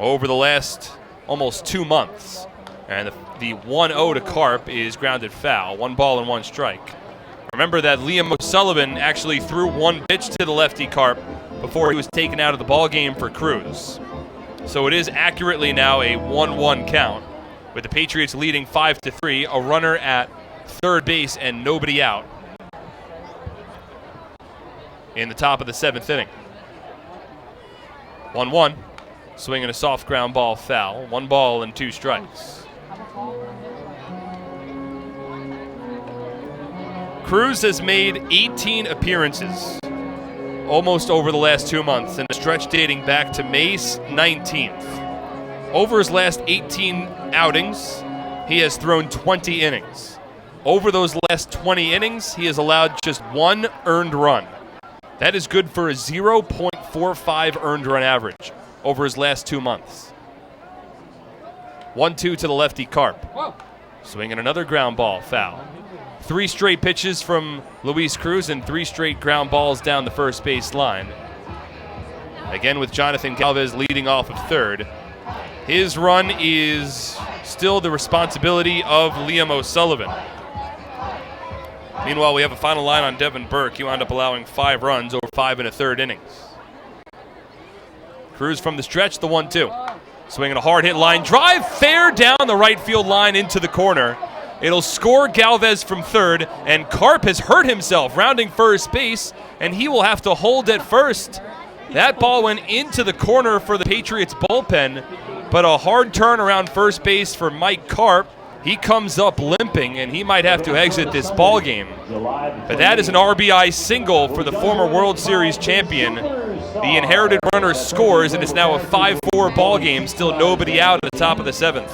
over the last almost 2 months. And the 1-0 to Carp is grounded foul. 1 ball and 1 strike. Remember that Liam O'Sullivan actually threw 1 pitch to the lefty Carp before he was taken out of the ball game for Cruz. So it is accurately now a 1-1 count, with the Patriots leading 5-3, a runner at third base and nobody out in the top of the 7th inning. 1-1, swinging a soft ground ball foul. 1 ball and 2 strikes. Cruz has made 18 appearances almost over the last 2 months in a stretch dating back to May 19th. Over his last 18 outings, he has thrown 20 innings. Over those last 20 innings, he has allowed just 1 earned run. That is good for a 0.45 earned run average over his last 2 months. 1-2 to the lefty Carp. Swinging another ground ball foul. 3 straight pitches from Luis Cruz and 3 straight ground balls down the first base line. Again with Jonathan Galvez leading off of third. His run is still the responsibility of Liam O'Sullivan. Meanwhile, we have a final line on Devin Burke. He wound up allowing 5 runs over 5 1/3 innings. Cruz from the stretch, the 1-2. Swinging a hard hit line drive, fair down the right field line into the corner. It'll score Galvez from third, and Carp has hurt himself rounding first base, and he will have to hold at first. That ball went into the corner for the Patriots bullpen, but a hard turn around first base for Mike Carp. He comes up limping, and he might have to exit this ball game. But that is an RBI single for the former World Series champion. The inherited runner scores, and it's now a 5-4 ball game, still nobody out at the top of the 7th.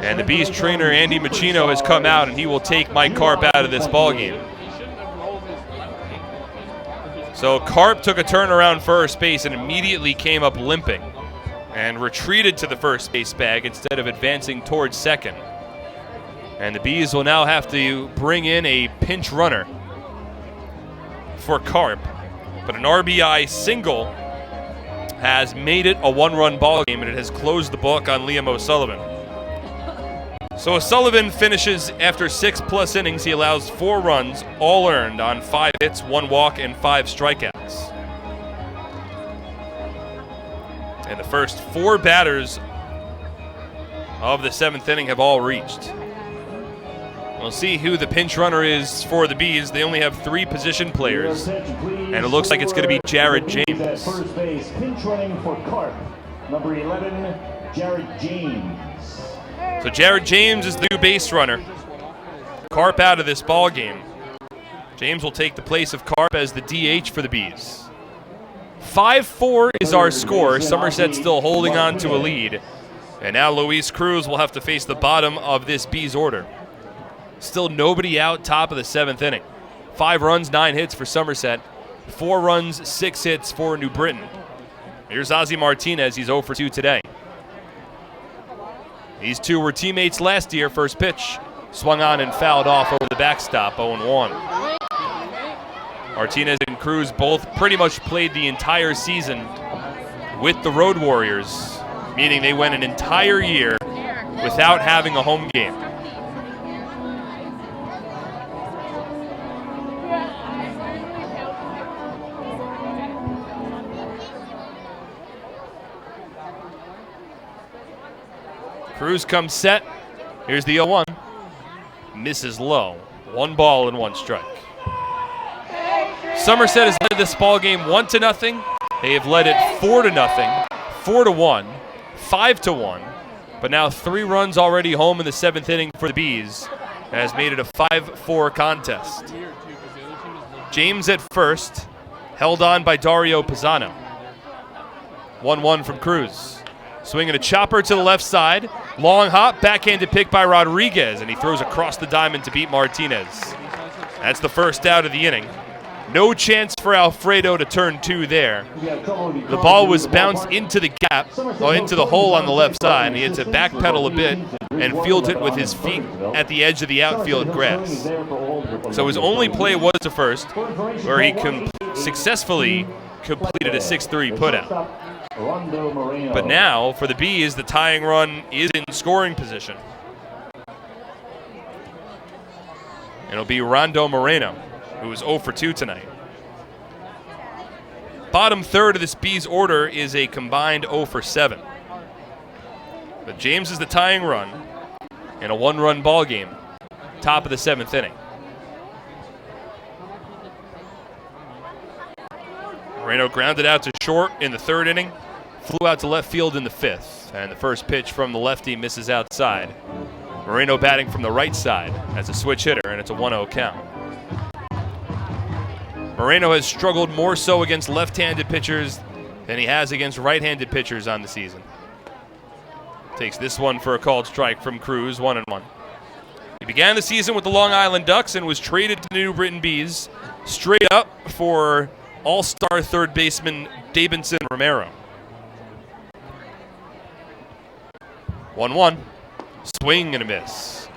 And the Bees trainer, Andy Machino, has come out, and he will take Mike Carp out of this ball game. So Carp took a turn around first base and immediately came up limping and retreated to the first base bag instead of advancing towards second. And the Bees will now have to bring in a pinch runner for Carp. But an RBI single has made it a one-run ball game, and it has closed the book on Liam O'Sullivan. So O'Sullivan finishes after 6+ innings. He allows 4 runs, all earned on 5 hits, 1 walk, and 5 strikeouts. And the first 4 batters of the 7th inning have all reached. We'll see who the pinch runner is for the Bees. They only have 3 position players, and it looks like it's going to be Jared James. At first base, pinch running for Carp, number 11, Jared James. So Jared James is the new base runner. Carp out of this ball game. James will take the place of Carp as the DH for the Bees. 5-4 is our score. Somerset still holding on to a lead. And now Luis Cruz will have to face the bottom of this Bees order. Still nobody out top of the 7th inning. 5 runs, 9 hits for Somerset. 4 runs, 6 hits for New Britain. Here's Ozzie Martinez. He's 0 for 2 today. These two were teammates last year. First pitch swung on and fouled off over the backstop, 0-1. Martinez and Cruz both pretty much played the entire season with the Road Warriors, meaning they went an entire year without having a home game. Cruz comes set. Here's the 0-1. Misses low. 1 ball and 1 strike. Somerset has led this ball game 1-0. They have led it 4-0, 4-1, 5-1. But now 3 runs already home in the 7th inning for the Bees. Has made it a 5-4 contest. James at first, held on by Dario Pisano. 1-1 from Cruz. Swinging a chopper to the left side. Long hop, backhanded pick by Rodriguez, and he throws across the diamond to beat Martinez. That's the first out of the inning. No chance for Alfredo to turn 2 there. The ball was bounced into the gap, or into the hole on the left side, and he had to backpedal a bit and field it with his feet at the edge of the outfield grass. So his only play was to first, where he successfully completed a 6-3 putout. But now, for the Bees, the tying run is in scoring position. It'll be Rondo Moreno, who is 0 for 2 tonight. Bottom third of this Bees order is a combined 0 for 7. But James is the tying run in a 1-run ball game, top of the 7th inning. Moreno grounded out to short in the 3rd inning, flew out to left field in the 5th, and the first pitch from the lefty misses outside. Moreno batting from the right side as a switch hitter, and it's a 1-0 count. Moreno has struggled more so against left-handed pitchers than he has against right-handed pitchers on the season. Takes this one for a called strike from Cruz, 1-1. He began the season with the Long Island Ducks and was traded to the New Britain Bees straight up for all-star third baseman Davidson Romero. 1-1. Swing and a miss.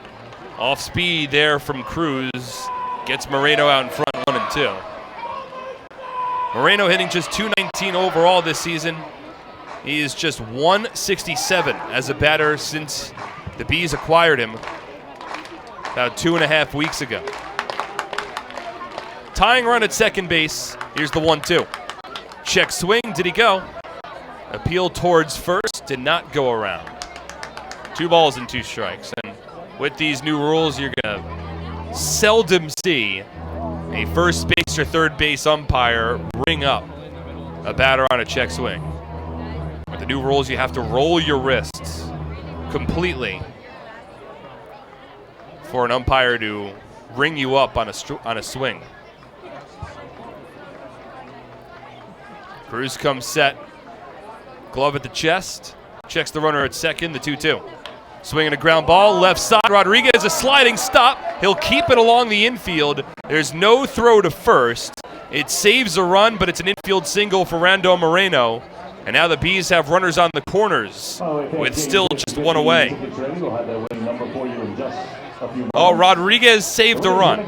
Off speed there from Cruz. Gets Moreno out in front, 1-2. Moreno hitting just .219 overall this season. He is just .167 as a batter since the Bees acquired him about 2.5 weeks ago. Tying run at second base. Here's the 1-2. Check swing. Did he go? Appeal towards first. Did not go around. 2 balls and 2 strikes. And with these new rules, you're going to seldom see a first base or third base umpire ring up a batter on a check swing. With the new rules, you have to roll your wrists completely for an umpire to ring you up on a swing. Cruz comes set. Glove at the chest. Checks the runner at second, the 2-2. Swinging a ground ball, left side. Rodriguez, a sliding stop. He'll keep it along the infield. There's no throw to first. It saves a run, but it's an infield single for Rondo Moreno. And now the Bees have runners on the corners with still just one away. Oh, Rodriguez saved a run.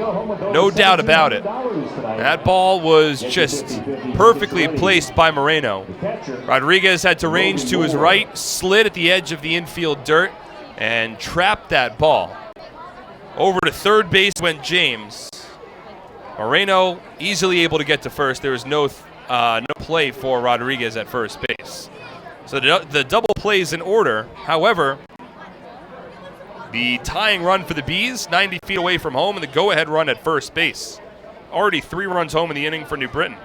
No doubt about it. That ball was just perfectly placed by Moreno. Rodriguez had to range to his right, slid at the edge of the infield dirt, and trapped that ball. Over to third base went James. Moreno easily able to get to first. There was no play for Rodriguez at first base. So the double play is in order. However, the tying run for the Bees, 90 feet away from home, and the go-ahead run at first base. Already 3 runs home in the inning for New Britain.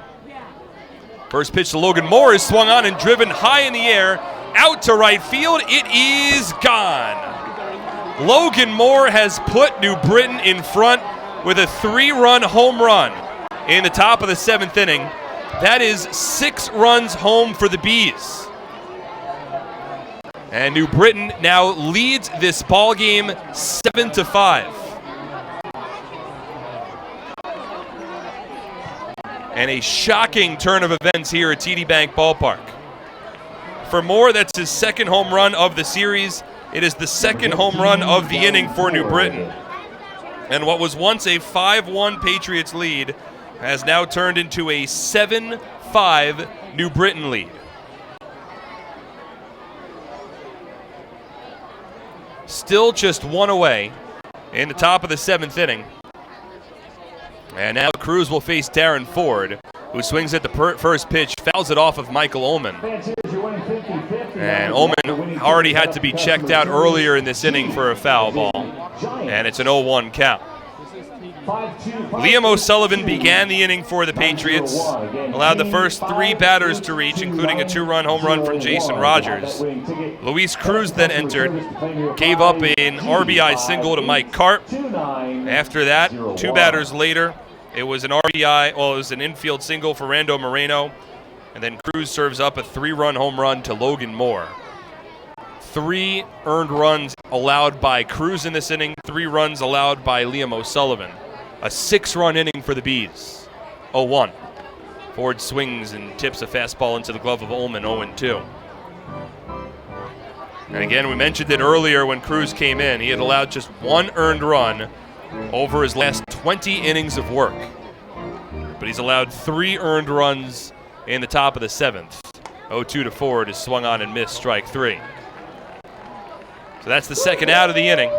First pitch to Logan Moore is swung on and driven high in the air, out to right field. It is gone. Logan Moore has put New Britain in front with a 3-run home run in the top of the 7th inning. That is 6 runs home for the Bees. And New Britain now leads this ball game 7-5. And a shocking turn of events here at TD Bank Ballpark. For Moore, that's his 2nd home run of the series. It is the 2nd home run of the inning for New Britain. And what was once a 5-1 Patriots lead has now turned into a 7-5 New Britain lead. Still just 1 away in the top of the 7th inning. And now Cruz will face Darren Ford, who swings at the first pitch, fouls it off of Michael Ullman. And Ullman already had to be checked out earlier in this inning for a foul ball. And it's an 0-1 count. Liam O'Sullivan began the inning for the Patriots, allowed the first 3 batters to reach, including a 2-run home run from Jason Rogers. Luis Cruz then entered, gave up an RBI single to Mike Karp. After that, 2 batters later, it was an RBI, well, it was an infield single for Rando Moreno, and then Cruz serves up a 3-run home run to Logan Moore. 3 earned runs allowed by Cruz in this inning, 3 runs allowed by Liam O'Sullivan. A 6-run inning for the Bees. 0-1. Ford swings and tips a fastball into the glove of Ullman, 0-2. And again, we mentioned it earlier when Cruz came in. He had allowed just 1 earned run over his last 20 innings of work. But he's allowed 3 earned runs in the top of the 7th. 0-2 to Ford is swung on and missed, strike 3. So that's the 2nd out of the inning.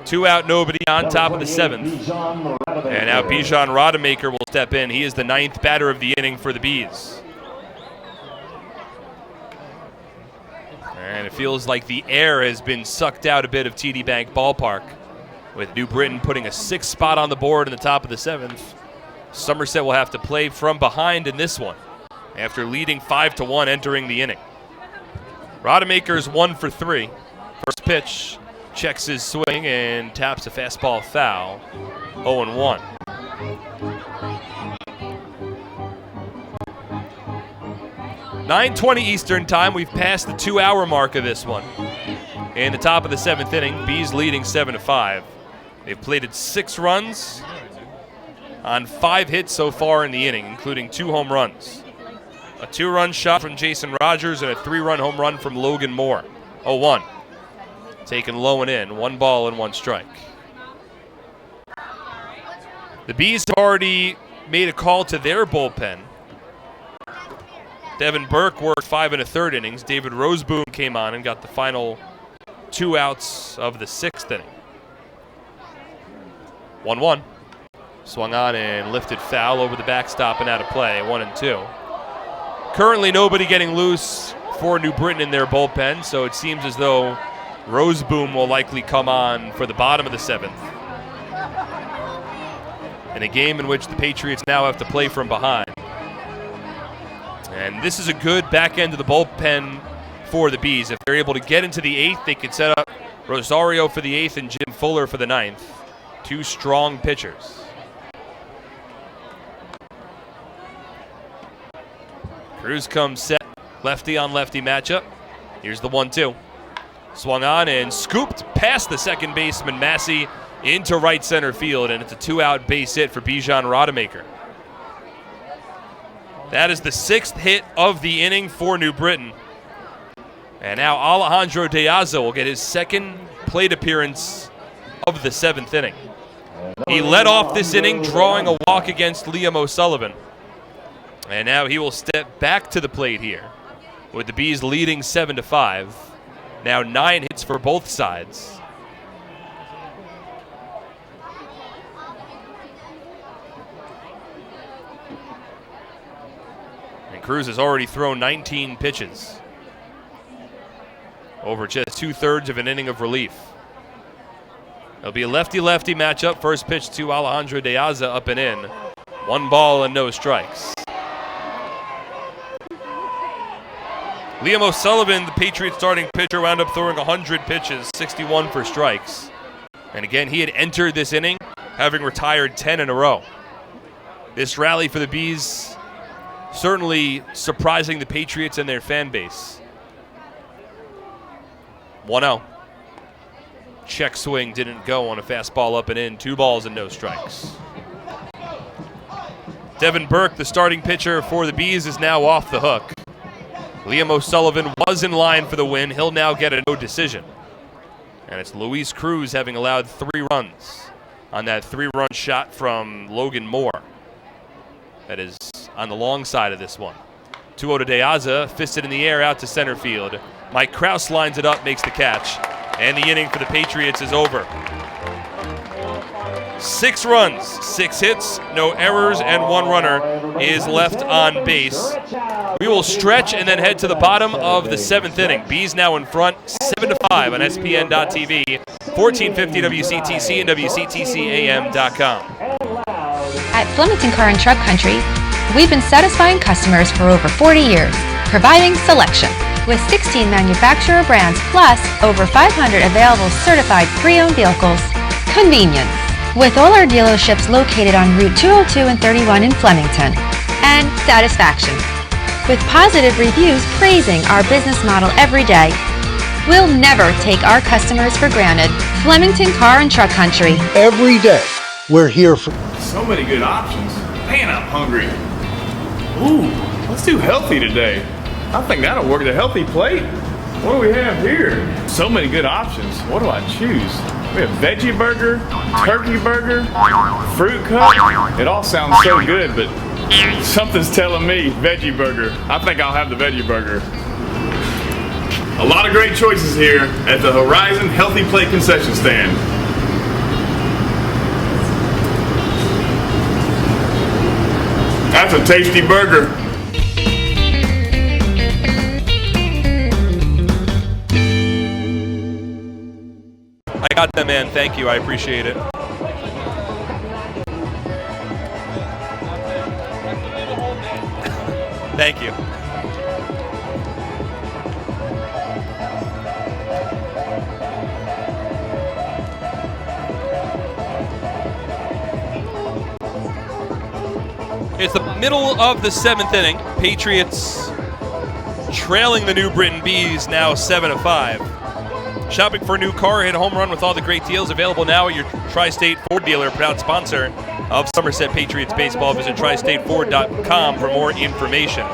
2 out, nobody on top of the 7th. And now Bijan Rodemaker will step in. He is the 9th batter of the inning for the Bees. And it feels like the air has been sucked out a bit of TD Bank Ballpark, with New Britain putting a 6th spot on the board in the top of the 7th. Somerset will have to play from behind in this one after leading 5-1 entering the inning. Rodemaker's 1 for 3. First pitch. Checks his swing and taps a fastball foul. 0-1. .9:20 Eastern time. We've passed the 2-hour mark of this one. In the top of the 7th inning, Bees leading 7-5. They've plated 6 runs on 5 hits so far in the inning, including 2 home runs. A 2-run shot from Jason Rogers and a 3-run home run from Logan Moore. 0-1. Taken low and in, 1 ball and 1 strike. The Bees have already made a call to their bullpen. Devin Burke worked 5 1/3 innings. David Roseboom came on and got the final 2 outs of the 6th inning. 1-1. Swung on and lifted foul over the backstop and out of play, 1-2. Currently nobody getting loose for New Britain in their bullpen, so it seems as though Roseboom will likely come on for the bottom of the 7th. In a game in which the Patriots now have to play from behind. And this is a good back end of the bullpen for the Bees. If they're able to get into the 8th, they could set up Rosario for the 8th and Jim Fuller for the 9th. 2 strong pitchers. Cruz comes set, lefty on lefty matchup. Here's the 1-2. Swung on and scooped past the second baseman Massey into right center field, and it's a 2-out base hit for Bijan Rodemaker. That is the 6th hit of the inning for New Britain. And now Alejandro De Aza will get his 2nd plate appearance of the 7th inning. He led off this inning drawing a walk against Liam O'Sullivan. And now he will step back to the plate here with the Bees leading 7-5. Now 9 hits for both sides. And Cruz has already thrown 19 pitches over just 2/3 of an inning of relief. It'll be a lefty-lefty matchup. First pitch to Alejandro De Aza, up and in. 1 ball and no strikes. Liam O'Sullivan, the Patriots starting pitcher, wound up throwing 100 pitches, 61 for strikes. And again, he had entered this inning having retired 10 in a row. This rally for the Bees certainly surprising the Patriots and their fan base. 1-0. Check swing didn't go on a fastball up and in. 2 balls and no strikes. Devin Burke, the starting pitcher for the Bees, is now off the hook. Liam O'Sullivan was in line for the win. He'll now get a no decision. And it's Luis Cruz having allowed 3 runs on that 3-run shot from Logan Moore. That is on the long side of this one. 2-0 to De Aza, fisted in the air out to center field. Mike Krause lines it up, makes the catch. And the inning for the Patriots is over. 6 runs, 6 hits, no errors, and 1 runner is left on base. We will stretch and then head to the bottom of the 7th inning. Bees now in front, 7-5 on SPN.TV, 1450 WCTC and WCTCAM.com. At Flemington Car and Truck Country, we've been satisfying customers for over 40 years, providing selection. With 16 manufacturer brands plus over 500 available certified pre-owned vehicles. Convenience. With all our dealerships located on Route 202 and 31 in Flemington. And satisfaction. With positive reviews praising our business model every day. We'll never take our customers for granted. Flemington Car and Truck Country. Every day, we're here for... So many good options. Man, I'm hungry. Ooh, let's do healthy today. I think that'll work. The healthy plate. What do we have here? So many good options. What do I choose? We have veggie burger, turkey burger, fruit cup. It all sounds so good, but something's telling me veggie burger. I think I'll have the veggie burger. A lot of great choices here at the Horizon Healthy Plate concession stand. That's a tasty burger. I got that, man. Thank you. I appreciate it. Thank you. It's the middle of the 7th inning. Patriots trailing the New Britain Bees now 7-5. Shopping for a new car, hit a home run with all the great deals available now at your Tri-State Ford dealer, proud sponsor of Somerset Patriots baseball. Visit tristateford.com for more information.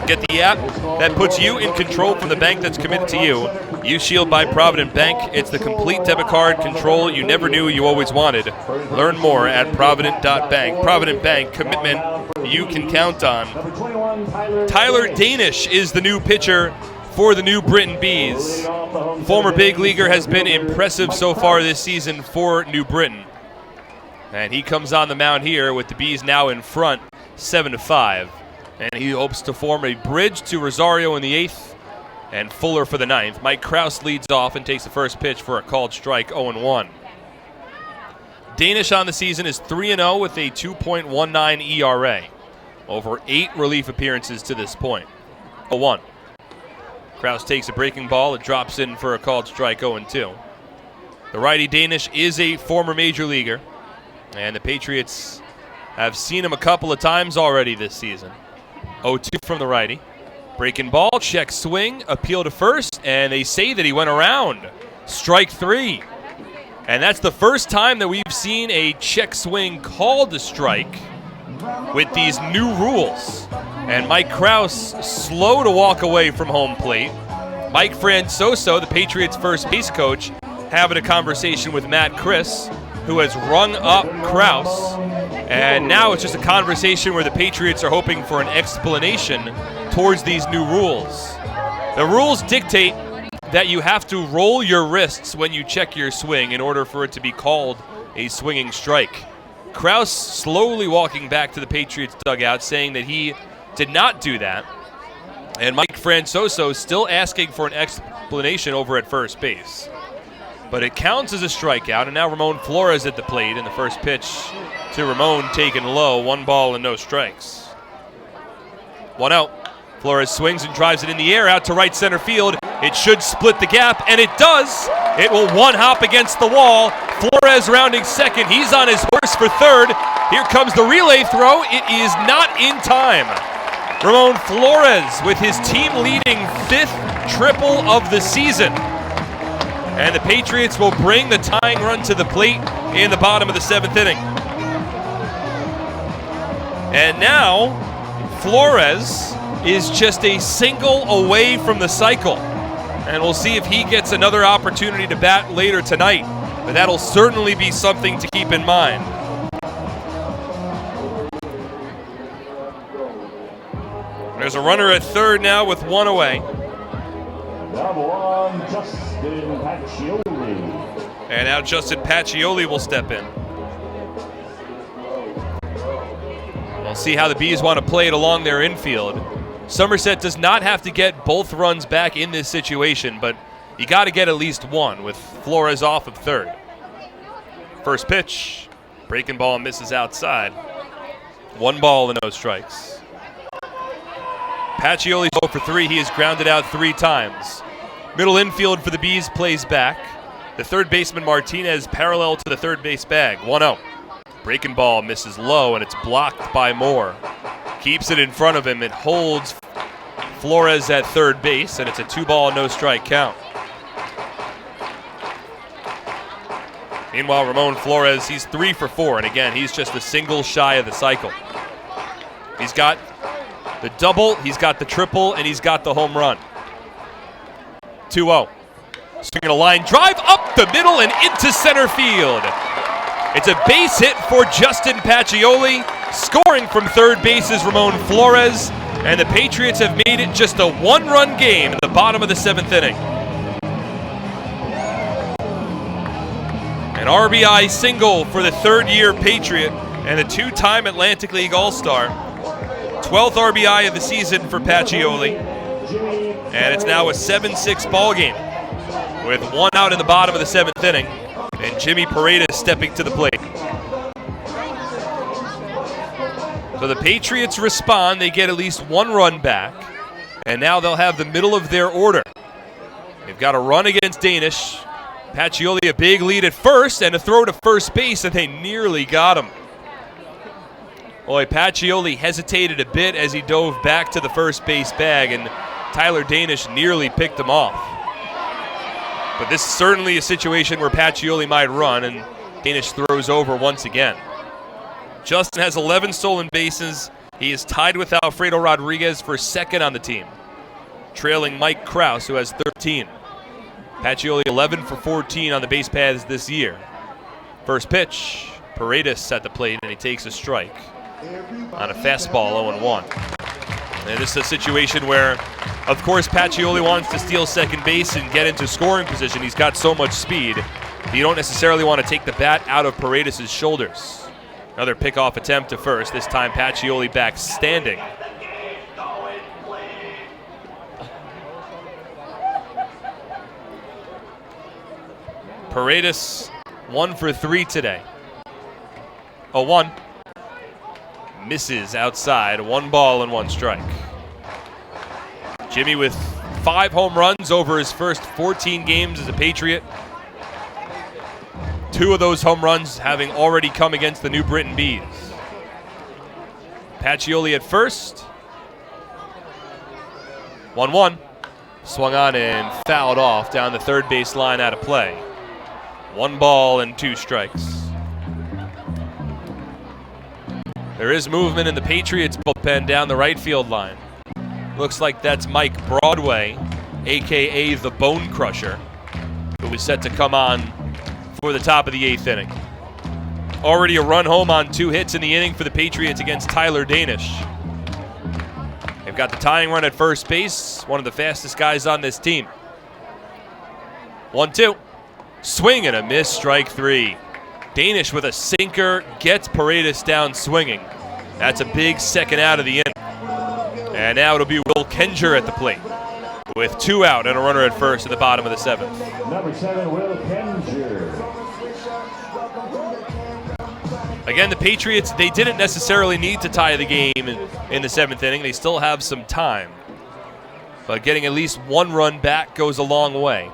Get the app that puts you in control from the bank that's committed to you. Use Shield by Provident Bank. It's the complete debit card control you never knew you always wanted. Learn more at provident.bank. Provident Bank, commitment you can count on. Tyler Danish is the new pitcher for the New Britain Bees. Former big leaguer, has been impressive so far this season for New Britain. And he comes on the mound here with the Bees now in front, 7-5. And he hopes to form a bridge to Rosario in the 8th and Fuller for the 9th. Mike Krause leads off and takes the first pitch for a called strike, 0-1. Danish on the season is 3-0 with a 2.19 ERA. Over 8 relief appearances to this point. 0-1. Krause takes a breaking ball. It drops in for a called strike, 0-2. The righty Danish is a former major leaguer, and the Patriots have seen him a couple of times already this season. 0-2 from the righty. Breaking ball, check swing, appeal to first, and they say that he went around. Strike 3. And that's the first time that we've seen a check swing called a strike with these new rules. And Mike Krause slow to walk away from home plate. Mike Francoso, the Patriots' first base coach, having a conversation with Matt Chris, who has rung up Krause. And now it's just a conversation where the Patriots are hoping for an explanation towards these new rules. The rules dictate that you have to roll your wrists when you check your swing in order for it to be called a swinging strike. Krause slowly walking back to the Patriots dugout, saying that he did not do that. And Mike Francoso still asking for an explanation over at first base. But it counts as a strikeout, and now Ramon Flores at the plate in the first pitch to Ramon taken low. 1 ball and no strikes. 1 out. Flores swings and drives it in the air out to right center field. It should split the gap, and it does. It will one-hop against the wall. Flores rounding second. He's on his horse for third. Here comes the relay throw. It is not in time. Ramon Flores with his team-leading 5th triple of the season. And the Patriots will bring the tying run to the plate in the bottom of the 7th inning. And now, Flores is just a single away from the cycle. And we'll see if he gets another opportunity to bat later tonight. But that'll certainly be something to keep in mind. There's a runner at third now with 1 away. Number 1, Justin Pacioli. And now Justin Pacioli will step in. We'll see how the Bees want to play it along their infield. Somerset does not have to get both runs back in this situation, but you got to get at least one with Flores off of third. First pitch, breaking ball misses outside. 1 ball and no strikes. Pacioli's 0 for 3. He is grounded out 3 times. Middle infield for the Bees plays back. The third baseman Martinez parallel to the third base bag. 1-0. Breaking ball misses low, and it's blocked by Moore. Keeps it in front of him. It holds Flores at third base, and it's a 2 ball, no strike count. Meanwhile, Ramon Flores, he's 3 for 4, and again, he's just a single shy of the cycle. He's got the double, he's got the triple, and he's got the home run. 2-0. Swinging a line drive up the middle and into center field. It's a base hit for Justin Pacioli. Scoring from third base is Ramon Flores. And the Patriots have made it just a 1-run game in the bottom of the 7th inning. An RBI single for the third-year Patriot and a 2-time Atlantic League All-Star. 12th RBI of the season for Pacioli. And it's now a 7-6 ball game with 1 out in the bottom of the 7th inning. And Jimmy Paredes stepping to the plate. So the Patriots respond. They get at least 1 run back. And now they'll have the middle of their order. They've got a run against Danish. Pacioli a big lead at first and a throw to first base, and they nearly got him. Boy, Pacioli hesitated a bit as he dove back to the first base bag, and Tyler Danish nearly picked him off. But this is certainly a situation where Pacioli might run, and Danish throws over once again. Justin has 11 stolen bases. He is tied with Alfredo Rodriguez for second on the team, trailing Mike Krause, who has 13. Pacioli 11 for 14 on the base paths this year. First pitch, Paredes at the plate, and he takes a strike on a fastball 0-1. And this is a situation where, of course, Pacioli wants to steal second base and get into scoring position. He's got so much speed. You don't necessarily want to take the bat out of Paredes' shoulders. Another pickoff attempt to first. This time Pacioli back standing. Paredes 1 for 3 today. 0-1. Misses outside. 1 ball and 1 strike. Jimmy with 5 home runs over his first 14 games as a Patriot. 2 of those home runs having already come against the New Britain Bees. Pacioli at first. 1-1. Swung on and fouled off down the third base line out of play. 1 ball and 2 strikes. There is movement in the Patriots bullpen down the right field line. Looks like that's Mike Broadway, a.k.a. the Bone Crusher, who is set to come on for the top of the 8th inning. Already a run home on 2 hits in the inning for the Patriots against Tyler Danish. They've got the tying run at first base, one of the fastest guys on this team. 1-2. Swing and a miss, strike 3. Danish with a sinker gets Paredes down swinging. That's a big second out of the inning. And now it'll be Will Kenger at the plate with 2 out and a runner at first at the bottom of the 7th. Number 7, Will Kenger. Again, the Patriots, they didn't necessarily need to tie the game in the 7th inning. They still have some time. But getting at least 1 run back goes a long way.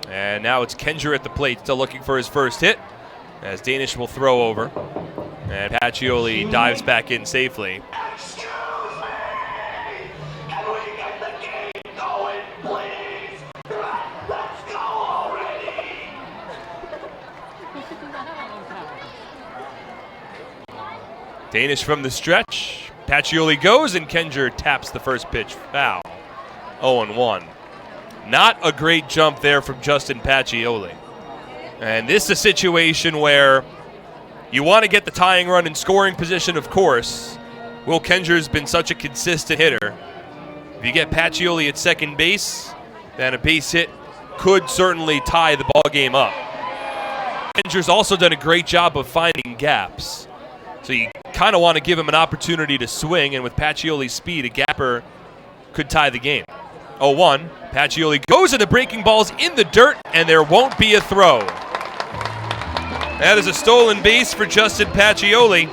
And now it's Kenger at the plate, still looking for his first hit, as Danish will throw over. And Pacioli dives back in safely. Danish from the stretch. Pacioli goes, and Kenger taps the first pitch foul. 0-1. Not a great jump there from Justin Pacioli. And this is a situation where you want to get the tying run in scoring position, of course. Will Kenger's been such a consistent hitter. If you get Pacioli at second base, then a base hit could certainly tie the ball game up. Kenger's also done a great job of finding gaps. So you kind of want to give him an opportunity to swing, and with Pacioli's speed, a gapper could tie the game. 0-1. Pacioli goes, and the breaking ball's in the dirt, and there won't be a throw. That is a stolen base for Justin Pacioli,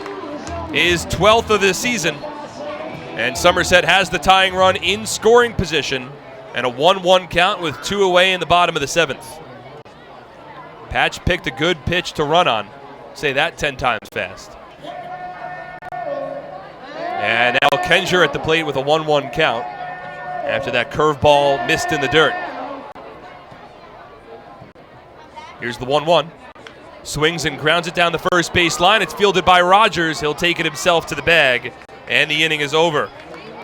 his 12th of the season. And Somerset has the tying run in scoring position, and a 1-1 count with 2 away in the bottom of the 7th. Patch picked a good pitch to run on. Say that 10 times fast. And now Kenger at the plate with a 1-1 count after that curveball missed in the dirt. Here's the 1-1. Swings and grounds it down the first base line. It's fielded by Rogers. He'll take it himself to the bag, and the inning is over.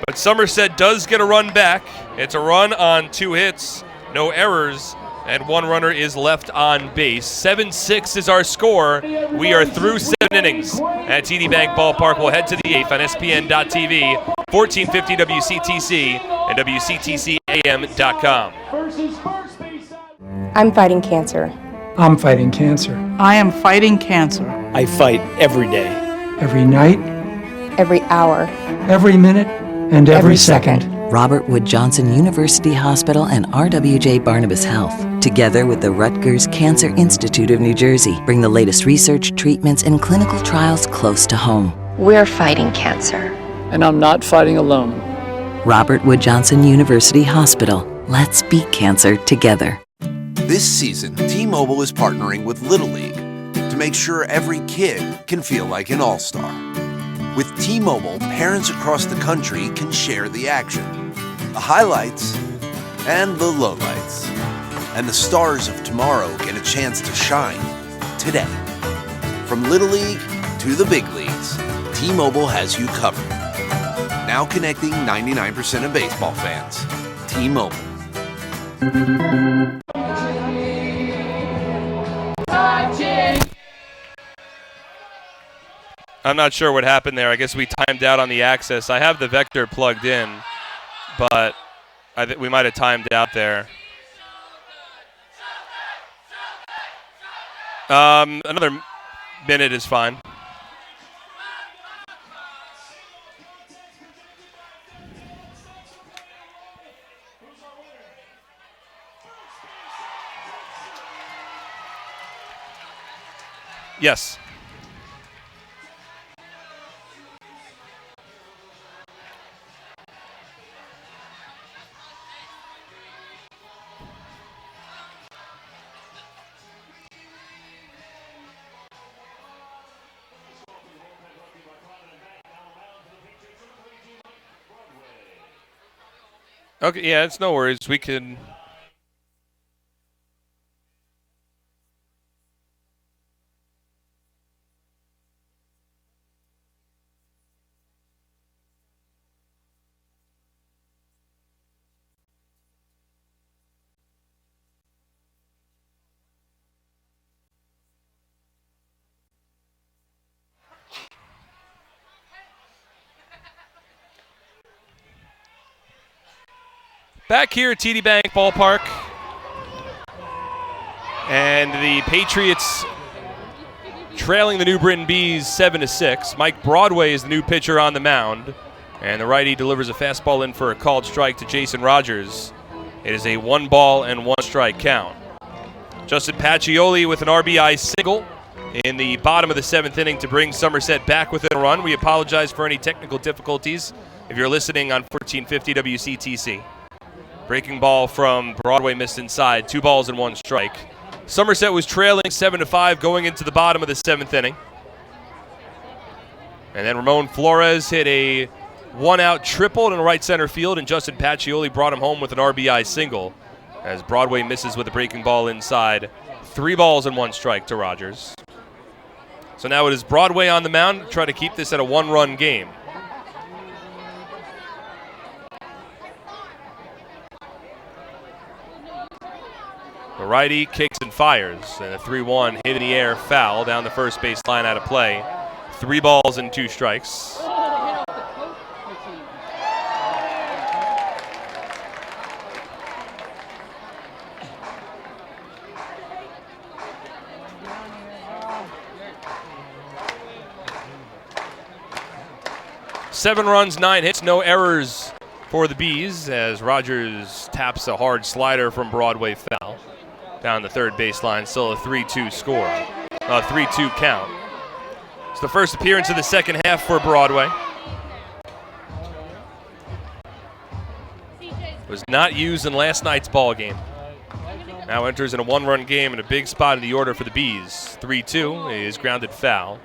But Somerset does get a run back. It's a run on 2 hits, no errors, and 1 runner is left on base. 7-6 is our score. We are through 7 innings at TD Bank Ballpark. We'll head to the 8th on SPN.TV, 1450 WCTC, and WCTCAM.com. I'm fighting cancer. I'm fighting cancer. I am fighting cancer. I fight every day. Every night, Every hour. every minute, and every second. Robert Wood Johnson University Hospital and RWJ Barnabas Health, together with the Rutgers Cancer Institute of New Jersey, bring the latest research, treatments, and clinical trials close to home. We're fighting cancer. And I'm not fighting alone. Robert Wood Johnson University Hospital. Let's beat cancer together. This season, T-Mobile is partnering with Little League to make sure every kid can feel like an all-star. With T-Mobile, parents across the country can share the action, the highlights, and the lowlights. And the stars of tomorrow get a chance to shine today. From Little League to the big leagues, T-Mobile has you covered. Now connecting 99% of baseball fans. T-Mobile. I'm not sure what happened there. I guess we timed out on the access. I have the vector plugged in, but I think we might have timed out there. Another minute is fine. Yes. Okay, yeah, it's no worries. We can... Back here at TD Bank Ballpark. And the Patriots trailing the New Britain Bees 7-6. Mike Broadway is the new pitcher on the mound. And the righty delivers a fastball in for a called strike to Jason Rogers. It is a 1-1 count. Justin Pacioli with an RBI single in the bottom of the 7th inning to bring Somerset back within a run. We apologize for any technical difficulties if you're listening on 1450 WCTC. Breaking ball from Broadway missed inside. 2 balls and 1 strike. Somerset was trailing 7-5 going into the bottom of the 7th inning. And then Ramon Flores hit a 1-out triple in right center field, and Justin Pacioli brought him home with an RBI single as Broadway misses with a breaking ball inside. 3 balls and 1 strike to Rogers. So now it is Broadway on the mound to try to keep this at a 1-run game. The righty kicks and fires, and a 3-1 hit in the air foul down the first base line out of play. 3 balls and 2 strikes. Seven runs, 9 hits, no errors for the Bees as Rogers taps a hard slider from Broadway foul. Down the third baseline, still a 3-2 score. 3-2 count. It's the first appearance of the second half for Broadway. Was not used in last night's ball game. Now enters in a 1-run game and a big spot in the order for the Bees. 3-2 is grounded foul.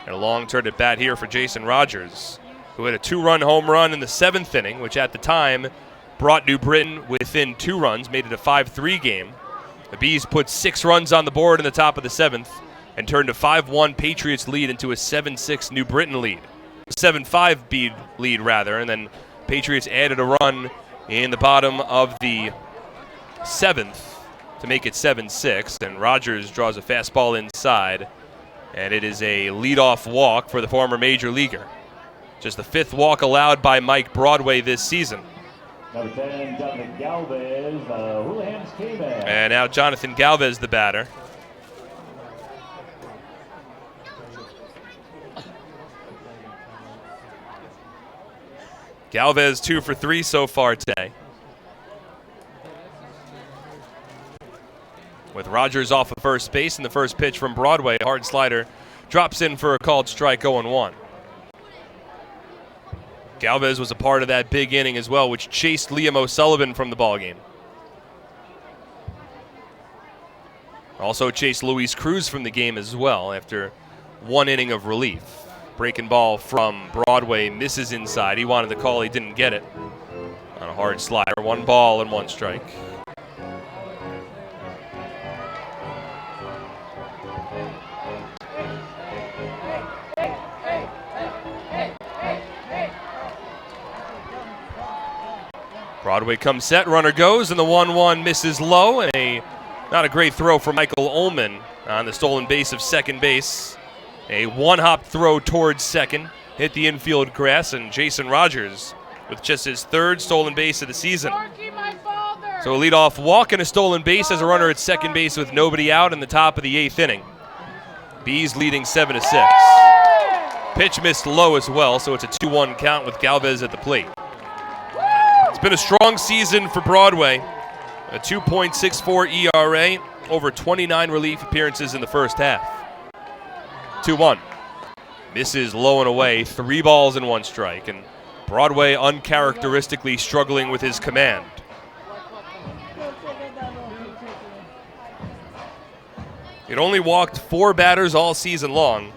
And a long turn at bat here for Jason Rogers, who hit a 2-run home run in the 7th inning, which at the time brought New Britain within 2 runs, made it a 5-3 game. The Bees put 6 runs on the board in the top of the 7th and turned a 5-1 Patriots lead into a 7-6 New Britain lead. 7-5 lead, and then Patriots added a run in the bottom of the 7th to make it 7-6, and Rogers draws a fastball inside, and it is a leadoff walk for the former major leaguer. Just the 5th walk allowed by Mike Broadway this season. Number 10, Jonathan Galvez, Houlihan's K-Man. And now Jonathan Galvez, the batter. Galvez 2 for 3 so far today. With Rogers off of first base and the first pitch from Broadway, a hard slider drops in for a called strike 0-1. Galvez was a part of that big inning as well, which chased Liam O'Sullivan from the ballgame. Also chased Luis Cruz from the game as well after 1 inning of relief. Breaking ball from Broadway misses inside. He wanted the call, he didn't get it. On a hard slider, 1 ball and 1 strike. Broadway comes set, runner goes, and the 1-1 misses low, and not a great throw for Michael Ullman on the stolen base of second base. A 1-hop throw towards second, hit the infield grass, and Jason Rogers with just his 3rd stolen base of the season. So a leadoff walk and a stolen base as a runner at second base with nobody out in the top of the 8th inning. Bees leading 7-6. Pitch missed low as well, so it's a 2-1 count with Galvez at the plate. It's been a strong season for Broadway. A 2.64 ERA, over 29 relief appearances in the first half. 2-1. Misses low and away, 3 balls and 1 strike. And Broadway uncharacteristically struggling with his command. It only walked 4 batters all season long.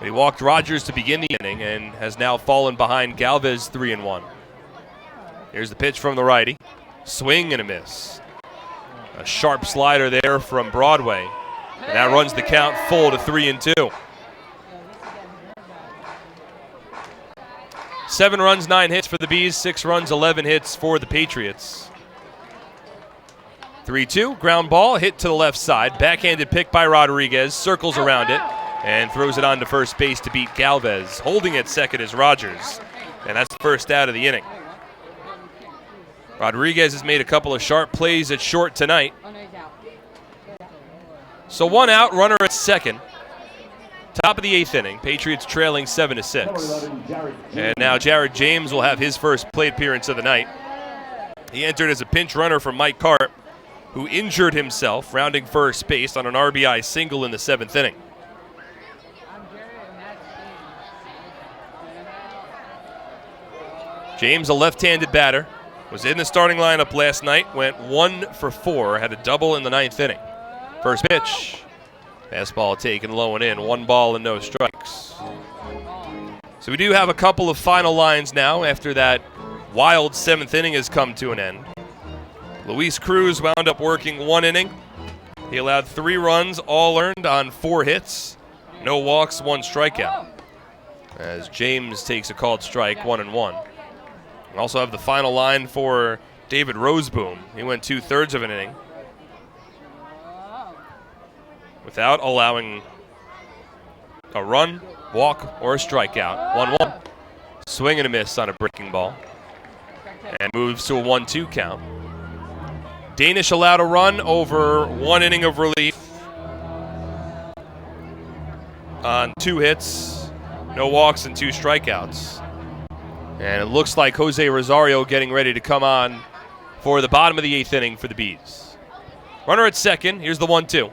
He walked Rogers to begin the inning and has now fallen behind Galvez 3-1. Here's the pitch from the righty. Swing and a miss. A sharp slider there from Broadway. And that runs the count full to 3-2. 7 runs, 9 hits for the Bees. 6 runs, 11 hits for the Patriots. 3-2, ground ball, hit to the left side. Backhanded pick by Rodriguez, circles around it, and throws it on to first base to beat Galvez. Holding at second is Rogers, and that's the first out of the inning. Rodriguez has made a couple of sharp plays at short tonight. So 1 out, runner at second. Top of the 8th inning. Patriots trailing 7-6. And now Jared James will have his first plate appearance of the night. He entered as a pinch runner for Mike Carp, who injured himself rounding first base on an RBI single in the 7th inning. James, a left-handed batter, was in the starting lineup last night, went 1 for 4, had a double in the 9th inning. First pitch, fastball taken low and in, 1 ball and no strikes. So we do have a couple of final lines now after that wild 7th inning has come to an end. Luis Cruz wound up working 1 inning. He allowed 3 runs, all earned on 4 hits, no walks, 1 strikeout. As James takes a called strike, 1-1. We also have the final line for David Roseboom. He went 2/3 of an inning without allowing a run, walk, or a strikeout. 1-1. Swing and a miss on a breaking ball. And moves to a 1-2 count. Danish allowed a run over 1 inning of relief on 2 hits, no walks, and 2 strikeouts. And it looks like Jose Rosario getting ready to come on for the bottom of the 8th inning for the Bees. Runner at second. Here's the 1-2.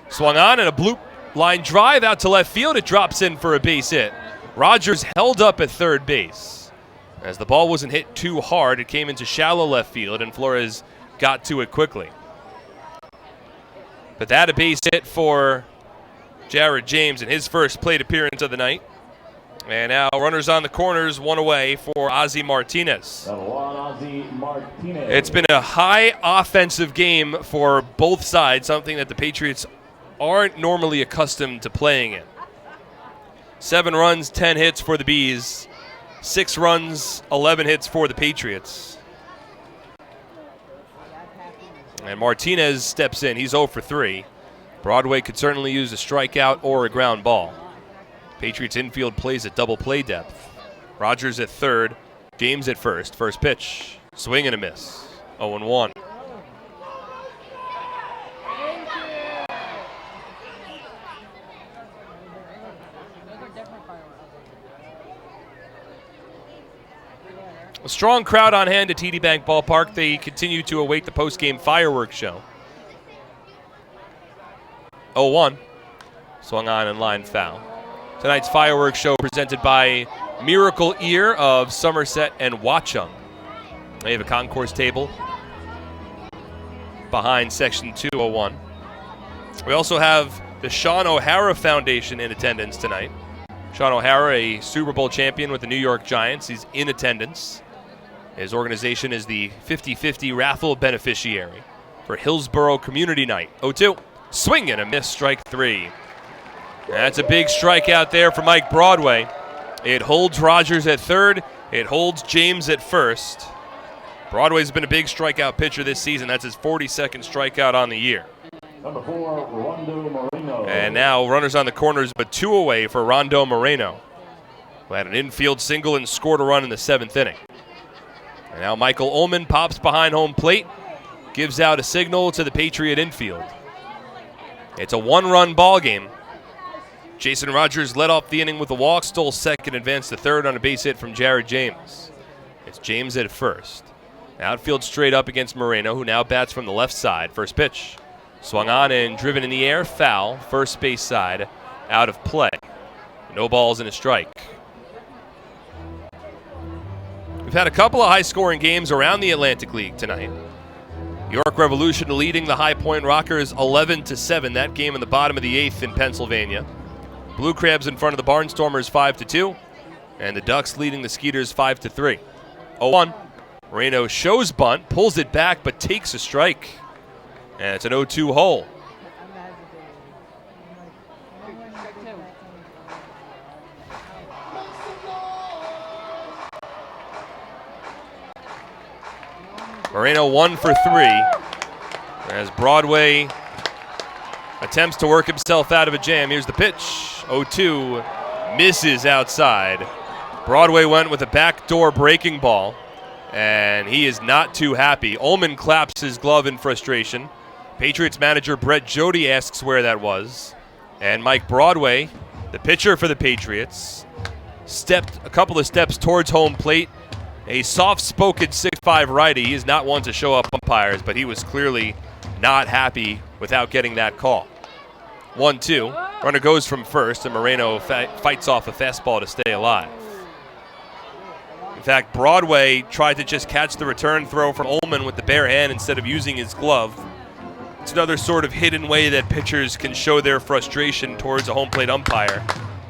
Swung on and a bloop line drive out to left field. It drops in for a base hit. Rogers held up at third base. As the ball wasn't hit too hard, it came into shallow left field, and Flores got to it quickly. But that a base hit for Jared James in his first plate appearance of the night. And now runners on the corners, 1 away for Ozzie Martinez. It's been a high offensive game for both sides, something that the Patriots aren't normally accustomed to playing in. 7 runs, 10 hits for the Bees. 6 runs, 11 hits for the Patriots. And Martinez steps in. He's 0 for 3. Broadway could certainly use a strikeout or a ground ball. Patriots infield plays at double play depth. Rogers at third, James at first. First pitch, swing and a miss. 0-1. A strong crowd on hand at TD Bank Ballpark. They continue to await the post-game fireworks show. 0-1. Swung on and line foul. Tonight's fireworks show presented by Miracle Ear of Somerset and Watchung. They have a concourse table behind section 201. We also have the Sean O'Hara Foundation in attendance tonight. Sean O'Hara, a Super Bowl champion with the New York Giants. He's in attendance. His organization is the 50-50 raffle beneficiary for Hillsborough Community Night. 0-2. Swing and a miss, strike 3. That's a big strikeout there for Mike Broadway. It holds Rogers at third. It holds James at first. Broadway's been a big strikeout pitcher this season. That's his 42nd strikeout on the year. Number 4, Rondo Moreno. And now runners on the corners, but 2 away for Rondo Moreno, who had an infield single and scored a run in the 7th inning. And now Michael Ullman pops behind home plate, gives out a signal to the Patriot infield. It's a 1-run ball game. Jason Rogers led off the inning with a walk, stole second, advanced to third on a base hit from Jared James. It's James at first. Outfield straight up against Moreno, who now bats from the left side. First pitch. Swung on and driven in the air, foul. First base side, out of play. No balls and a strike. We've had a couple of high-scoring games around the Atlantic League tonight. York Revolution leading the High Point Rockers 11-7. That game in the bottom of the 8th in Pennsylvania. Blue Crabs in front of the Barnstormers 5-2. And the Ducks leading the Skeeters 5-3. 0-1. Moreno shows bunt, pulls it back, but takes a strike. And it's an 0-2 hole. Moreno 1 for 3. As Broadway attempts to work himself out of a jam. Here's the pitch. 0-2. Misses outside. Broadway went with a backdoor breaking ball. and he is not too happy. Ullman claps his glove in frustration. Patriots manager Brett Jody asks where that was. And Mike Broadway, the pitcher for the Patriots, stepped a couple of steps towards home plate. A soft-spoken 6'5" righty. He is not one to show up umpires, but he was clearly not happy without getting that call. 1-2. Runner goes from first, and Moreno fights off a fastball to stay alive. In fact, Broadway tried to just catch the return throw from Ullman with the bare hand instead of using his glove. It's another sort of hidden way that pitchers can show their frustration towards a home plate umpire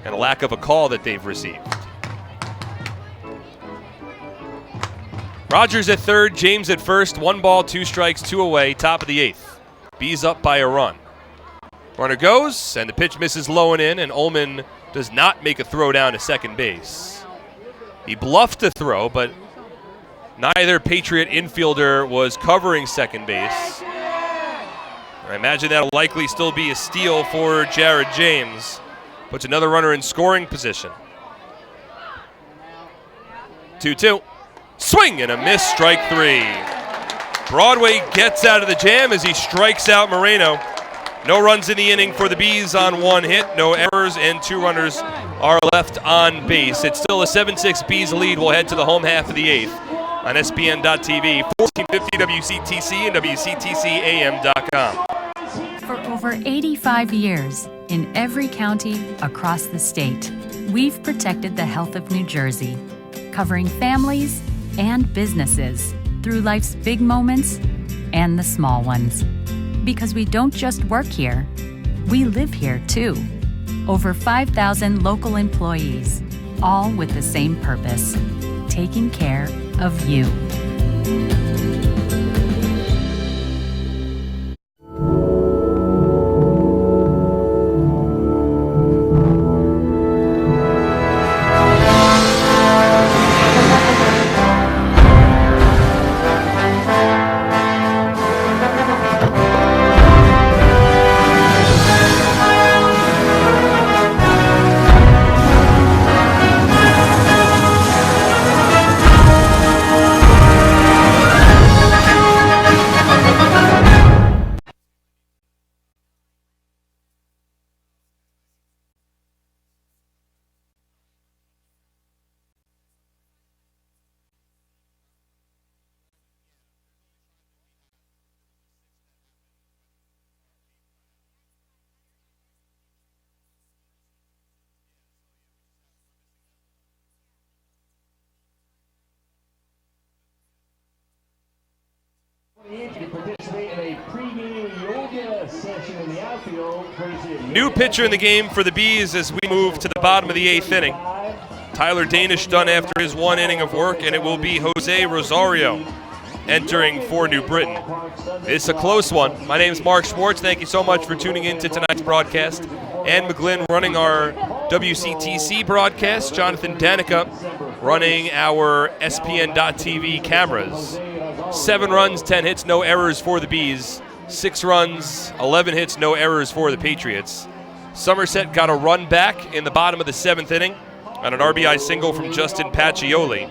and a lack of a call that they've received. Rogers at third, James at first. 1 ball, 2 strikes, 2 away, top of the 8th. Bees up by a run. Runner goes, and the pitch misses low and in, and Ullman does not make a throw down to second base. He bluffed the throw, but neither Patriot infielder was covering second base. I imagine that'll likely still be a steal for Jared James. Puts another runner in scoring position. 2-2. Swing and a miss, strike 3. Broadway gets out of the jam as he strikes out Moreno. No runs in the inning for the Bees on 1 hit, no errors, and 2 runners are left on base. It's still a 7-6 Bees lead. We'll head to the home half of the 8th on SBN.TV, 1450 WCTC and WCTCAM.com. For over 85 years, in every county across the state, we've protected the health of New Jersey, covering families and businesses through life's big moments and the small ones. Because we don't just work here, we live here too. Over 5,000 local employees, all with the same purpose, taking care of you. New pitcher in the game for the Bees as we move to the bottom of the 8th inning. Tyler Danish done after his 1 inning of work, and it will be Jose Rosario entering for New Britain. It's a close one. My name is Mark Schwartz. Thank you so much for tuning in to tonight's broadcast. Ann McGlynn running our WCTC broadcast. Jonathan Danica running our SPN.TV cameras. 7 runs, 10 hits, no errors for the Bees. 6 runs, 11 hits, no errors for the Patriots. Somerset got a run back in the bottom of the 7th inning on an RBI single from Justin Pacioli.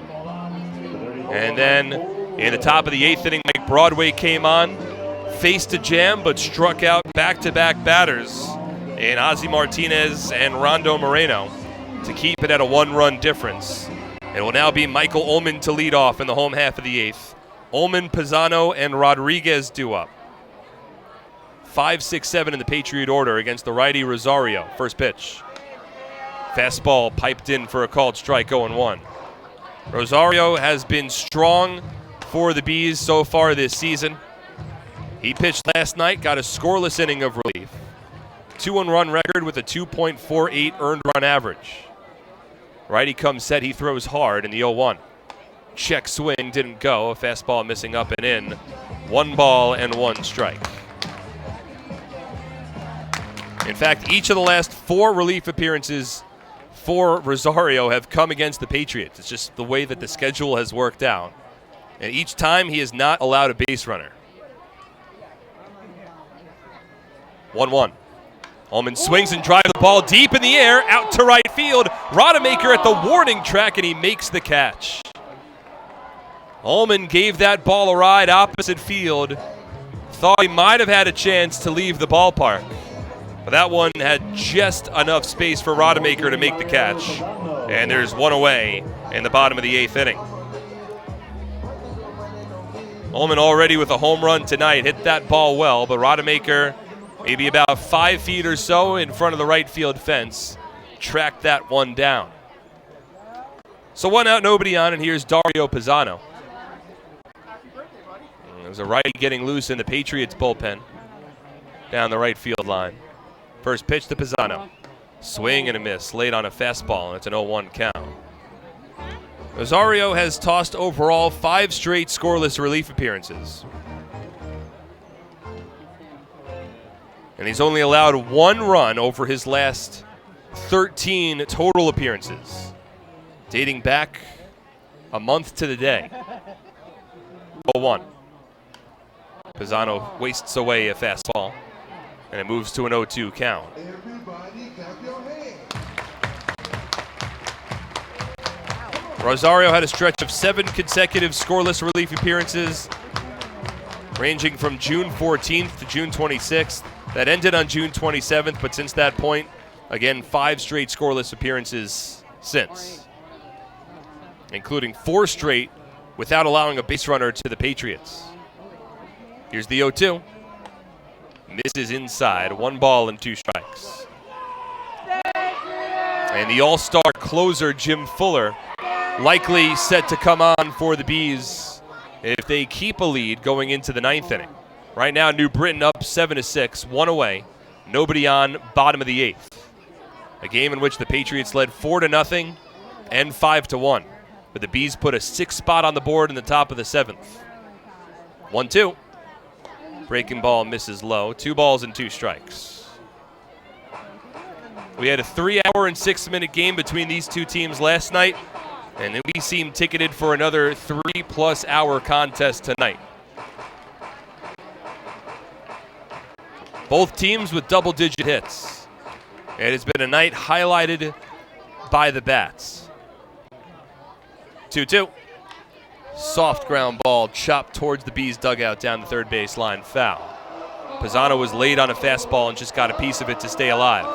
And then in the top of the 8th inning, Mike Broadway came on, faced a jam, but struck out back-to-back batters in Ozzie Martinez and Rondo Moreno to keep it at a 1-run difference. It will now be Michael Ullman to lead off in the home half of the 8th. Ullman, Pisano, and Rodriguez due up. 5, 6, 7 in the Patriot order against the righty Rosario. First pitch. Fastball piped in for a called strike, 0-1. Rosario has been strong for the Bees so far this season. He pitched last night, got a scoreless inning of relief. 2-run record with a 2.48 earned run average. Righty comes set, he throws hard in the 0-1. Check swing, didn't go. A fastball missing up and in. 1 ball and 1 strike. In fact, each of the last 4 relief appearances for Rosario have come against the Patriots. It's just the way that the schedule has worked out. And each time he has not allowed a base runner. 1-1. Ullman swings and drives the ball deep in the air, out to right field. Rodemaker at the warning track, and he makes the catch. Ullman gave that ball a ride opposite field. Thought he might have had a chance to leave the ballpark. But that one had just enough space for Rodemaker to make the catch. And there's one away in the bottom of the 8th inning. Ullman already with a home run tonight. Hit that ball well, but Rodemaker, maybe about 5 feet or so in front of the right field fence, tracked that one down. So 1 out, nobody on, and here's Dario Pisano. There's a righty getting loose in the Patriots bullpen down the right field line. First pitch to Pisano. Swing and a miss, late on a fastball, and it's an 0-1 count. Rosario has tossed overall 5 straight scoreless relief appearances. And he's only allowed 1 run over his last 13 total appearances, dating back a month to the day. 0-1. Pisano wastes away a fastball, and it moves to an 0-2 count. Rosario had a stretch of 7 consecutive scoreless relief appearances, ranging from June 14th to June 26th. That ended on June 27th, but since that point, again, 5 straight scoreless appearances since, including 4 straight without allowing a base runner to the Patriots. Here's the 0-2. Misses inside, 1 ball and 2 strikes. And the all-star closer, Jim Fuller, likely set to come on for the Bees if they keep a lead going into the 9th inning. Right now, New Britain up 7-6, 1 away, nobody on, bottom of the 8th. A game in which the Patriots led 4-0 and 5-1, but the Bees put a 6 spot on the board in the top of the 7th. 1-2. Breaking ball misses low, 2 balls and 2 strikes. We had a 3-hour and 6-minute game between these two teams last night, and we seem ticketed for another 3+ hour contest tonight. Both teams with double-digit hits. It has been a night highlighted by the bats. 2-2. Soft ground ball chopped towards the Bees dugout down the third base line, foul. Pisano was late on a fastball and just got a piece of it to stay alive.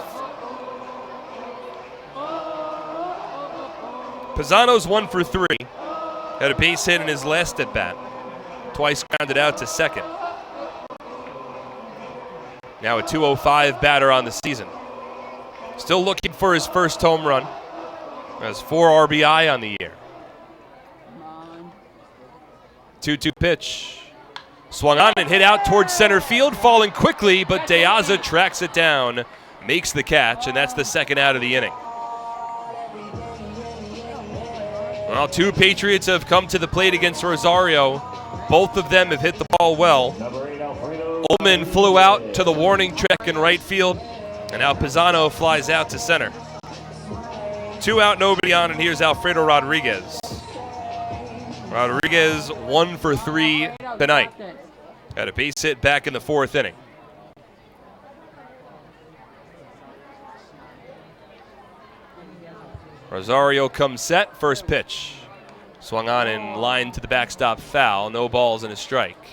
Pisano's 1 for 3. Had a base hit in his last at bat. Twice grounded out to second. Now a 205 batter on the season. Still looking for his first home run. Has 4 RBI on the year. 2-2 pitch. Swung on and hit out towards center field, falling quickly, but De Aza tracks it down, makes the catch, and that's the 2nd out of the inning. Well, 2 Patriots have come to the plate against Rosario. Both of them have hit the ball well. Ullman flew out to the warning track in right field, and now Pisano flies out to center. 2 out, nobody on, and here's Alfredo Rodriguez. Rodriguez 1 for 3 tonight. Had a base hit back in the 4th inning. Rosario comes set, first pitch. Swung on in line to the backstop, foul, no balls and a strike.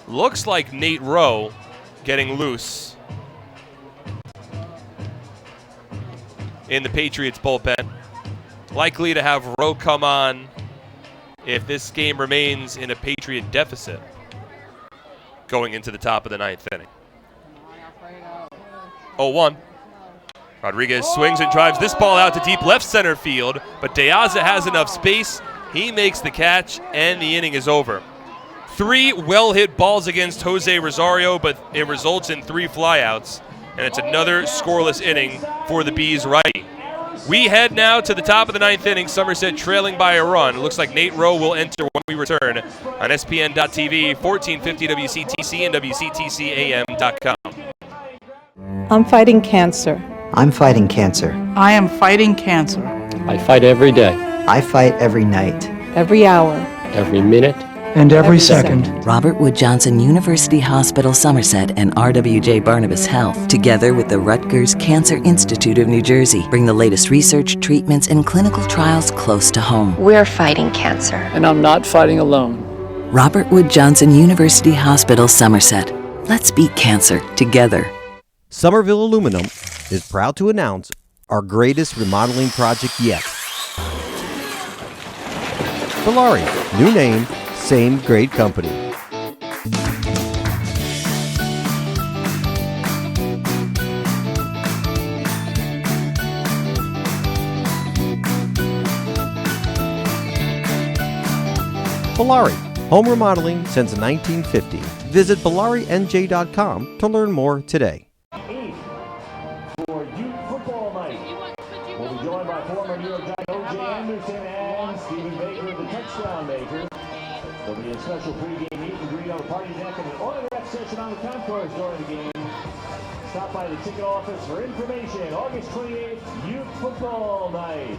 Looks like Nate Rowe getting loose in the Patriots bullpen. Likely to have Rowe come on if this game remains in a Patriot deficit going into the top of the 9th inning. 0-1. Rodriguez swings and drives this ball out to deep left center field, but De Aza has enough space. He makes the catch, and the inning is over. 3 well-hit balls against Jose Rosario, but it results in 3 flyouts, and it's another scoreless inning for the Bees righty. We head now to the top of the 9th inning, Somerset trailing by a run. It looks like Nate Rowe will enter when we return on SPN.TV, 1450 WCTC, and WCTCAM.com. I'm fighting cancer. I'm fighting cancer. I am fighting cancer. I fight every day. I fight every night. Every hour. Every minute. and every second. Robert Wood Johnson University Hospital Somerset and RWJ Barnabas Health, together with the Rutgers Cancer Institute of New Jersey, bring the latest research, treatments, and clinical trials close to home. We're fighting cancer. And I'm not fighting alone. Robert Wood Johnson University Hospital Somerset. Let's beat cancer together. Somerville Aluminum is proud to announce our greatest remodeling project yet. Polari, new name, same great company. Polari, home remodeling since 1950. Visit PolariNJ.com to learn more today. For youth football night, we'll be joined by former New York Giant O.J. Anderson and Stephen Baker, the touchdown maker. There'll be a special pregame meet and greet on the party deck and an autograph session on the concourse during the game. Stop by the ticket office for information. August 28th, youth football night.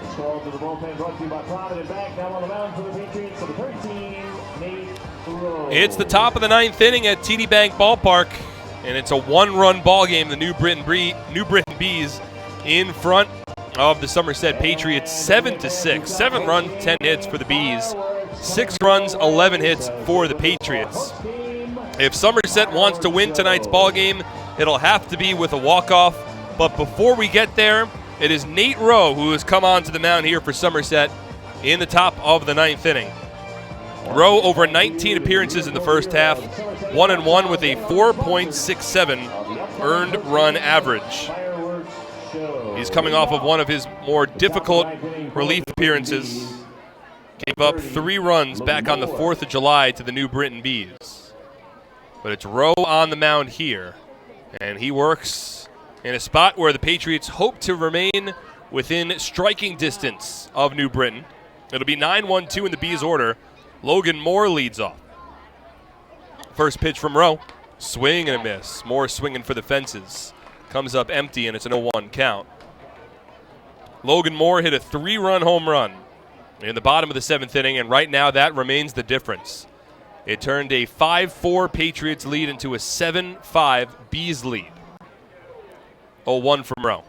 This call to the bullpen brought to you by Provident Bank. Now on the mound for the Patriots of the 13, Nate Rowe. It's the top of the ninth inning at TD Bank Ballpark, and it's a one-run ball game. The New Britain Bees in front of the Somerset Patriots 7-6. 7 runs, 10 hits for the Bees. 6 runs, 11 hits for the Patriots. If Somerset wants to win tonight's ball game, it'll have to be with a walk-off. But before we get there, it is Nate Rowe who has come onto the mound here for Somerset in the top of the ninth inning. Rowe over 19 appearances in the first half, 1-1 with a 4.67 earned run average. He's coming off of one of his more difficult relief appearances. Gave up 3 runs back on the 4th of July to the New Britain Bees. But it's Rowe on the mound here, and he works in a spot where the Patriots hope to remain within striking distance of New Britain. It'll be 9-1-2 in the Bees order. Logan Moore leads off. First pitch from Rowe. Swing and a miss. Moore swinging for the fences. Comes up empty, and it's an 0-1 count. Logan Moore hit a 3-run home run in the bottom of the 7th inning, and right now that remains the difference. It turned a 5-4 Patriots lead into a 7-5 Bees lead. 0-1 from Rowe.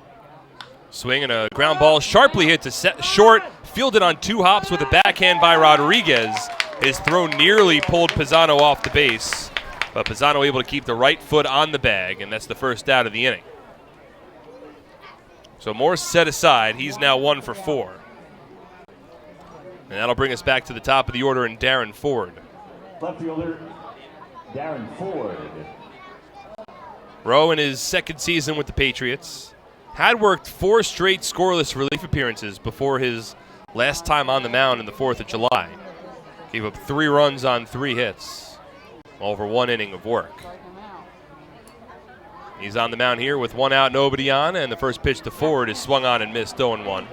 Swing and a ground ball sharply hit to short, fielded on 2 hops with a backhand by Rodriguez. His throw nearly pulled Pisano off the base, but Pisano able to keep the right foot on the bag, and that's the first out of the inning. So Moore's set aside. He's now 1 for 4. And that'll bring us back to the top of the order in Darren Ford. Left fielder, Darren Ford. Rowe in his second season with the Patriots had worked 4 straight scoreless relief appearances before his last time on the mound in the 4th of July. Gave up 3 runs on 3 hits over 1 inning of work. He's on the mound here with 1 out, nobody on, and the first pitch to Ford is swung on and missed, 0-1.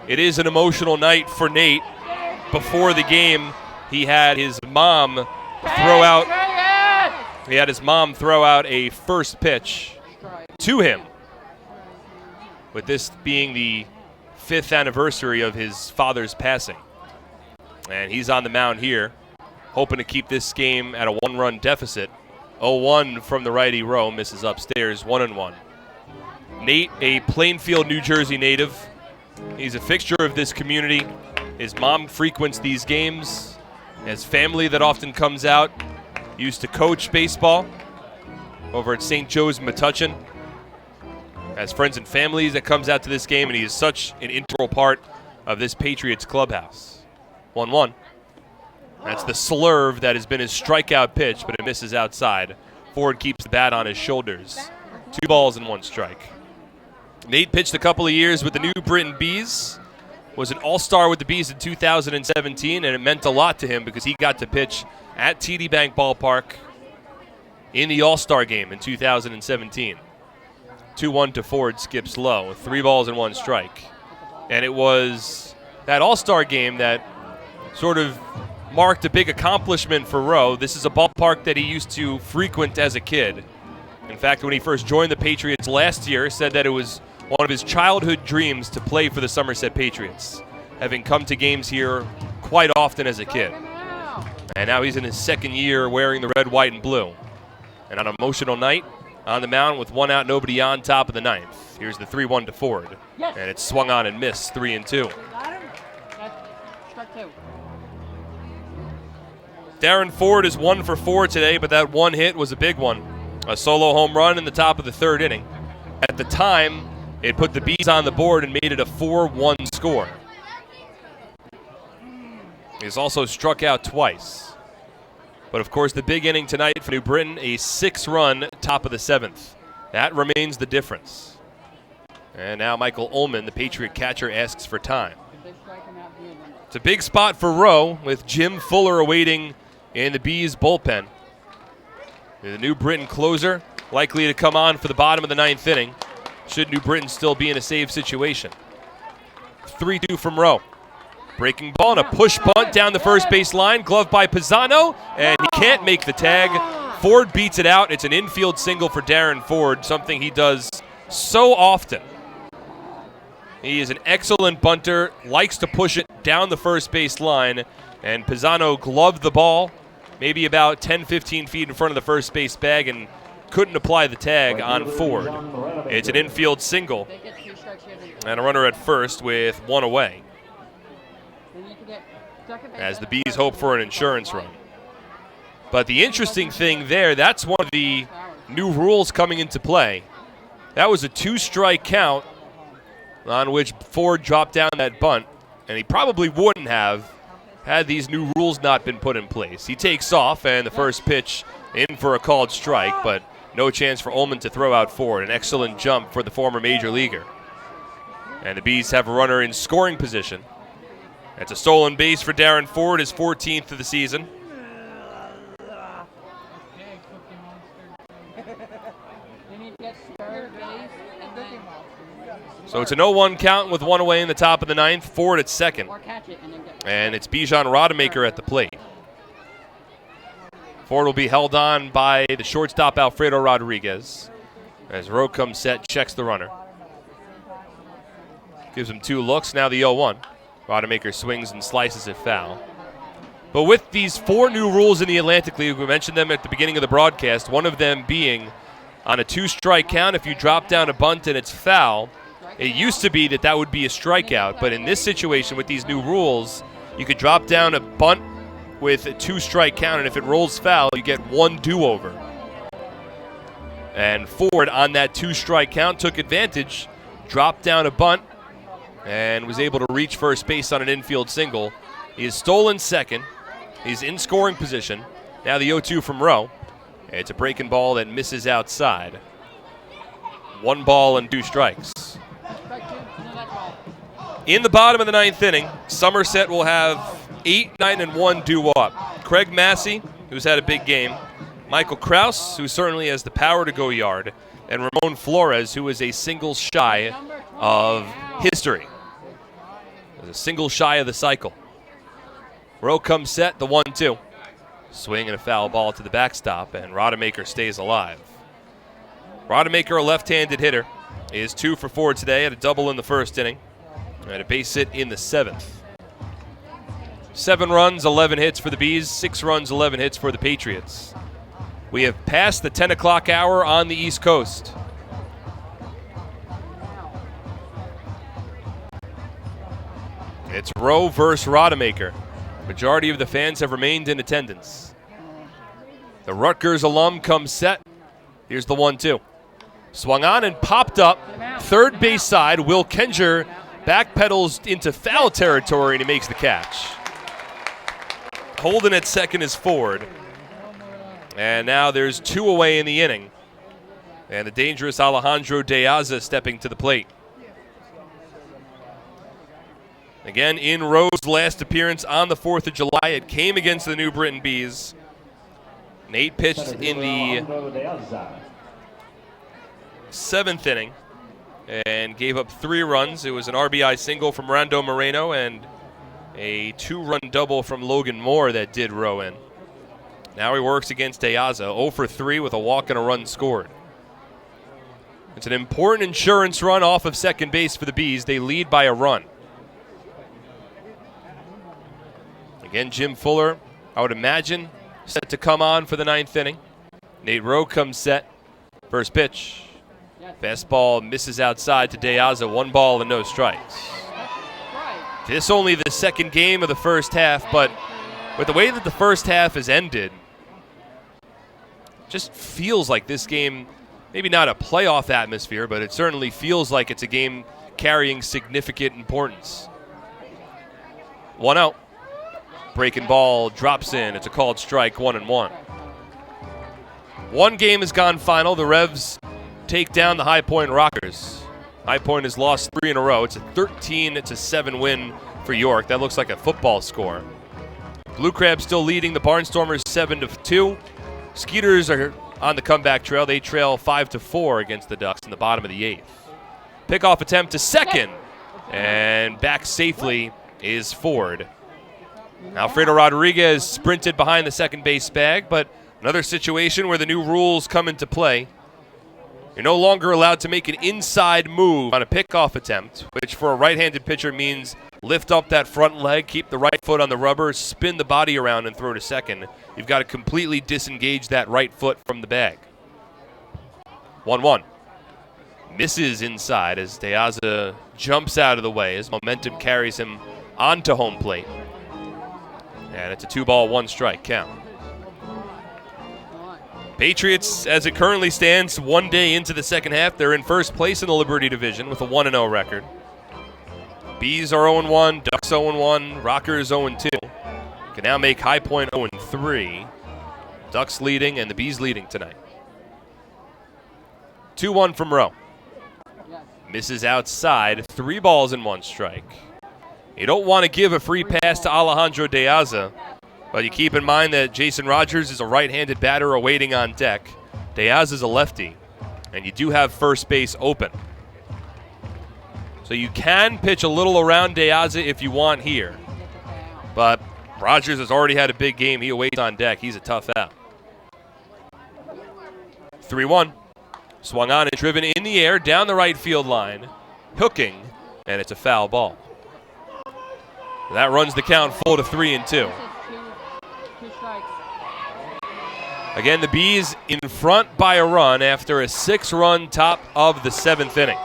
It is an emotional night for Nate. Before the game, he had his mom throw out a first pitch to him, with this being the 5th anniversary of his father's passing. And he's on the mound here, hoping to keep this game at a 1-run deficit. 0-1 from the righty. Rowe misses upstairs, 1-1. Nate, a Plainfield, New Jersey native. He's a fixture of this community. His mom frequents these games. Has family that often comes out. Used to coach baseball over at St. Joe's Metuchen. Has friends and families that comes out to this game, and he is such an integral part of this Patriots clubhouse. 1-1. That's the slurve that has been his strikeout pitch, but it misses outside. Ford keeps the bat on his shoulders. 2 balls and 1 strike. Nate pitched a couple of years with the New Britain Bees. Was an all-star with the Bees in 2017, and it meant a lot to him because he got to pitch at TD Bank Ballpark in the all-star game in 2017. 2-1 to Ford, skips low. 3 balls and 1 strike. And it was that all-star game that sort of marked a big accomplishment for Rowe. This is a ballpark that he used to frequent as a kid. In fact, when he first joined the Patriots last year, said that it was one of his childhood dreams to play for the Somerset Patriots, having come to games here quite often as a kid. And now he's in his second year wearing the red, white, and blue. And on an emotional night, on the mound with one out, nobody on, top of the ninth. Here's the 3-1 to Ford. And it's swung on and missed, 3-2. Darren Ford is 1 for 4 today, but that one hit was a big one. A solo home run in the top of the third inning. At the time, it put the Bees on the board and made it a 4-1 score. He's also struck out twice. But of course, the big inning tonight for New Britain, a 6-run top of the 7th. That remains the difference. And now Michael Ullman, the Patriot catcher, asks for time. It's a big spot for Rowe, with Jim Fuller awaiting in the Bees bullpen. The New Britain closer likely to come on for the bottom of the 9th inning, should New Britain still be in a save situation. 3-2 from Rowe. Breaking ball and a push bunt down the first base line, gloved by Pisano, and he can't make the tag. Ford beats it out. It's an infield single for Darren Ford, something he does so often. He is an excellent bunter, likes to push it down the first base line, and Pisano gloved the ball maybe about 10-15 feet in front of the first base bag and couldn't apply the tag on Ford. It's an infield single and a runner at first with one away, as the Bees hope for an insurance run. But the interesting thing there, that's one of the new rules coming into play. That was a 2-strike count on which Ford dropped down that bunt, and he probably wouldn't have had these new rules not been put in place. He takes off, and the first pitch in for a called strike, but no chance for Ullman to throw out Ford. An excellent jump for the former major leaguer. And the Bees have a runner in scoring position. It's a stolen base for Darren Ford, his 14th of the season. So it's an 0-1 count with one away in the top of the 9th. Ford at second. And it's Bijan Rodemaker at the plate. Ford will be held on by the shortstop Alfredo Rodriguez. As Rowe comes set, checks the runner. Gives him 2 looks, now the 0-1. Rodemaker swings and slices it foul. But with these 4 new rules in the Atlantic League, we mentioned them at the beginning of the broadcast, one of them being on a 2-strike count, if you drop down a bunt and it's foul, it used to be that would be a strikeout, but in this situation with these new rules, you could drop down a bunt with a 2-strike count, and if it rolls foul, you get 1 do-over. And Ford, on that 2-strike count, took advantage, dropped down a bunt, and was able to reach first base on an infield single. He has stolen second. He's in scoring position. Now the 0-2 from Rowe. It's a breaking ball that misses outside. 1 ball and 2 strikes. In the bottom of the 9th inning, Somerset will have 8, 9, and 1 due up. Craig Massey, who's had a big game. Michael Kraus, who certainly has the power to go yard. And Ramon Flores, who is a single shy of history. A single shy of the cycle. Rowe comes set, the 1-2. Swing and a foul ball to the backstop, and Rodemaker stays alive. Rodemaker, a left-handed hitter, is 2 for 4 today, had a double in the first inning, and a base hit in the 7th. 7 runs, 11 hits for the Bees, 6 runs, 11 hits for the Patriots. We have passed the 10 o'clock hour on the East Coast. It's Rowe versus Rodemaker. Majority of the fans have remained in attendance. The Rutgers alum comes set. Here's the 1-2. Swung on and popped up. Third base side. Will Kenger backpedals into foul territory, and he makes the catch. Holding at second is Ford. And now there's 2 away in the inning. And the dangerous Alejandro Deaza stepping to the plate. Again, in Rowe's last appearance on the 4th of July, it came against the New Britain Bees. Nate pitched in the 7th inning and gave up 3 runs. It was an RBI single from Rando Moreno and a 2-run double from Logan Moore that did Rowe in. Now he works against Deaza, 0 for 3 with a walk and a run scored. It's an important insurance run off of second base for the Bees. They lead by a run. Again, Jim Fuller, I would imagine, set to come on for the ninth inning. Nate Rowe comes set. First pitch. Fastball misses outside to De Aza. 1 ball and no strikes. This only the second game of the first half, but with the way that the first half has ended, just feels like this game, maybe not a playoff atmosphere, but it certainly feels like it's a game carrying significant importance. 1 out. Breaking ball drops in. It's a called strike, 1-1. One game has gone final. The Revs take down the High Point Rockers. High Point has lost 3 in a row. It's a 13-7 win for York. That looks like a football score. Blue Crabs still leading the Barnstormers 7-2. Skeeters are on the comeback trail. They trail 5-4 against the Ducks in the bottom of the 8th. Pickoff attempt to second, and back safely is Ford. Alfredo Rodriguez sprinted behind the second base bag, but another situation where the new rules come into play. You're no longer allowed to make an inside move on a pickoff attempt, which for a right-handed pitcher means lift up that front leg, keep the right foot on the rubber, spin the body around, and throw to second. You've got to completely disengage that right foot from the bag. 1-1. Misses inside as De Aza jumps out of the way as momentum carries him onto home plate. And it's a 2-ball, 1 strike count. Patriots, as it currently stands, 1 day into the second half, they're in first place in the Liberty Division with a 1-0 record. Bees are 0-1, Ducks 0-1, Rockers 0-2. Can now make High Point 0-3. Ducks leading and the Bees leading tonight. 2-1 from Rowe. Misses outside, 3 balls and 1 strike. You don't want to give a free pass to Alejandro De Aza, but you keep in mind that Jason Rogers is a right-handed batter awaiting on deck. De Aza is a lefty, and you do have first base open. So you can pitch a little around De Aza if you want here. But Rogers has already had a big game. He awaits on deck. He's a tough out. 3-1. Swung on and driven in the air down the right field line. Hooking, and it's a foul ball. That runs the count full to 3-2. Again, the Bees in front by a run after a 6-run top of the 7th inning.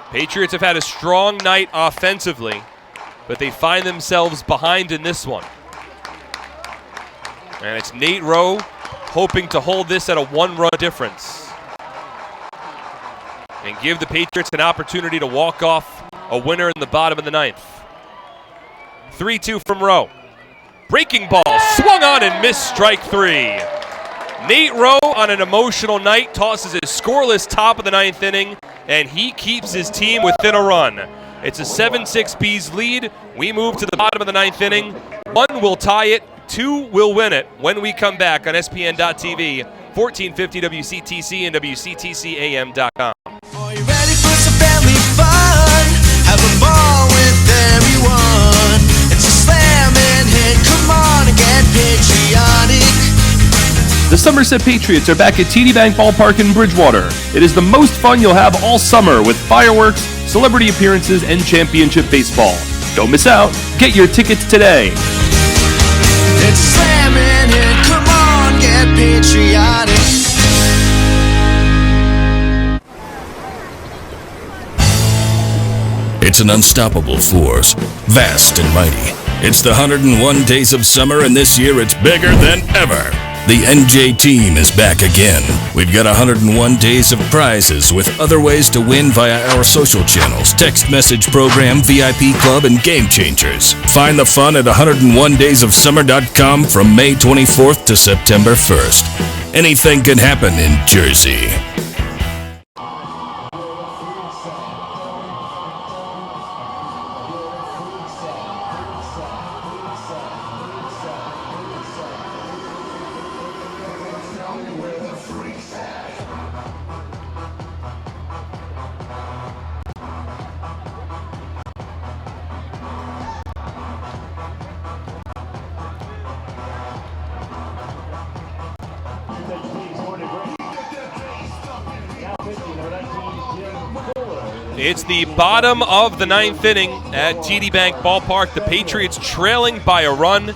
Patriots have had a strong night offensively, but they find themselves behind in this one. And it's Nate Rowe hoping to hold this at a 1-run difference and give the Patriots an opportunity to walk off a winner in the bottom of the 9th. 3-2 from Rowe. Breaking ball, swung on and missed, strike 3. Nate Rowe on an emotional night tosses his scoreless top of the 9th inning, and he keeps his team within a run. It's a 7-6 Bees lead. We move to the bottom of the 9th inning. 1 will tie it, 2 will win it when we come back on SPN.TV, 1450 WCTC and WCTCAM.com. Are you ready for some family fun? Have a ball with everyone. It's a slam and hit. Come on and get patriotic. The Somerset Patriots are back at TD Bank Ballpark in Bridgewater. It is the most fun you'll have all summer with fireworks, celebrity appearances, and championship baseball. Don't miss out. Get your tickets today. It's a slam and hit. Come on, get patriotic. It's an unstoppable force, vast and mighty. It's the 101 days of summer, and this year it's bigger than ever. The NJ team is back again. We've got 101 days of prizes with other ways to win via our social channels, text message program, VIP club, and game changers. Find the fun at 101daysofsummer.com from May 24th to September 1st. Anything can happen in Jersey. It's the bottom of the 9th inning at TD Bank Ballpark. The Patriots trailing by a run.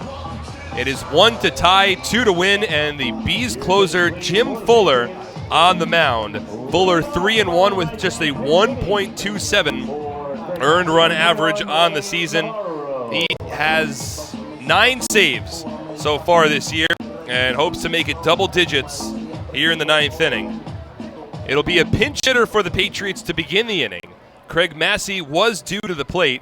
It is 1 to tie, 2 to win, and the Bees closer, Jim Fuller, on the mound. Fuller 3-1 with just a 1.27 earned run average on the season. He has 9 saves so far this year and hopes to make it double digits here in the 9th inning. It'll be a pinch hitter for the Patriots to begin the inning. Craig Massey was due to the plate.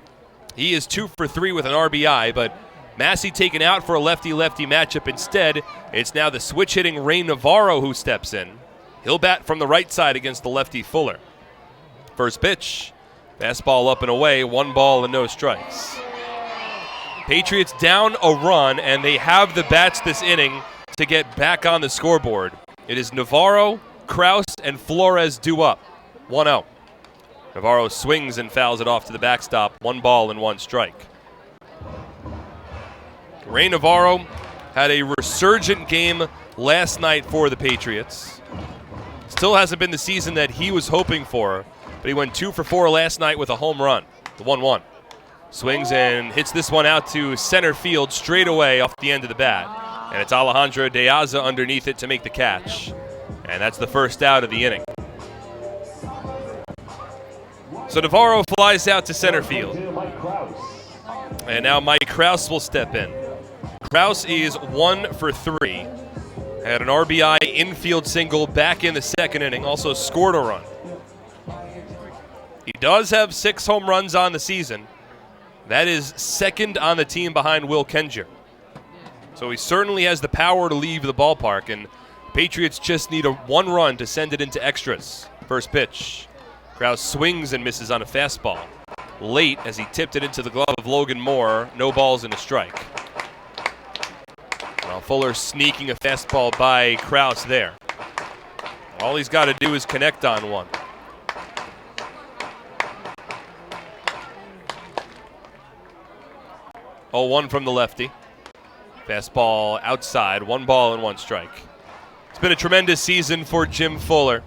He is 2 for 3 with an RBI, but Massey taken out for a lefty-lefty matchup instead. It's now the switch-hitting Ray Navarro who steps in. He'll bat from the right side against the lefty Fuller. First pitch, fastball up and away, 1 ball and no strikes. Patriots down a run, and they have the bats this inning to get back on the scoreboard. It is Navarro, Kraus, and Flores due up. 1-0. Navarro swings and fouls it off to the backstop. 1 ball and 1 strike. Ray Navarro had a resurgent game last night for the Patriots. Still hasn't been the season that he was hoping for, but he went 2 for 4 last night with a home run, the 1-1. Swings and hits this one out to center field straight away off the end of the bat. And it's Alejandro De Aza underneath it to make the catch. And that's the first out of the inning. So Navarro flies out to center field. And now Mike Kraus will step in. Kraus is 1 for 3. Had an RBI infield single back in the 2nd inning. Also scored a run. He does have 6 home runs on the season. That is 2nd on the team behind Will Kenjer. So he certainly has the power to leave the ballpark, and Patriots just need a 1 run to send it into extras. First pitch. Kraus swings and misses on a fastball. Late as he tipped it into the glove of Logan Moore. No balls and a strike. Well, Fuller sneaking a fastball by Kraus there. All he's got to do is connect on one. Oh, 1 from the lefty. Fastball outside, 1 ball and 1 strike. It's been a tremendous season for Jim Fuller.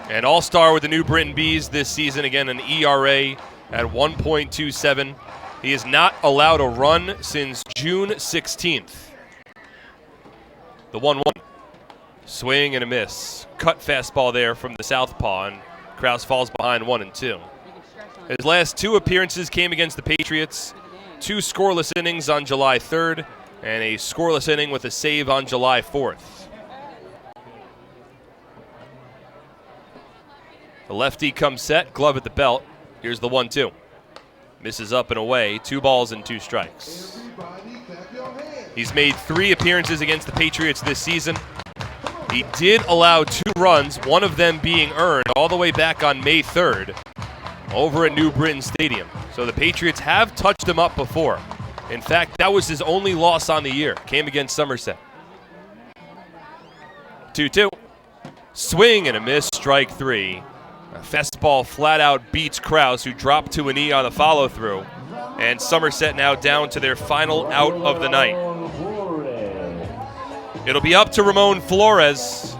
An all-star with the New Britain Bees this season. Again, an ERA at 1.27. He has not allowed a run since June 16th. The 1-1. Swing and a miss. Cut fastball there from the southpaw, and Kraus falls behind 1-2. His last 2 appearances came against the Patriots. 2 scoreless innings on July 3rd, and a scoreless inning with a save on July 4th. The lefty comes set, glove at the belt. Here's the 1-2. Misses up and away, 2 balls and 2 strikes. He's made 3 appearances against the Patriots this season. He did allow 2 runs, one of them being earned all the way back on May 3rd over at New Britain Stadium. So the Patriots have touched him up before. In fact, that was his only loss on the year. Came against Somerset. 2-2. Swing and a miss, strike 3. A fastball flat out beats Kraus, who dropped to a knee on the follow-through. And Somerset now down to their final out of the night. It'll be up to Ramon Flores,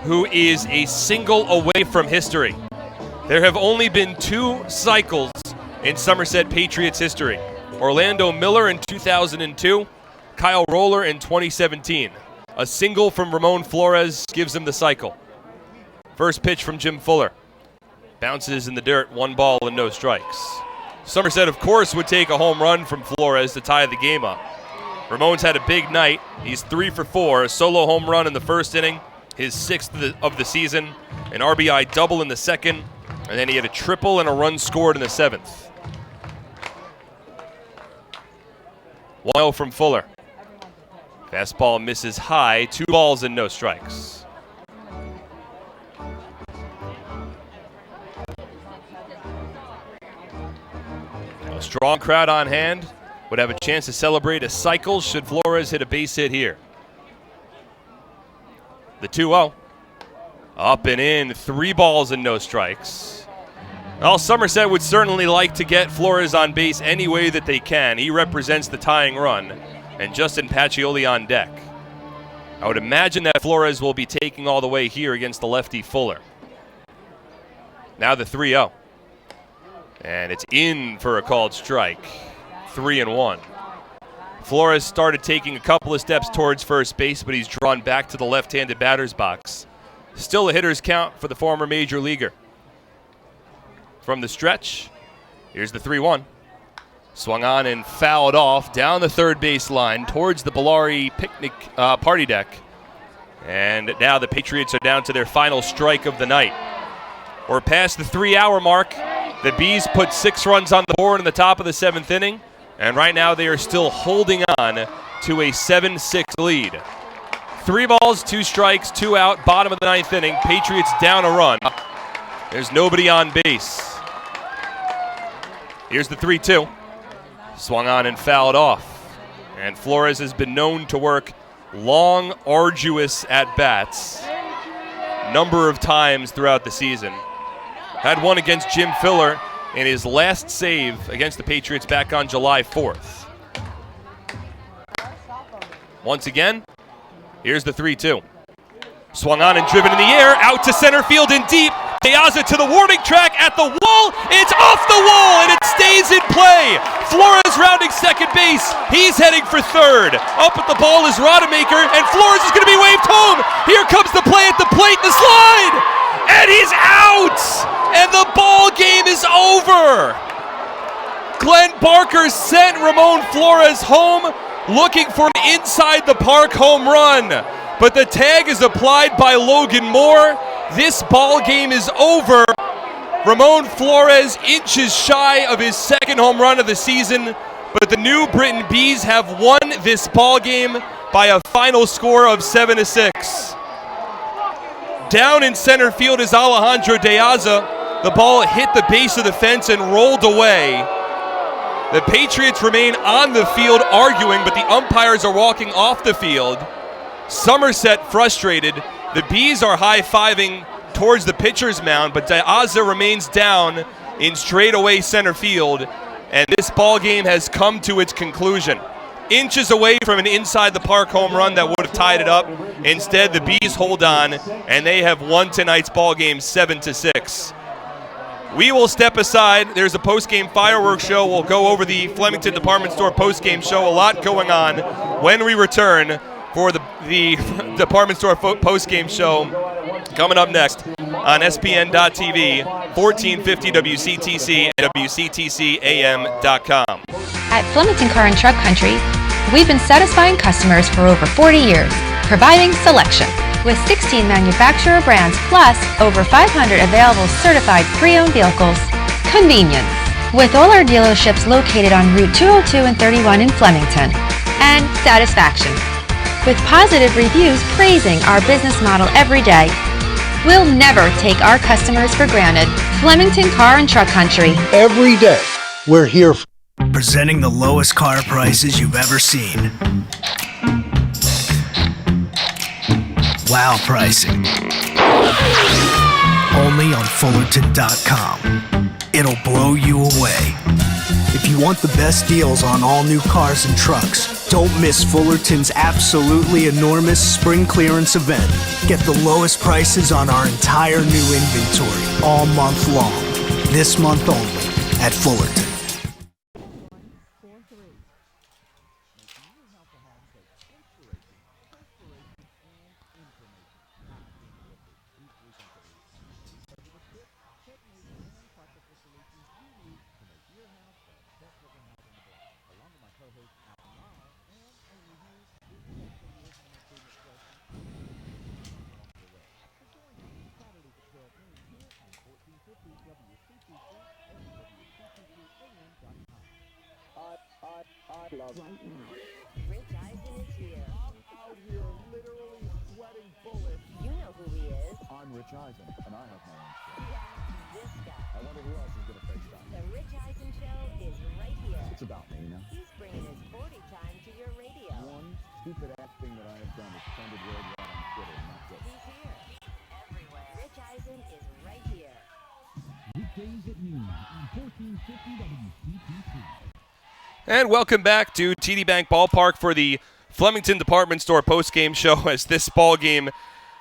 who is a single away from history. There have only been 2 cycles in Somerset Patriots history. Orlando Miller in 2002, Kyle Roller in 2017. A single from Ramon Flores gives him the cycle. First pitch from Jim Fuller. Bounces in the dirt, 1 ball and no strikes. Somerset, of course, would take a home run from Flores to tie the game up. Ramon's had a big night. He's 3 for 4, a solo home run in the 1st inning, his 6th of the season, an RBI double in the 2nd, and then he had a triple and a run scored in the 7th. 1-0 from Fuller. Fastball misses high, 2 balls and no strikes. A strong crowd on hand. Would have a chance to celebrate a cycle should Flores hit a base hit here. The 2-0. Up and in, 3 balls and no strikes. Well, Somerset would certainly like to get Flores on base any way that they can. He represents the tying run, and Justin Pacioli on deck. I would imagine that Flores will be taking all the way here against the lefty Fuller. Now the 3-0. And it's in for a called strike. 3-1. Flores started taking a couple of steps towards first base, but he's drawn back to the left-handed batter's box. Still a hitter's count for the former major leaguer. From the stretch, here's the 3-1. Swung on and fouled off down the third base line towards the Bellari picnic party deck. And now the Patriots are down to their final strike of the night. We're past the 3-hour mark. The Bees put 6 runs on the board in the top of the 7th inning. And right now they are still holding on to a 7-6 lead. 3 balls, 2 strikes, 2 out, bottom of the 9th inning. Patriots down a run. There's nobody on base. Here's the 3-2. Swung on and fouled off. And Flores has been known to work long, arduous at-bats number of times throughout the season. Had one against Jim Filler in his last save against the Patriots back on July 4th. Once again, here's the 3-2. Swung on and driven in the air, out to center field and deep. De Aza to the warning track at the wall. It's off the wall and it stays in play. Flores rounding second base. He's heading for third. Up at the ball is Rodemaker and Flores is going to be waved home. Here comes the play at the plate, the slide. And he's out. And the ball game is over. Glenn Barker sent Ramon Flores home looking for an inside the park home run. But the tag is applied by Logan Moore. This ball game is over. Ramon Flores inches shy of his second home run of the season, but the New Britain Bees have won this ball game by a final score of 7-6. Down in center field is Alejandro De Aza. The ball hit the base of the fence and rolled away. The Patriots remain on the field arguing, but the umpires are walking off the field. Somerset frustrated. The Bees are high-fiving towards the pitcher's mound, but De Aza remains down in straightaway center field, and this ball game has come to its conclusion. Inches away from an inside-the-park home run that would have tied it up. Instead, the Bees hold on, and they have won tonight's ball game 7-6. We will step aside. There's a post-game fireworks show. We'll go over the Flemington Department Store post-game show. A lot going on when we return for the Department Store post-game show coming up next on SPN.TV, 1450 WCTC, and WCTCAM.com. At Flemington Car and Truck Country, we've been satisfying customers for over 40 years, providing selection with 16 manufacturer brands plus over 500 available certified pre-owned vehicles. Convenience, with all our dealerships located on Route 202 and 31 in Flemington. And satisfaction, with positive reviews praising our business model every day. We'll never take our customers for granted. Flemington Car and Truck Country. Every day, we're here. Presenting the lowest car prices you've ever seen. Wow pricing. Only on Fullerton.com. It'll blow you away. If you want the best deals on all new cars and trucks, don't miss Fullerton's absolutely enormous spring clearance event. Get the lowest prices on our entire new inventory all month long. This month only at Fullerton. And welcome back to TD Bank Ballpark for the Flemington Department Store postgame show as this ball game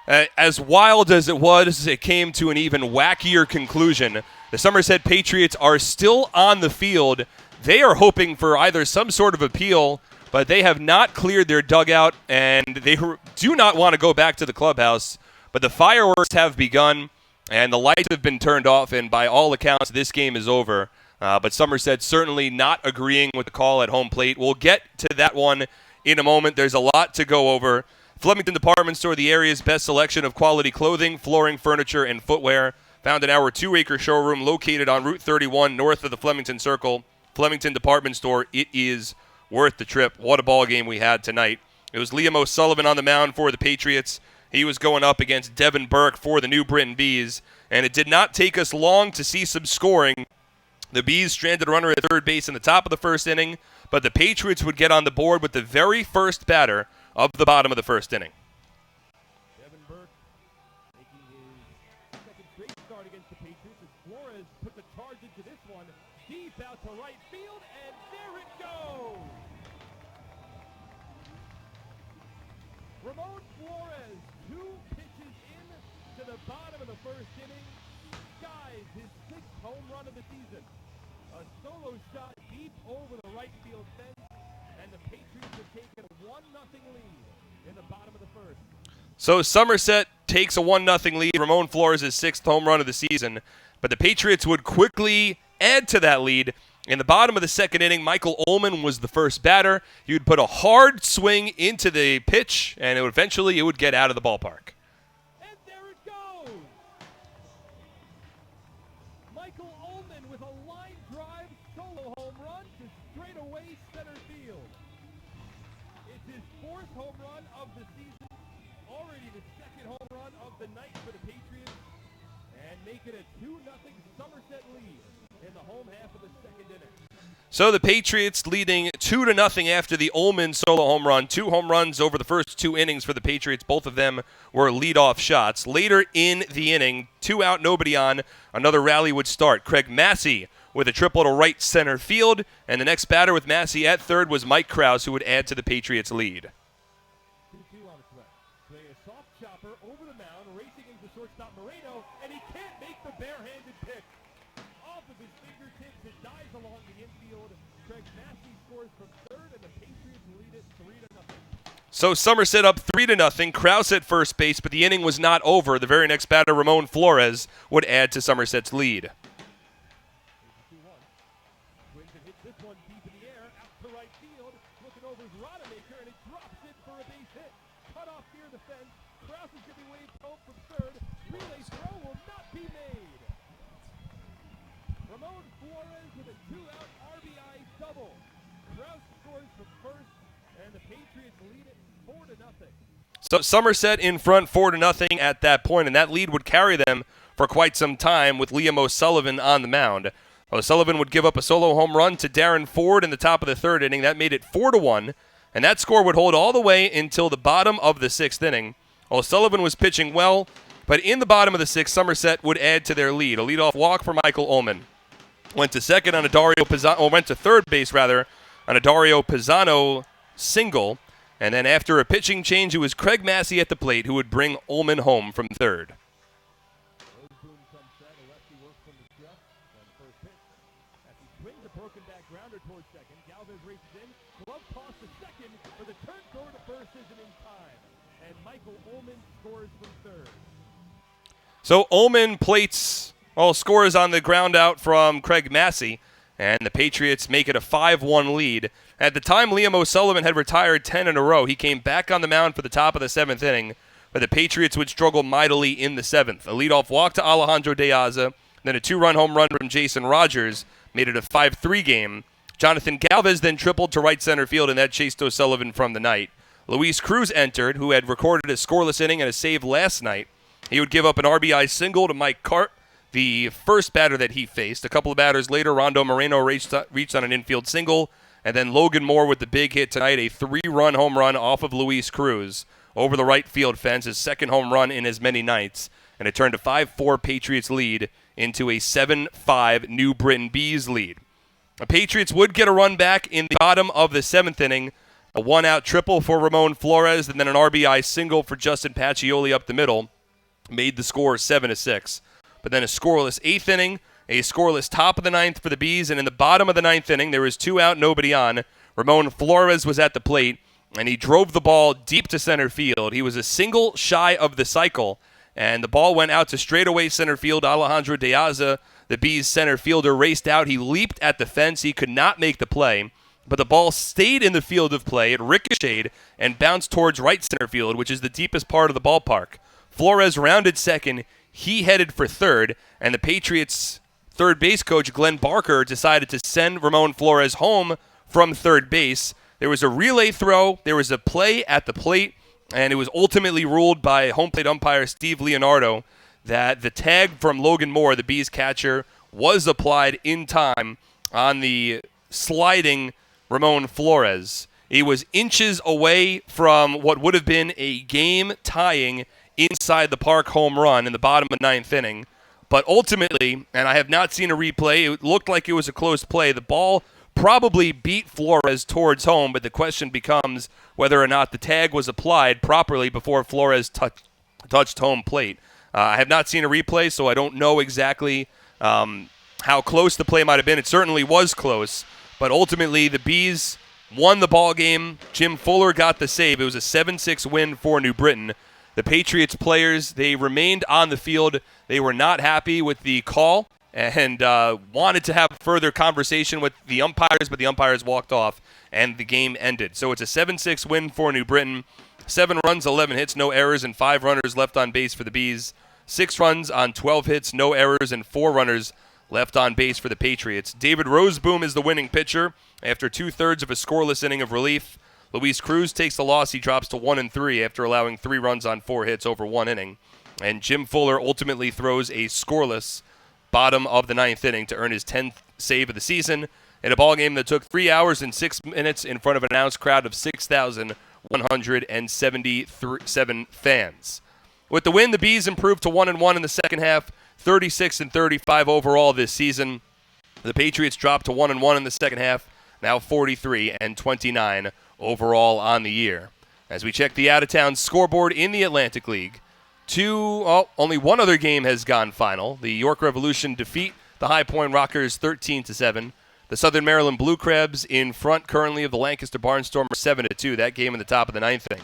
As wild as it was, it came to an even wackier conclusion. The Somerset Patriots are still on the field. They are hoping for either some sort of appeal, but they have not cleared their dugout, and they do not want to go back to the clubhouse. But the fireworks have begun, and the lights have been turned off, and by all accounts, this game is over. But Somerset certainly not agreeing with the call at home plate. We'll get to that one in a moment. There's a lot to go over. Flemington Department Store, the area's best selection of quality clothing, flooring, furniture, and footwear. Found in our 2-acre showroom located on Route 31 north of the Flemington Circle. Flemington Department Store, it is worth the trip. What a ball game we had tonight. It was Liam O'Sullivan on the mound for the Patriots. He was going up against Devin Burke for the New Britain Bees, and it did not take us long to see some scoring. The Bees stranded a runner at third base in the top of the first inning, but the Patriots would get on the board with the very first batter of the bottom of the first inning. Devin Burke making his second straight start against the Patriots as Flores put the charge into this one. Deep out to right field, and there it goes! Ramon Flores, 2 pitches in to the bottom of the first inning, skies his 6th home run of the season. A solo shot deep over the right field fence, and the Patriots have taken a 1-0 lead in the bottom of the first. So Somerset takes a 1-0 lead, Ramon Flores' 6th home run of the season, but the Patriots would quickly add to that lead. In the bottom of the second inning, Michael Ullman was the first batter. He would put a hard swing into the pitch, and eventually it would get out of the ballpark. And there it goes! Michael Ullman with a line drive solo home run to straightaway center field. It's his 4th home run of the season, already the 2nd home run of the night for the Patriots, and make it a 2-0 Somerset lead in the home half of the second inning. So the Patriots leading 2-0 after the Ullman solo home run. 2 home runs over the first 2 innings for the Patriots. Both of them were leadoff shots. Later in the inning, 2 out, nobody on. Another rally would start. Craig Massey with a triple to right center field. And the next batter with Massey at third was Mike Krause, who would add to the Patriots' lead. 2-2 on its way. Playing a soft chopper over the mound, racing into shortstop Moreno, and he can't make the barehanded pick. Off of his fingertips, it dies along the infield. Craig Massey scores from third, and the Patriots lead it 3-0. So Somerset up 3-0. Krause at first base, but the inning was not over. The very next batter, Ramon Flores, would add to Somerset's lead. Twins have hit this one deep in the air, out to right field. Looking over is Rodemaker, and he drops it for a base hit. Cut off near the fence. Krause is going to be waved home from third. Relay throw will not be made. Ramon Flores with a 2-out RBI double. Krause scores from first, and the Patriots lead it 4-0. So Somerset in front 4-0 at that point, and that lead would carry them for quite some time with Liam O'Sullivan on the mound. O'Sullivan would give up a solo home run to Darren Ford in the top of the third inning. That made it 4-1, and that score would hold all the way until the bottom of the 6th inning. O'Sullivan was pitching well, but in the bottom of the 6th, Somerset would add to their lead. A leadoff walk for Michael Ullman. Went to second on a Dario Pisano, or went to third base rather, on a Dario Pisano single. And then after a pitching change, it was Craig Massey at the plate who would bring Ullman home from third. Roseboom comes set, a lefty works from the stretch on the first pitch. As he swings a broken back grounder towards second, Galvez races in, glove toss to second, but the turn throw to first isn't in time. And Michael Ullman scores from third. So Ullman scores on the ground out from Craig Massey, and the Patriots make it a 5-1 lead. At the time, Liam O'Sullivan had retired 10 in a row. He came back on the mound for the top of the 7th inning, but the Patriots would struggle mightily in the 7th. A leadoff walk to Alejandro De Aza, then a 2-run home run from Jason Rogers made it a 5-3 game. Jonathan Galvez then tripled to right center field, and that chased O'Sullivan from the night. Luis Cruz entered, who had recorded a scoreless inning and a save last night. He would give up an RBI single to Mike Cart, the first batter that he faced. A couple of batters later, Rondo Moreno reached on an infield single, and then Logan Moore with the big hit tonight, a 3-run home run off of Luis Cruz over the right field fence, his 2nd home run in as many nights, and it turned a 5-4 Patriots lead into a 7-5 New Britain Bees lead. The Patriots would get a run back in the bottom of the 7th inning, A one-out triple for Ramon Flores, and then an RBI single for Justin Pacioli up the middle made the score 7-6. But then a scoreless 8th inning, a scoreless top of the 9th for the Bees, and in the bottom of the 9th inning, there was 2 out, nobody on. Ramon Flores was at the plate, and he drove the ball deep to center field. He was a single shy of the cycle, and the ball went out to straightaway center field. Alejandro De Aza, the Bees center fielder, raced out. He leaped at the fence. He could not make the play, but the ball stayed in the field of play. It ricocheted and bounced towards right center field, which is the deepest part of the ballpark. Flores rounded second. He headed for third, and the Patriots' third base coach, Glenn Barker, decided to send Ramon Flores home from third base. There was a relay throw. There was a play at the plate, and it was ultimately ruled by home plate umpire Steve Leonardo that the tag from Logan Moore, the Bees catcher, was applied in time on the sliding Ramon Flores. He was inches away from what would have been a game-tying inside the park home run in the bottom of the 9th inning. But ultimately, and I have not seen a replay, it looked like it was a close play. The ball probably beat Flores towards home, but the question becomes whether or not the tag was applied properly before Flores touched home plate. I have not seen a replay, so I don't know exactly how close the play might have been. It certainly was close, but ultimately the Bees won the ball game. Jim Fuller got the save. It was a 7-6 win for New Britain. The Patriots players, they remained on the field. They were not happy with the call and wanted to have further conversation with the umpires, but the umpires walked off, and the game ended. So it's a 7-6 win for New Britain. 7 runs, 11 hits, no errors, and 5 runners left on base for the Bees. 6 runs on 12 hits, no errors, and 4 runners left on base for the Patriots. David Roseboom is the winning pitcher after 2/3 of a scoreless inning of relief. Luis Cruz takes the loss. He drops to 1-3 after allowing 3 runs on 4 hits over 1 inning. And Jim Fuller ultimately throws a scoreless bottom of the 9th inning to earn his 10th save of the season in a ballgame that took 3 hours and 6 minutes in front of an announced crowd of 6,177 fans. With the win, the Bees improved to 1-1 in the second half, 36-35 overall this season. The Patriots dropped to 1-1 in the second half, now 43-29 overall on the year. As we check the out-of-town scoreboard in the Atlantic League, only one other game has gone final. The York Revolution defeat the High Point Rockers 13-7. The Southern Maryland Blue Crabs in front currently of the Lancaster Barnstormers 7-2. That game in the top of the 9th inning.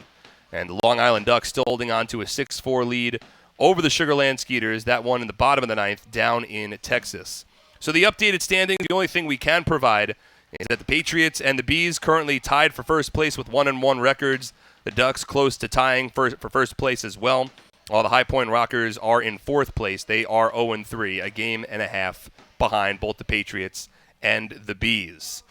And the Long Island Ducks still holding on to a 6-4 lead over the Sugar Land Skeeters. That one in the bottom of the 9th down in Texas. So the updated standing, the only thing we can provide is that the Patriots and the Bees currently tied for first place with 1-1 records. The Ducks close to tying for first place as well. While the High Point Rockers are in 4th place, they are 0-3, a game and a half behind both the Patriots and the Bees.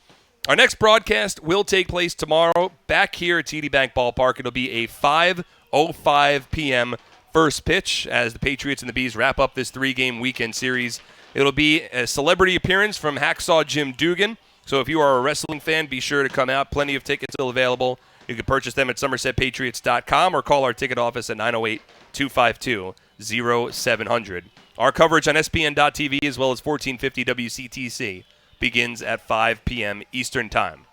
Our next broadcast will take place tomorrow back here at TD Bank Ballpark. It'll be a 5:05 p.m. first pitch as the Patriots and the Bees wrap up this 3-game weekend series. It'll be a celebrity appearance from Hacksaw Jim Dugan. So if you are a wrestling fan, be sure to come out. Plenty of tickets still available. You can purchase them at SomersetPatriots.com or call our ticket office at 908-252-0700. Our coverage on SPN.TV as well as 1450 WCTC begins at 5 p.m. Eastern Time.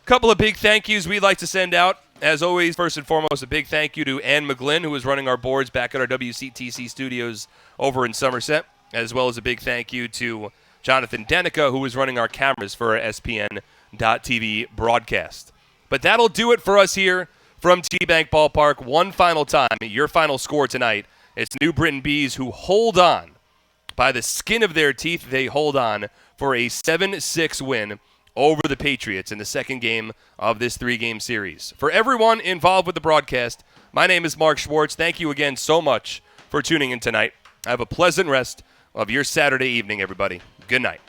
A couple of big thank yous we'd like to send out. As always, first and foremost, a big thank you to Ann McGlynn, who is running our boards back at our WCTC studios over in Somerset, as well as a big thank you to Jonathan Danica, who is running our cameras for our SPN.TV broadcast. But that'll do it for us here from TD Bank Ballpark. One final time, your final score tonight. It's New Britain Bees who hold on. By the skin of their teeth, they hold on for a 7-6 win over the Patriots in the second game of this 3-game series. For everyone involved with the broadcast, my name is Mark Schwartz. Thank you again so much for tuning in tonight. Have a pleasant rest of your Saturday evening, everybody. Good night.